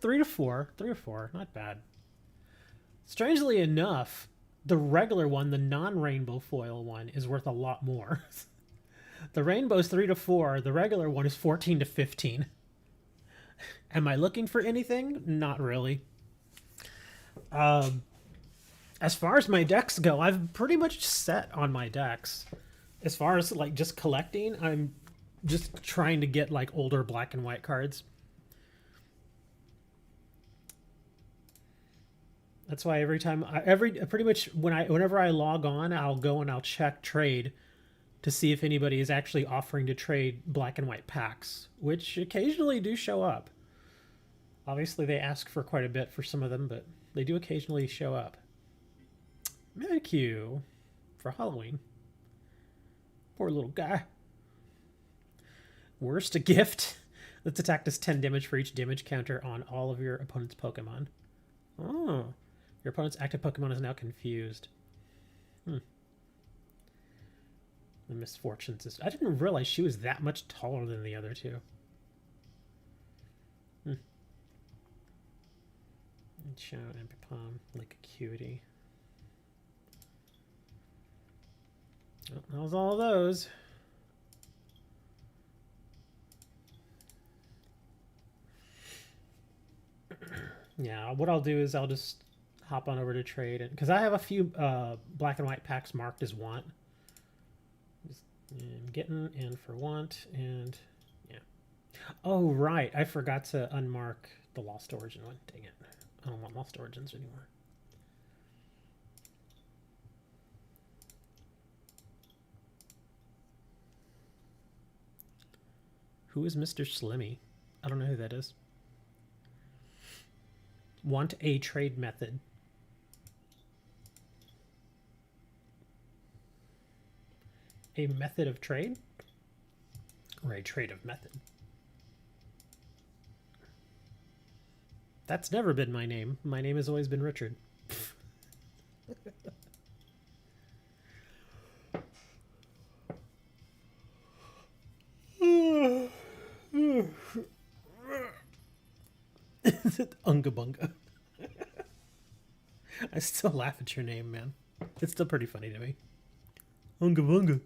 3 to 4. 3 or 4. Not bad. Strangely enough, the regular one, the non-rainbow foil one, is worth a lot more. The rainbow's 3 to 4. The regular one is 14 to 15. Am I looking for anything? Not really. As far as my decks go, I've pretty much set on my decks. As far as like just collecting, I'm just trying to get like older black and white cards. That's why every time, pretty much whenever I log on, I'll go and I'll check trade to see if anybody is actually offering to trade black and white packs, which occasionally do show up. Obviously, they ask for quite a bit for some of them, but they do occasionally show up. Mimikyu for Halloween. Poor little guy. Worst gift. Let's attack does 10 damage for each damage counter on all of your opponent's Pokemon. Oh. Your opponent's active Pokemon is now confused. The Misfortune Sister. I didn't realize she was that much taller than the other two. Chow and Pipom, like Acuity. Oh, that was all of those. Yeah, what I'll do is I'll just hop on over to trade, and because I have a few black and white packs marked as want. And getting and for want, and yeah. Oh right, I forgot to unmark the Lost Origin one. Dang it, I don't want Lost Origins anymore. Who is Mr. Slimmy? I don't know who that is. Want a trade method. A method of trade? Or a trade of method? That's never been my name. My name has always been Richard. Is it Unga Bunga? I still laugh at your name, man. It's still pretty funny to me. Unga Bunga.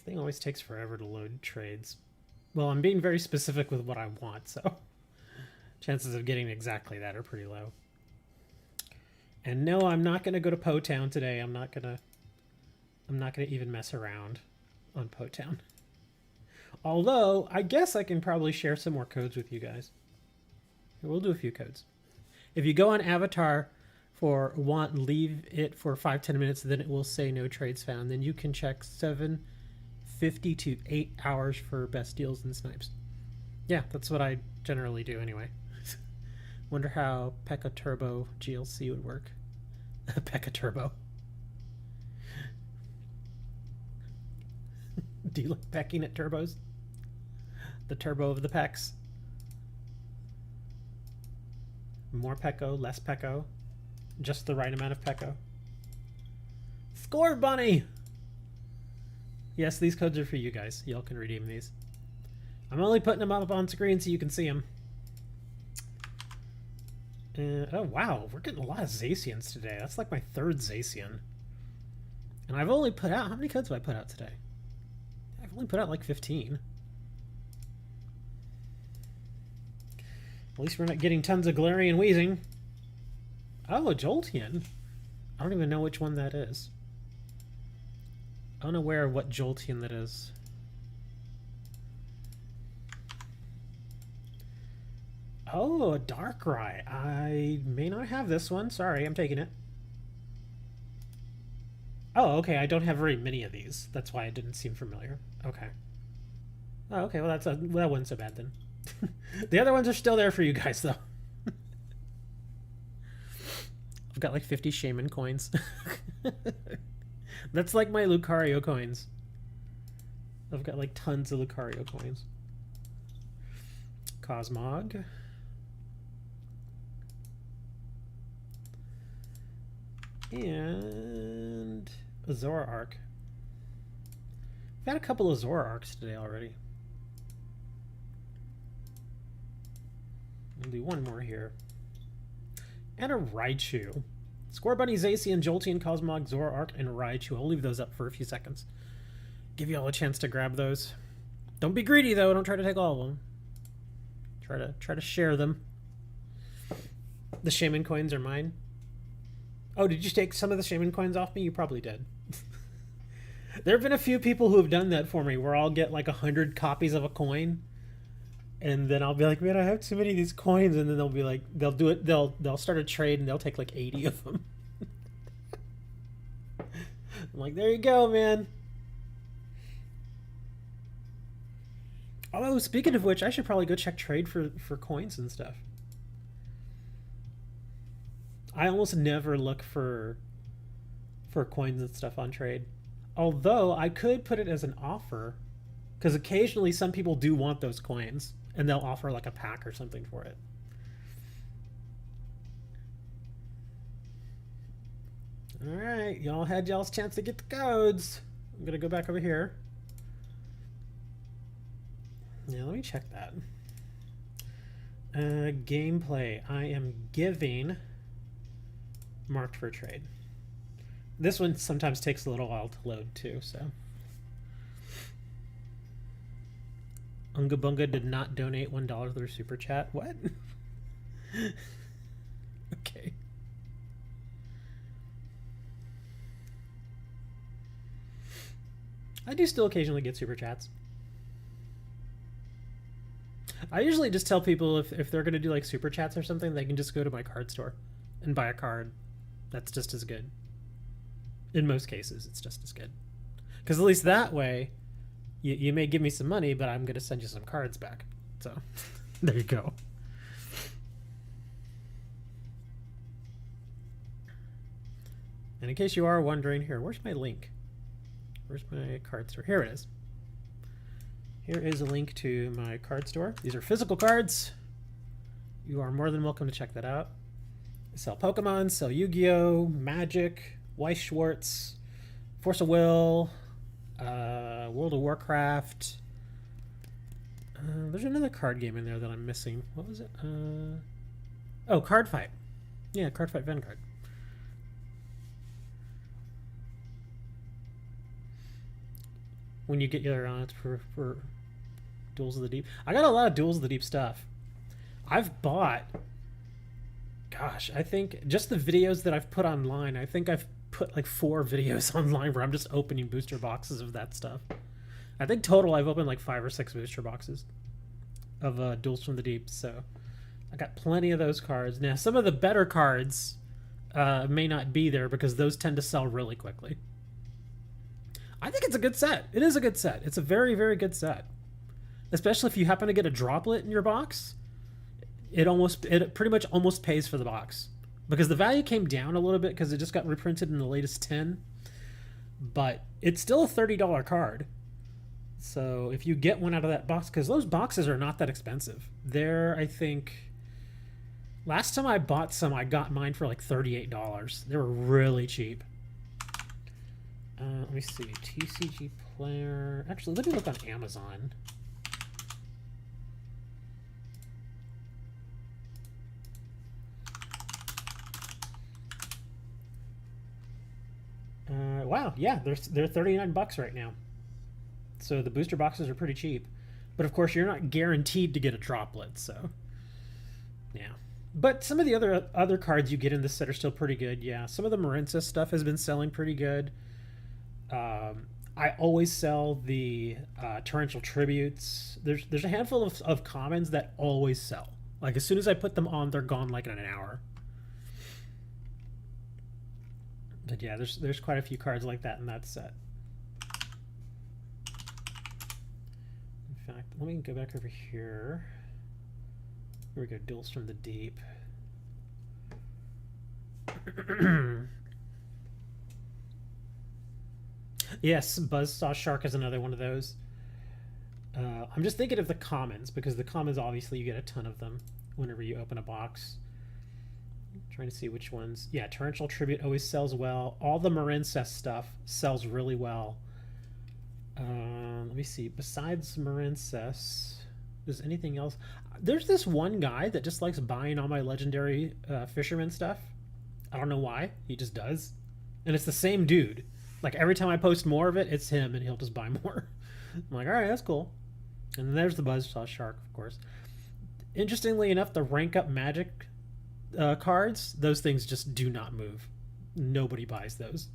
thing always takes forever to load trades. Well, I'm being very specific with what I want, so chances of getting exactly that are pretty low. And no, I'm not gonna go to Po Town today. I'm not gonna even mess around on Po Town. Although, I guess I can probably share some more codes with you guys. We'll do a few codes. If you go on Avatar for want, leave it for 5-10 minutes, then it will say no trades found. Then you can check 750 to 8 hours for best deals and snipes. Yeah, that's what I generally do anyway. Wonder how P.E.K.K.A. Turbo GLC would work. P.E.K.K.A. Turbo. Do you like pecking at turbos? The turbo of the pecks. More P.E.K.K.A., less P.E.K.K.A. Just the right amount of P.E.K.K.A. Score Bunny! Yes, these codes are for you guys. Y'all can redeem these. I'm only putting them up on screen so you can see them. Oh, wow. We're getting a lot of Zacians today. That's like my 3rd Zacian. And I've only put out... How many codes have I put out today? I've only put out like 15. At least we're not getting tons of Galarian Wheezing. Oh, a Jolteon. I don't even know which one that is. Unaware of what Jolteon that is. Oh, a Darkrai. I may not have this one. Sorry, I'm taking it. Oh, okay. I don't have very many of these. That's why it didn't seem familiar. Okay. Oh, okay. Well, that wasn't so bad then. The other ones are still there for you guys, though. I've got like 50 Shaman coins. That's like my Lucario coins. I've got like tons of Lucario coins. Cosmog. And a Zoroark. I've had a couple of Zoroarks today already. I'll do one more here. And a Raichu. Score Bunny, Zacian, Jolteon, Cosmog, Zoroark, and Raichu. I'll leave those up for a few seconds. Give you all a chance to grab those. Don't be greedy though. Don't try to take all of them. Try to share them. The Shaman coins are mine. Oh, did you take some of the Shaman coins off me? You probably did. There have been a few people who have done that for me, where I'll get like 100 copies of a coin, and then I'll be like, man, I have too many of these coins, and then they'll be like, they'll do it, they'll start a trade, and they'll take like 80 of them. I'm like, there you go, man. Oh, speaking of which, I should probably go check trade for coins and stuff. I almost never look for coins and stuff on trade. Although I could put it as an offer, because occasionally some people do want those coins and they'll offer like a pack or something for it. All right, y'all had y'all's chance to get the codes. I'm gonna go back over here. Yeah, let me check that. Gameplay. I am giving marked for trade. This one sometimes takes a little while to load too, so. Unga Bunga did not donate $1 through Super Chat. What? Okay. I do still occasionally get Super Chats. I usually just tell people if they're going to do like Super Chats or something, they can just go to my card store and buy a card. That's just as good. In most cases, it's just as good. Because at least that way, you may give me some money, but I'm going to send you some cards back. So, there you go. And in case you are wondering, here, where's my link? Where's my card store? Here it is. Here is a link to my card store. These are physical cards. You are more than welcome to check that out. I sell Pokemon, sell Yu-Gi-Oh!, Magic, Weiss Schwartz, Force of Will, World of Warcraft. There's another card game in there that I'm missing. What was it? Oh, Card Fight. Yeah, Card Fight Vanguard. when you get your for Duels of the Deep. I got a lot of Duels of the Deep stuff. I've bought, gosh, I think just the videos that I've put online, I think I've put like 4 videos online where I'm just opening booster boxes of that stuff. I think total I've opened like 5 or 6 booster boxes of Duels from the Deep, so I got plenty of those cards. Now, some of the better cards may not be there because those tend to sell really quickly. I think it's a good set. It is a good set. It's a very, very good set. Especially if you happen to get a droplet in your box, it pretty much almost pays for the box. Because the value came down a little bit because it just got reprinted in the latest 10. But it's still a $30 card. So if you get one out of that box, because those boxes are not that expensive. They're, I think, last time I bought some, I got mine for like $38. They were really cheap. Let me see. TCG player. Actually, let me look on Amazon. Wow, yeah, they're 39 bucks right now. So the booster boxes are pretty cheap. But of course, you're not guaranteed to get a droplet, so yeah. But some of the other cards you get in this set are still pretty good. Yeah, some of the Marinsa stuff has been selling pretty good. I always sell the torrential tributes. There's a handful of commons that always sell. Like as soon as I put them on, they're gone like in an hour. But yeah, there's quite a few cards like that in that set. In fact, let me go back over here. Here we go, Duels from the Deep. Yes, Buzzsaw Shark is another one of those. I'm just thinking of the commons, because the commons, obviously, you get a ton of them whenever you open a box. Trying to see which ones. Yeah, Torrential Tribute always sells well. All the Marincess stuff sells really well. Let me see. Besides Marincess, is anything else? There's this one guy that just likes buying all my legendary fisherman stuff. I don't know why. He just does. And it's the same dude. Like every time I post more of it, it's him and he'll just buy more. I'm like, all right, that's cool. And then there's the Buzzsaw Shark, of course. Interestingly enough, the rank up magic cards, those things just do not move. Nobody buys those.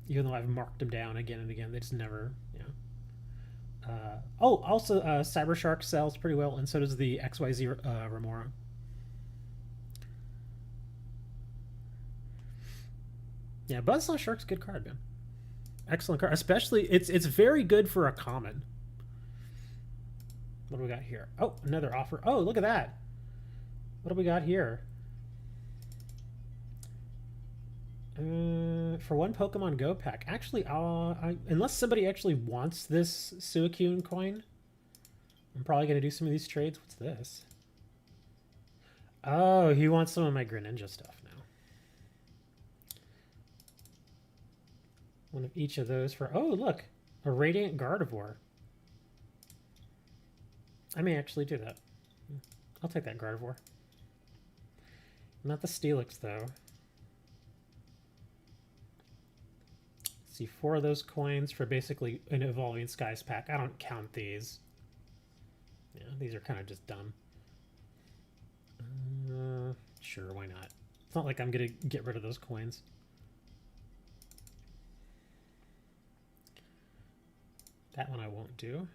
Even though I've marked them down again and again, they just never, you know. Oh, also Cyber Shark sells pretty well, and so does the XYZ Remora. Yeah, Buzzsaw Shark's a good card, man. Excellent card. Especially, it's very good for a common. What do we got here? Oh, another offer. Oh, look at that. What do we got here? For one Pokemon Go pack. Actually, unless somebody actually wants this Suicune coin, I'm probably going to do some of these trades. What's this? Oh, he wants some of my Greninja stuff now. One of each of those for... Oh, look. A Radiant Gardevoir. I may actually do that. I'll take that Gardevoir. Not the Steelix, though. Let's see, 4 of those coins for basically an Evolving Skies pack. I don't count these. Yeah, these are kind of just dumb. Sure, why not? It's not like I'm going to get rid of those coins. That one I won't do.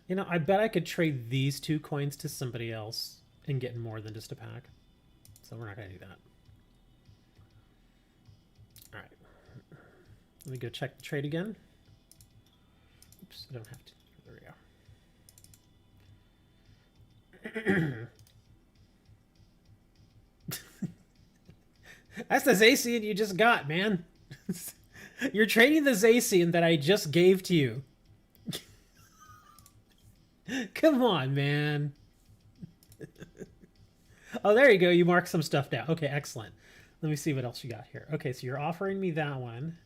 You know, I bet I could trade these 2 coins to somebody else and get more than just a pack. So we're not going to do that. All right. Let me go check the trade again. Oops, I don't have to. There we go. That's the Zacian you just got, man. You're trading the Zacian that I just gave to you. Come on, man. Oh, there you go. You marked some stuff down. Okay, excellent. Let me see what else you got here. Okay, so you're offering me that one.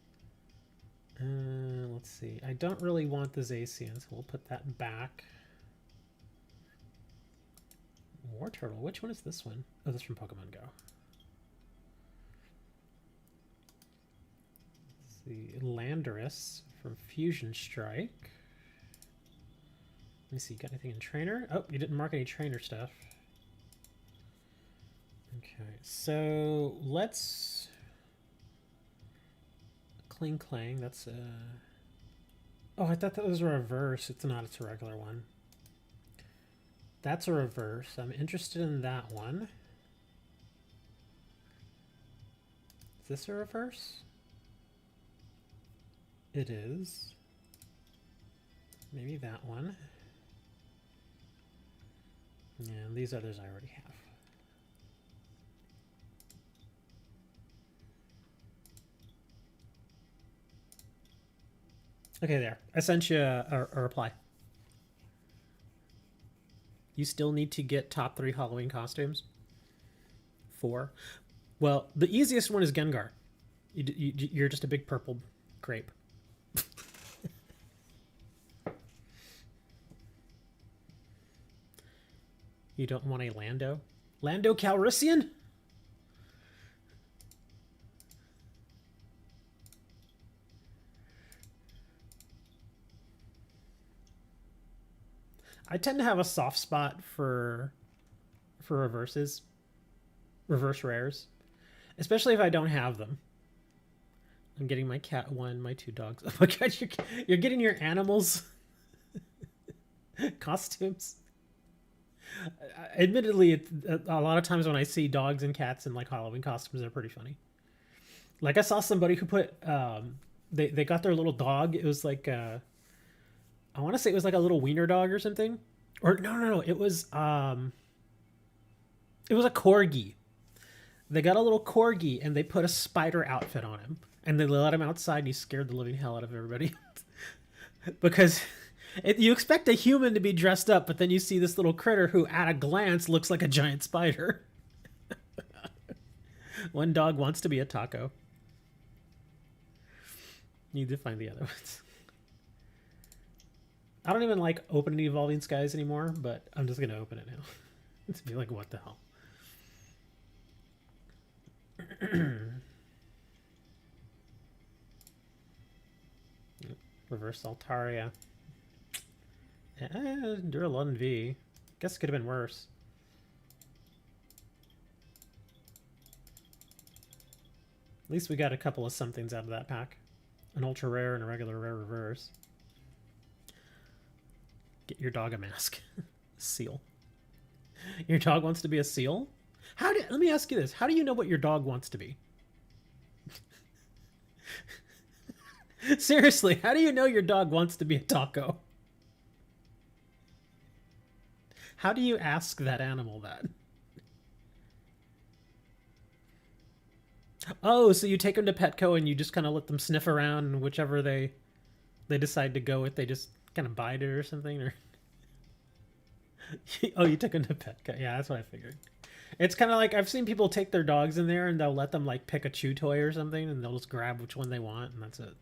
Let's see. I don't really want the Zacian, so we'll put that back. War Turtle. Which one is this one? Oh, this is from Pokemon Go. The Landorus from Fusion Strike. Let me see, got anything in trainer? Oh, you didn't mark any trainer stuff. Okay, so let's Cling Clang. That's oh, I thought that was a reverse. It's not, it's a regular one. That's a reverse. I'm interested in that one. Is this a reverse? It is. Maybe that one. Yeah, and these others I already have. Okay, there. I sent you a reply. You still need to get top 3 Halloween costumes. 4. Well, the easiest one is Gengar. You're just a big purple grape. You don't want a Lando? Lando Calrissian? I tend to have a soft spot for reverses. Reverse rares. Especially if I don't have them. I'm getting my cat 1, my 2 dogs. Oh my god, you're getting your animals costumes. Admittedly, a lot of times when I see dogs and cats in like Halloween costumes, they're pretty funny. Like I saw somebody who put they got their little dog. It was like I want to say it was like a little wiener dog or something. Or no, it was a corgi. They got a little corgi and they put a spider outfit on him and they let him outside and he scared the living hell out of everybody. Because you expect a human to be dressed up, but then you see this little critter who at a glance looks like a giant spider. One dog wants to be a taco. Need to find the other ones. I don't even like opening Evolving Skies anymore, but I'm just going to open it now. It's be like, what the hell? Reverse Altaria. Duraludon V. Guess it could have been worse. At least we got a couple of somethings out of that pack. An ultra rare and a regular rare reverse. Get your dog a mask. Seal. Your dog wants to be a seal? Let me ask you this. How do you know what your dog wants to be? Seriously, how do you know your dog wants to be a taco? How do you ask that animal that? Oh, so you take them to Petco and you just kind of let them sniff around, and whichever they decide to go with, they just kind of bite it or something? Or oh, you took them to Petco. Yeah, that's what I figured. It's kind of like I've seen people take their dogs in there and they'll let them like pick a chew toy or something, and they'll just grab which one they want, and that's it.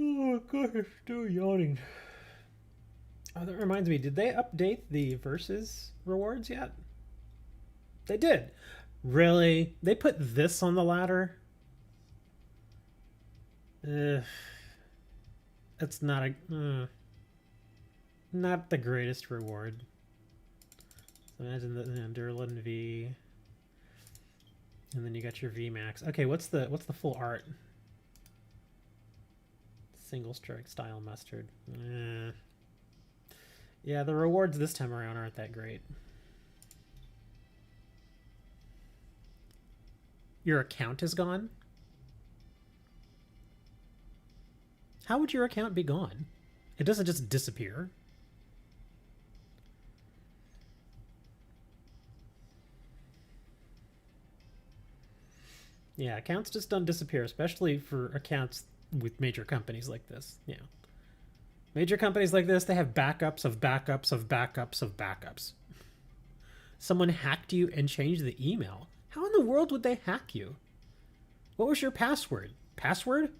Oh gosh, I'm still yawning. Oh, that reminds me, did they update the Versus rewards yet? They did. Really? They put this on the ladder? It's not a... not the greatest reward. So imagine the Duraludon V. And then you got your VMAX. Okay, what's the full art? Single strike style mustard. Yeah, the rewards this time around aren't that great. Your account is gone? How would your account be gone? It doesn't just disappear. Yeah, accounts just don't disappear, especially for accounts with major companies like this. Yeah. Major companies like this, they have backups of backups of backups of backups. Someone hacked you and changed the email. How in the world would they hack you? What was your password? password?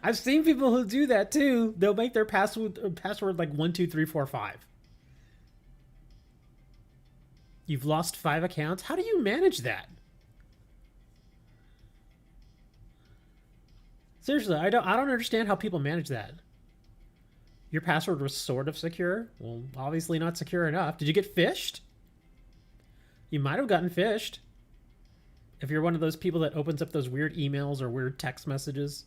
I've seen people who do that too. They'll make their password like 12345. You've lost 5 accounts. How do you manage that? Seriously, I don't understand how people manage that. Your password was sort of secure. Well, obviously not secure enough. Did you get phished? You might have gotten phished. If you're one of those people that opens up those weird emails or weird text messages.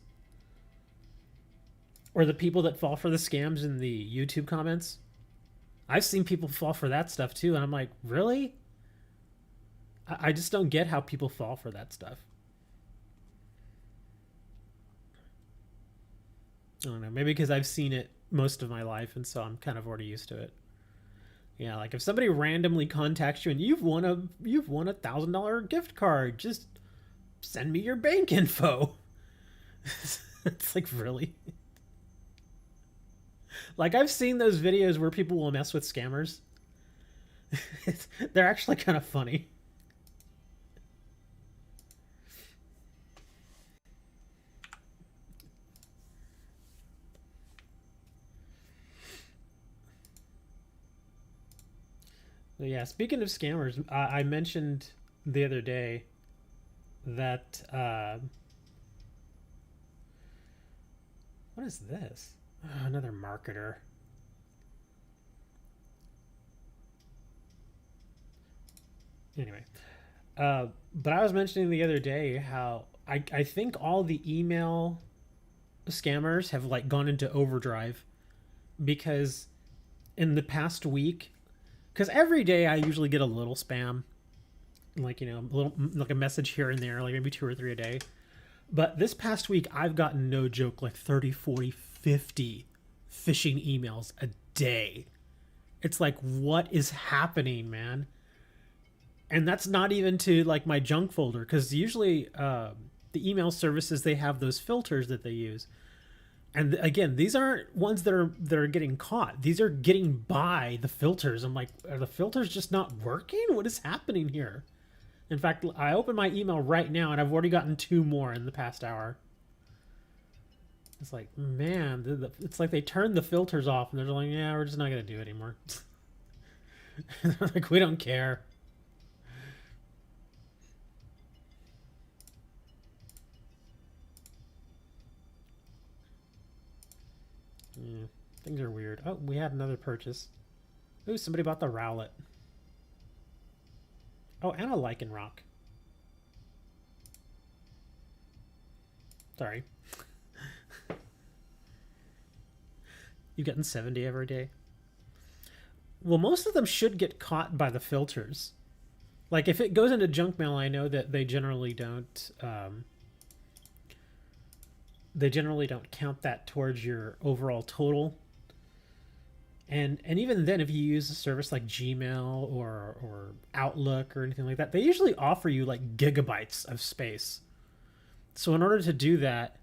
Or the people that fall for the scams in the YouTube comments. I've seen people fall for that stuff too, and I'm like, really? I just don't get how people fall for that stuff. I don't know, maybe because I've seen it most of my life, and so I'm kind of already used to it. Yeah, like if somebody randomly contacts you and you've won a $1,000 gift card, just send me your bank info. It's like, really? Like, I've seen those videos where people will mess with scammers. They're actually kind of funny. But yeah, speaking of scammers, I mentioned the other day that what is this? Oh, another marketer. Anyway, but I was mentioning the other day how I think all the email scammers have like gone into overdrive because in the past week, because every day I usually get a little spam, like, you know, a little, like a message here and there, like maybe 2 or 3 a day. But this past week, I've gotten, no joke, like 30, 40, 50 phishing emails a day. It's like, what is happening, man? And that's not even to like my junk folder, because usually the email services, they have those filters that they use. And again, these aren't ones that are getting caught. These are getting by the filters. I'm like, are the filters just not working? What is happening here? In fact, I opened my email right now, and I've already gotten 2 more in the past hour. It's like, man, it's like they turned the filters off, and they're like, yeah, we're just not going to do it anymore. They're like, we don't care. Yeah, things are weird. Oh, we had another purchase. Ooh, somebody bought the Rowlet. Oh, and a Lichen Rock. Sorry. You getting 70 every day? Well, most of them should get caught by the filters. Like, if it goes into junk mail, I know that they generally don't... they generally don't count that towards your overall total. And even then, if you use a service like Gmail or Outlook or anything like that, they usually offer you like gigabytes of space. So in order to do that,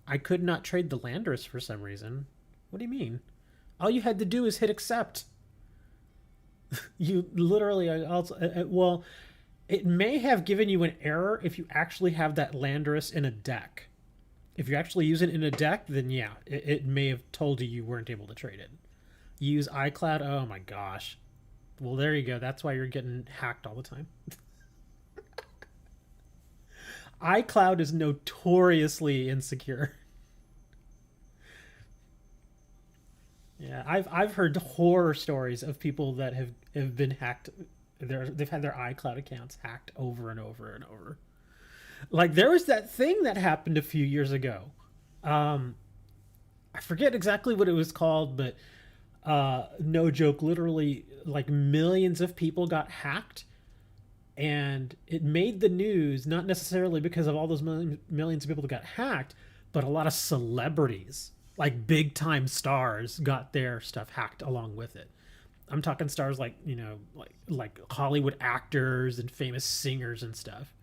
I could not trade the Landorus for some reason. What do you mean? All you had to do is hit accept. You literally also, well, it may have given you an error if you actually have that Landorus in a deck. If you actually use it in a deck, then yeah, it may have told you weren't able to trade it. You use iCloud, oh my gosh. Well, there you go. That's why you're getting hacked all the time. iCloud is notoriously insecure. Yeah, I've heard horror stories of people that have been hacked. They've had their iCloud accounts hacked over and over and over. Like, there was that thing that happened a few years ago. I forget exactly what it was called, but no joke, literally like millions of people got hacked, and it made the news, not necessarily because of all those millions of people that got hacked, but a lot of celebrities, like big time stars, got their stuff hacked along with it. I'm talking stars like, you know, like Hollywood actors and famous singers and stuff.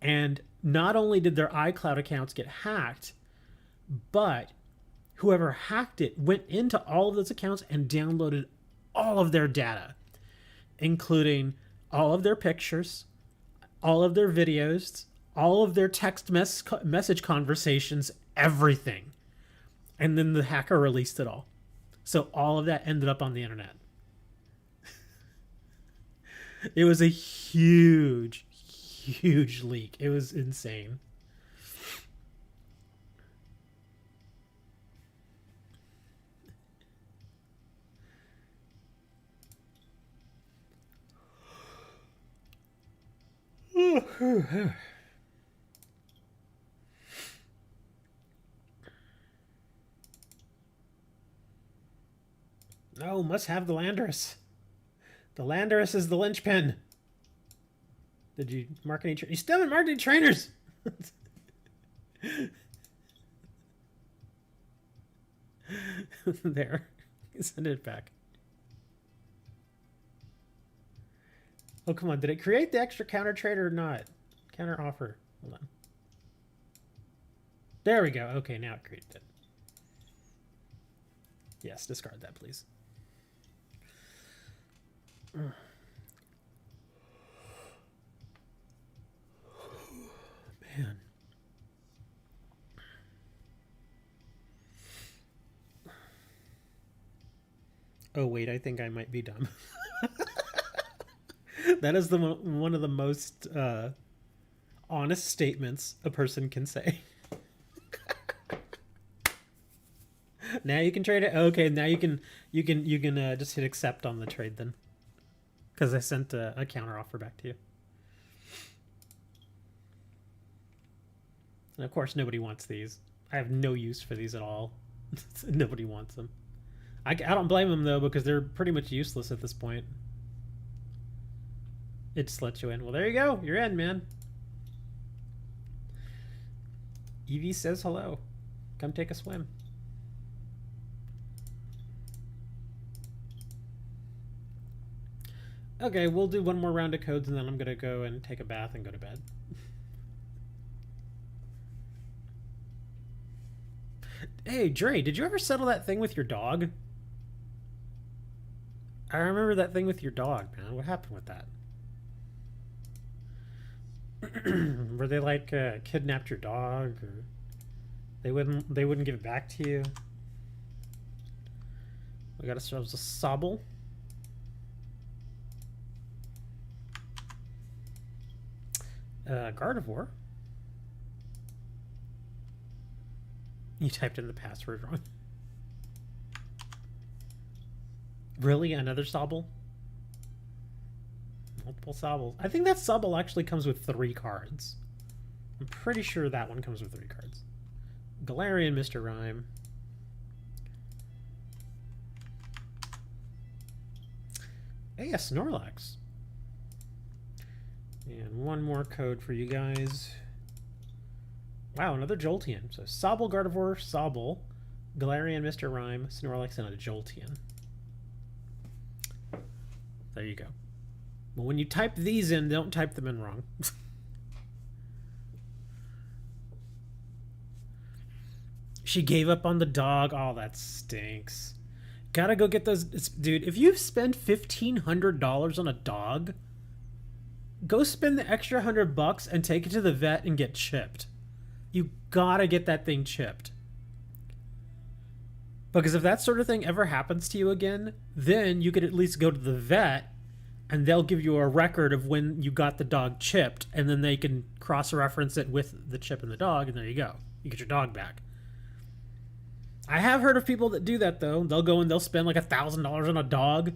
And not only did their iCloud accounts get hacked, but whoever hacked it went into all of those accounts and downloaded all of their data, including all of their pictures, all of their videos, all of their message conversations, everything. And then the hacker released it all. So all of that ended up on the internet. It was a huge, huge leak. It was insane. No, must have the Landorus. The Landorus is the linchpin. Did you mark any? You still haven't marked any trainers. There, send it back. Oh, come on. Did it create the extra counter trade or not? Counter offer. Hold on. There we go. Okay, now it created it. Yes, discard that, please. Man. Oh, wait, I think I might be dumb. That is one of the most honest statements a person can say. Now you can trade it. Okay, now you can just hit accept on the trade then, because I sent a counter offer back to you. And of course, nobody wants these. I have no use for these at all. Nobody wants them. I don't blame them though, because they're pretty much useless at this point. It just lets you in. Well, there you go. You're in, man. Evie says hello. Come take a swim. Okay, we'll do one more round of codes and then I'm gonna go and take a bath and go to bed. Hey, Dre, did you ever settle that thing with your dog? I remember that thing with your dog, man. What happened with that? Were they like kidnapped your dog, or they wouldn't give it back to you? We got ourselves a Sobble. Gardevoir. You typed in the password wrong. Really? Another Sobble? Multiple Sobbles. I think that Sobble actually comes with 3 cards. I'm pretty sure that one comes with 3 cards. Galarian, Mr. Rhyme. Hey, a Snorlax. And one more code for you guys. Wow, another Jolteon. So Sobble, Gardevoir, Sobble, Galarian, Mr. Rhyme, Snorlax, and a Jolteon. There you go. But when you type these in, don't type them in wrong. She gave up on the dog. Oh, that stinks. Gotta go get those. Dude, if you spend $1,500 on a dog, go spend the extra $100 and take it to the vet and get chipped. You gotta get that thing chipped. Because if that sort of thing ever happens to you again, then you could at least go to the vet and they'll give you a record of when you got the dog chipped, and then they can cross-reference it with the chip in the dog, and there you go. You get your dog back. I have heard of people that do that, though. They'll go and they'll spend like $1,000 on a dog,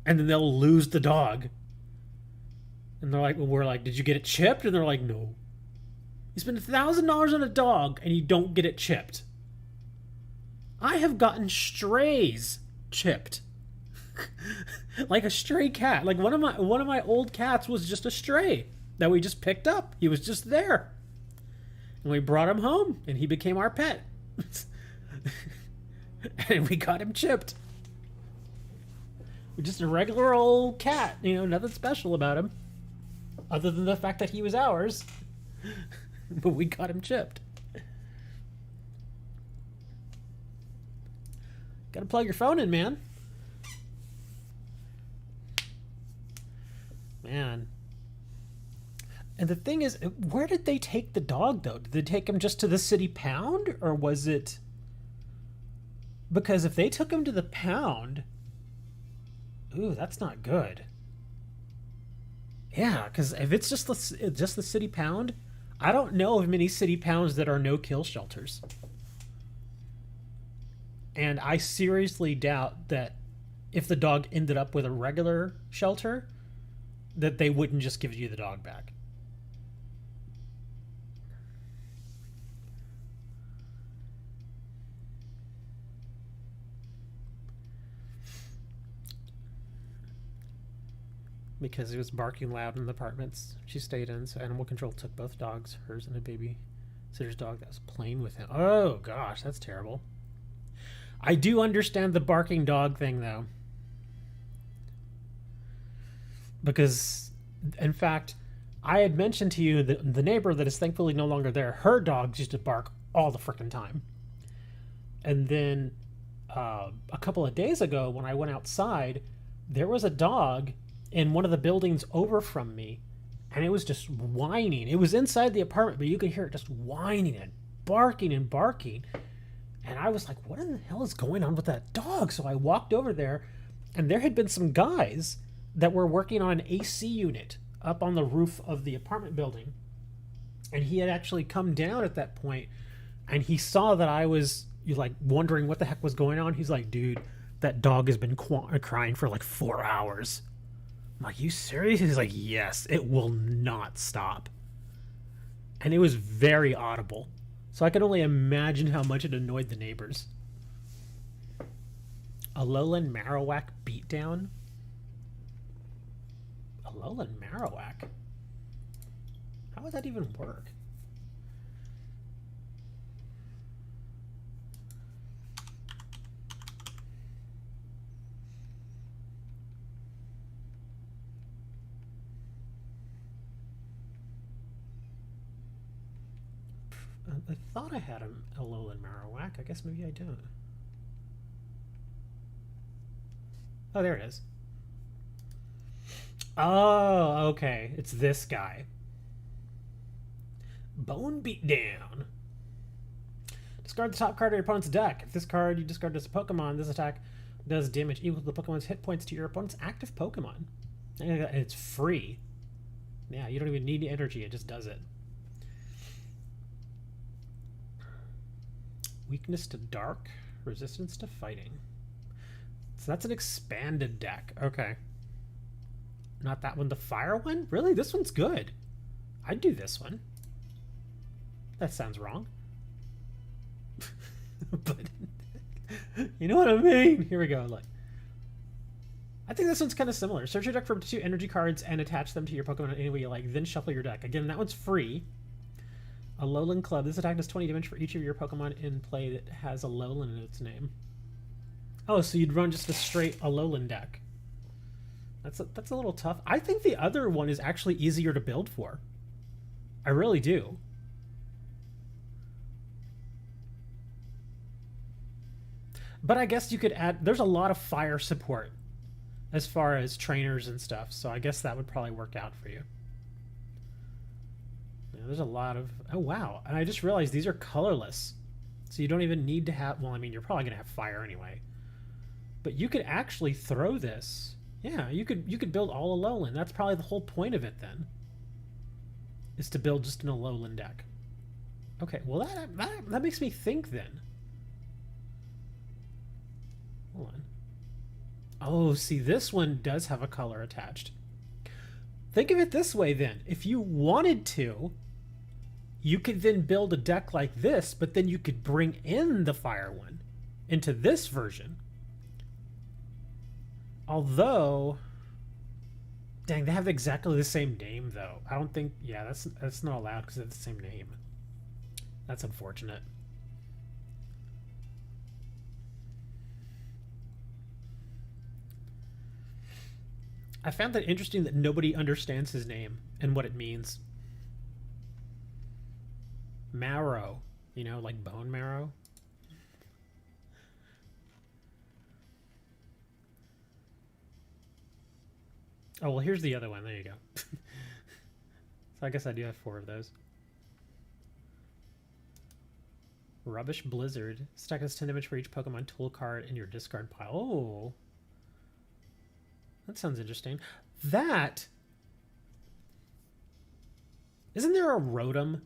and then they'll lose the dog. And they're like, well, we're like, did you get it chipped? And they're like, no. You spend $1,000 on a dog, and you don't get it chipped. I have gotten strays chipped. Like a stray cat. Like one of my old cats was just a stray that we just picked up. He was just there. And we brought him home, and he became our pet. And we got him chipped. Just a regular old cat, you know, nothing special about him. Other than the fact that he was ours. But we got him chipped. Gotta plug your phone in, man. Man. And the thing is, where did they take the dog, though? Did they take him just to the city pound? Or was it... Because if they took him to the pound... Ooh, that's not good. Yeah, because if it's just the city pound, I don't know of many city pounds that are no-kill shelters. And I seriously doubt that if the dog ended up with a regular shelter, that they wouldn't just give you the dog back. Because it was barking loud in the apartments she stayed in, so animal control took both dogs, hers and a babysitter's dog that was playing with him. Oh gosh, that's terrible. I do understand the barking dog thing, though. Because, in fact, I had mentioned to you that the neighbor that is thankfully no longer there, her dogs used to bark all the frickin' time. And then a couple of days ago, when I went outside, there was a dog in one of the buildings over from me, and it was just whining. It was inside the apartment, but you could hear it just whining and barking and barking. And I was like, what in the hell is going on with that dog? So I walked over there, and there had been some guys that were working on an AC unit up on the roof of the apartment building. And he had actually come down at that point, and he saw that I was like wondering what the heck was going on. He's like, dude, that dog has been crying for like 4 hours. I'm like, you serious? He's like, yes, it will not stop. And it was very audible. So I could only imagine how much it annoyed the neighbors. Alolan Marowak beatdown? Alolan Marowak? How would that even work? I thought I had a Alolan Marowak. I guess maybe I don't. Oh, there it is. Oh, okay. It's this guy. Bone Beatdown. Discard the top card of your opponent's deck. If this card you discard as a Pokemon, this attack does damage equal to the Pokemon's hit points to your opponent's active Pokemon. And it's free. Yeah, you don't even need energy. It just does it. Weakness to dark, resistance to fighting. So that's an expanded deck. Okay. Not that one, the fire one? Really? This one's good. I'd do this one. That sounds wrong. But you know what I mean? Here we go. Look. I think this one's kind of similar. Search your deck for 2 energy cards and attach them to your Pokemon in any way you like. Then shuffle your deck. Again, that one's free. Alolan Club. This attack does 20 damage for each of your Pokemon in play that has Alolan in its name. Oh, so you'd run just a straight Alolan deck. That's a little tough. I think the other one is actually easier to build for. I really do. But I guess you could add... There's a lot of fire support as far as trainers and stuff, so I guess that would probably work out for you. Yeah, there's a lot of... Oh, wow. And I just realized these are colorless. So you don't even need to have... Well, I mean, you're probably going to have fire anyway. But you could actually throw this... Yeah, you could build all Alolan. That's probably the whole point of it then. Is to build just an Alolan deck. Okay, well that makes me think then. Hold on. Oh, see, this one does have a color attached. Think of it this way then. If you wanted to, you could then build a deck like this, but then you could bring in the fire one into this version. Although, dang, they have exactly the same name though. I don't think, yeah, that's not allowed because they have the same name. That's unfortunate. I found that interesting that nobody understands his name and what it means. Marrow, you know, like bone marrow. Oh, well, here's the other one. There you go. So I guess I do have 4 of those. Rubbish Blizzard. Stack has 10 damage for each Pokemon tool card in your discard pile. Oh. That sounds interesting. That... Isn't there a Rotom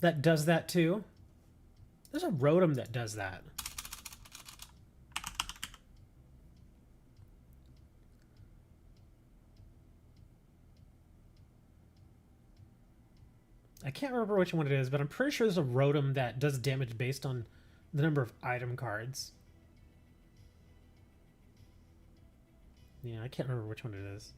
that does that too? There's a Rotom that does that. I can't remember which one it is, but I'm pretty sure there's a Rotom that does damage based on the number of item cards. Yeah, I can't remember which one it is.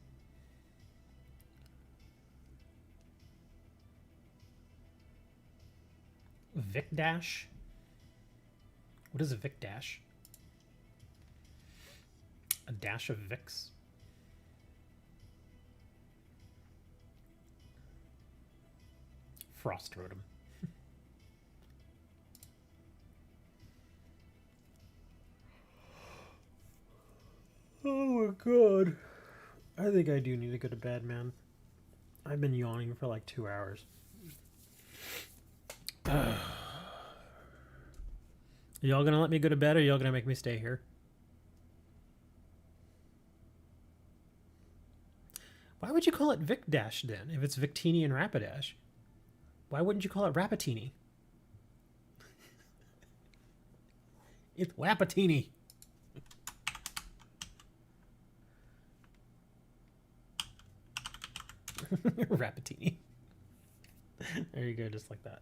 Vic Dash? What is a Vic Dash? A dash of Vicks? Frost Rotom. Oh my god. I think I do need to go to bed, man. I've been yawning for like 2 hours. Y'all gonna let me go to bed, or y'all gonna make me stay here? Why would you call it Vic Dash then, if it's Victini and Rapidash? Why wouldn't you call it Rapatini? It's Wapatini. Rapatini. There you go, just like that.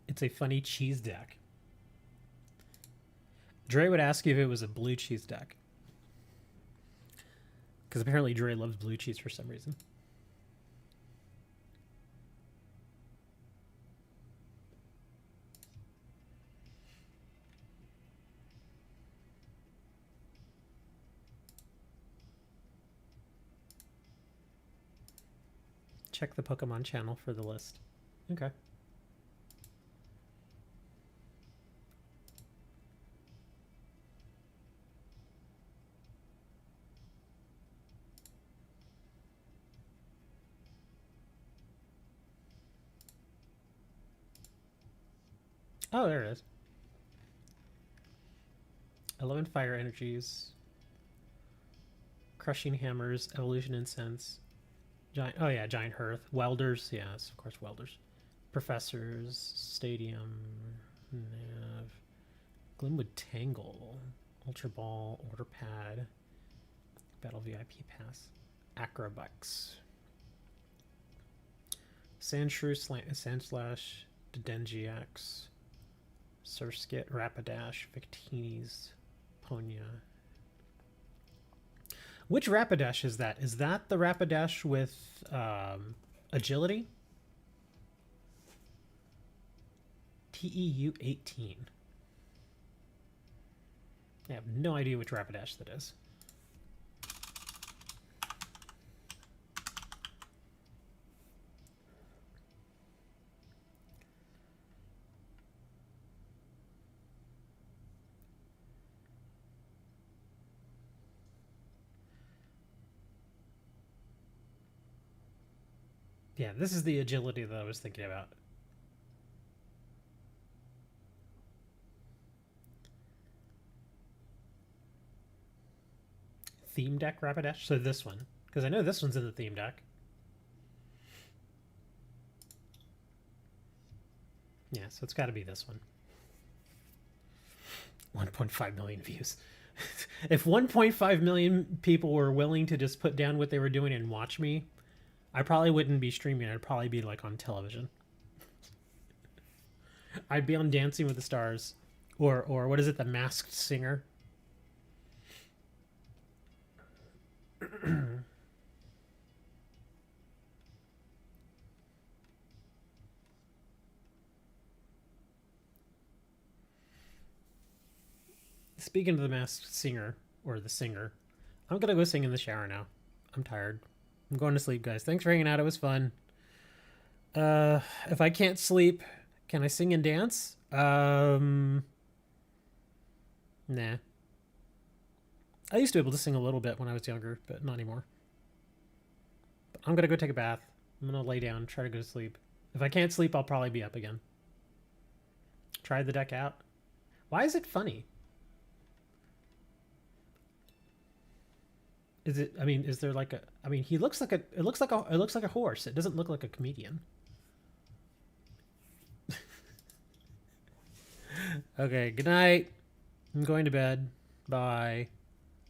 It's a funny cheese deck. Dre would ask you if it was a blue cheese deck. Because apparently Dre loves blue cheese for some reason. Check the Pokemon channel for the list. Okay. Oh, there it is. 11 fire energies. Crushing hammers, evolution incense. Giant, oh yeah, giant hearth. Welders, yes, of course, welders. Professors, stadium, nav. Glenwood Tangle. Ultra Ball, Order Pad. Battle VIP Pass. Acrobux. Sandshrew, Sandslash, Dengiax. Surskit, Rapidash, Victini's, Ponya. Which Rapidash is that? Is that the Rapidash with agility? TEU 18. I have no idea which Rapidash that is. Yeah, this is the agility that I was thinking about. Theme deck Rapidash? So this one. Because I know this one's in the theme deck. Yeah, so it's got to be this one. 1.5 million views. If 1.5 million people were willing to just put down what they were doing and watch me, I probably wouldn't be streaming. I'd probably be like on television. I'd be on Dancing with the Stars, or what is it, The Masked Singer? Speaking of the masked singer, or the singer, I'm gonna go sing in the shower now. I'm tired. I'm going to sleep, guys. Thanks for hanging out. It was fun. If I can't sleep, can I sing and dance? Nah. I used to be able to sing a little bit when I was younger, but not anymore. But I'm gonna go take a bath. I'm gonna lay down, try to go to sleep. If I can't sleep, I'll probably be up again. Try the deck out. Why is it funny? Is it? I mean, is there like a? I mean, he looks like a. It looks like a. It looks like a horse. It doesn't look like a comedian. Okay. Good night. I'm going to bed. Bye.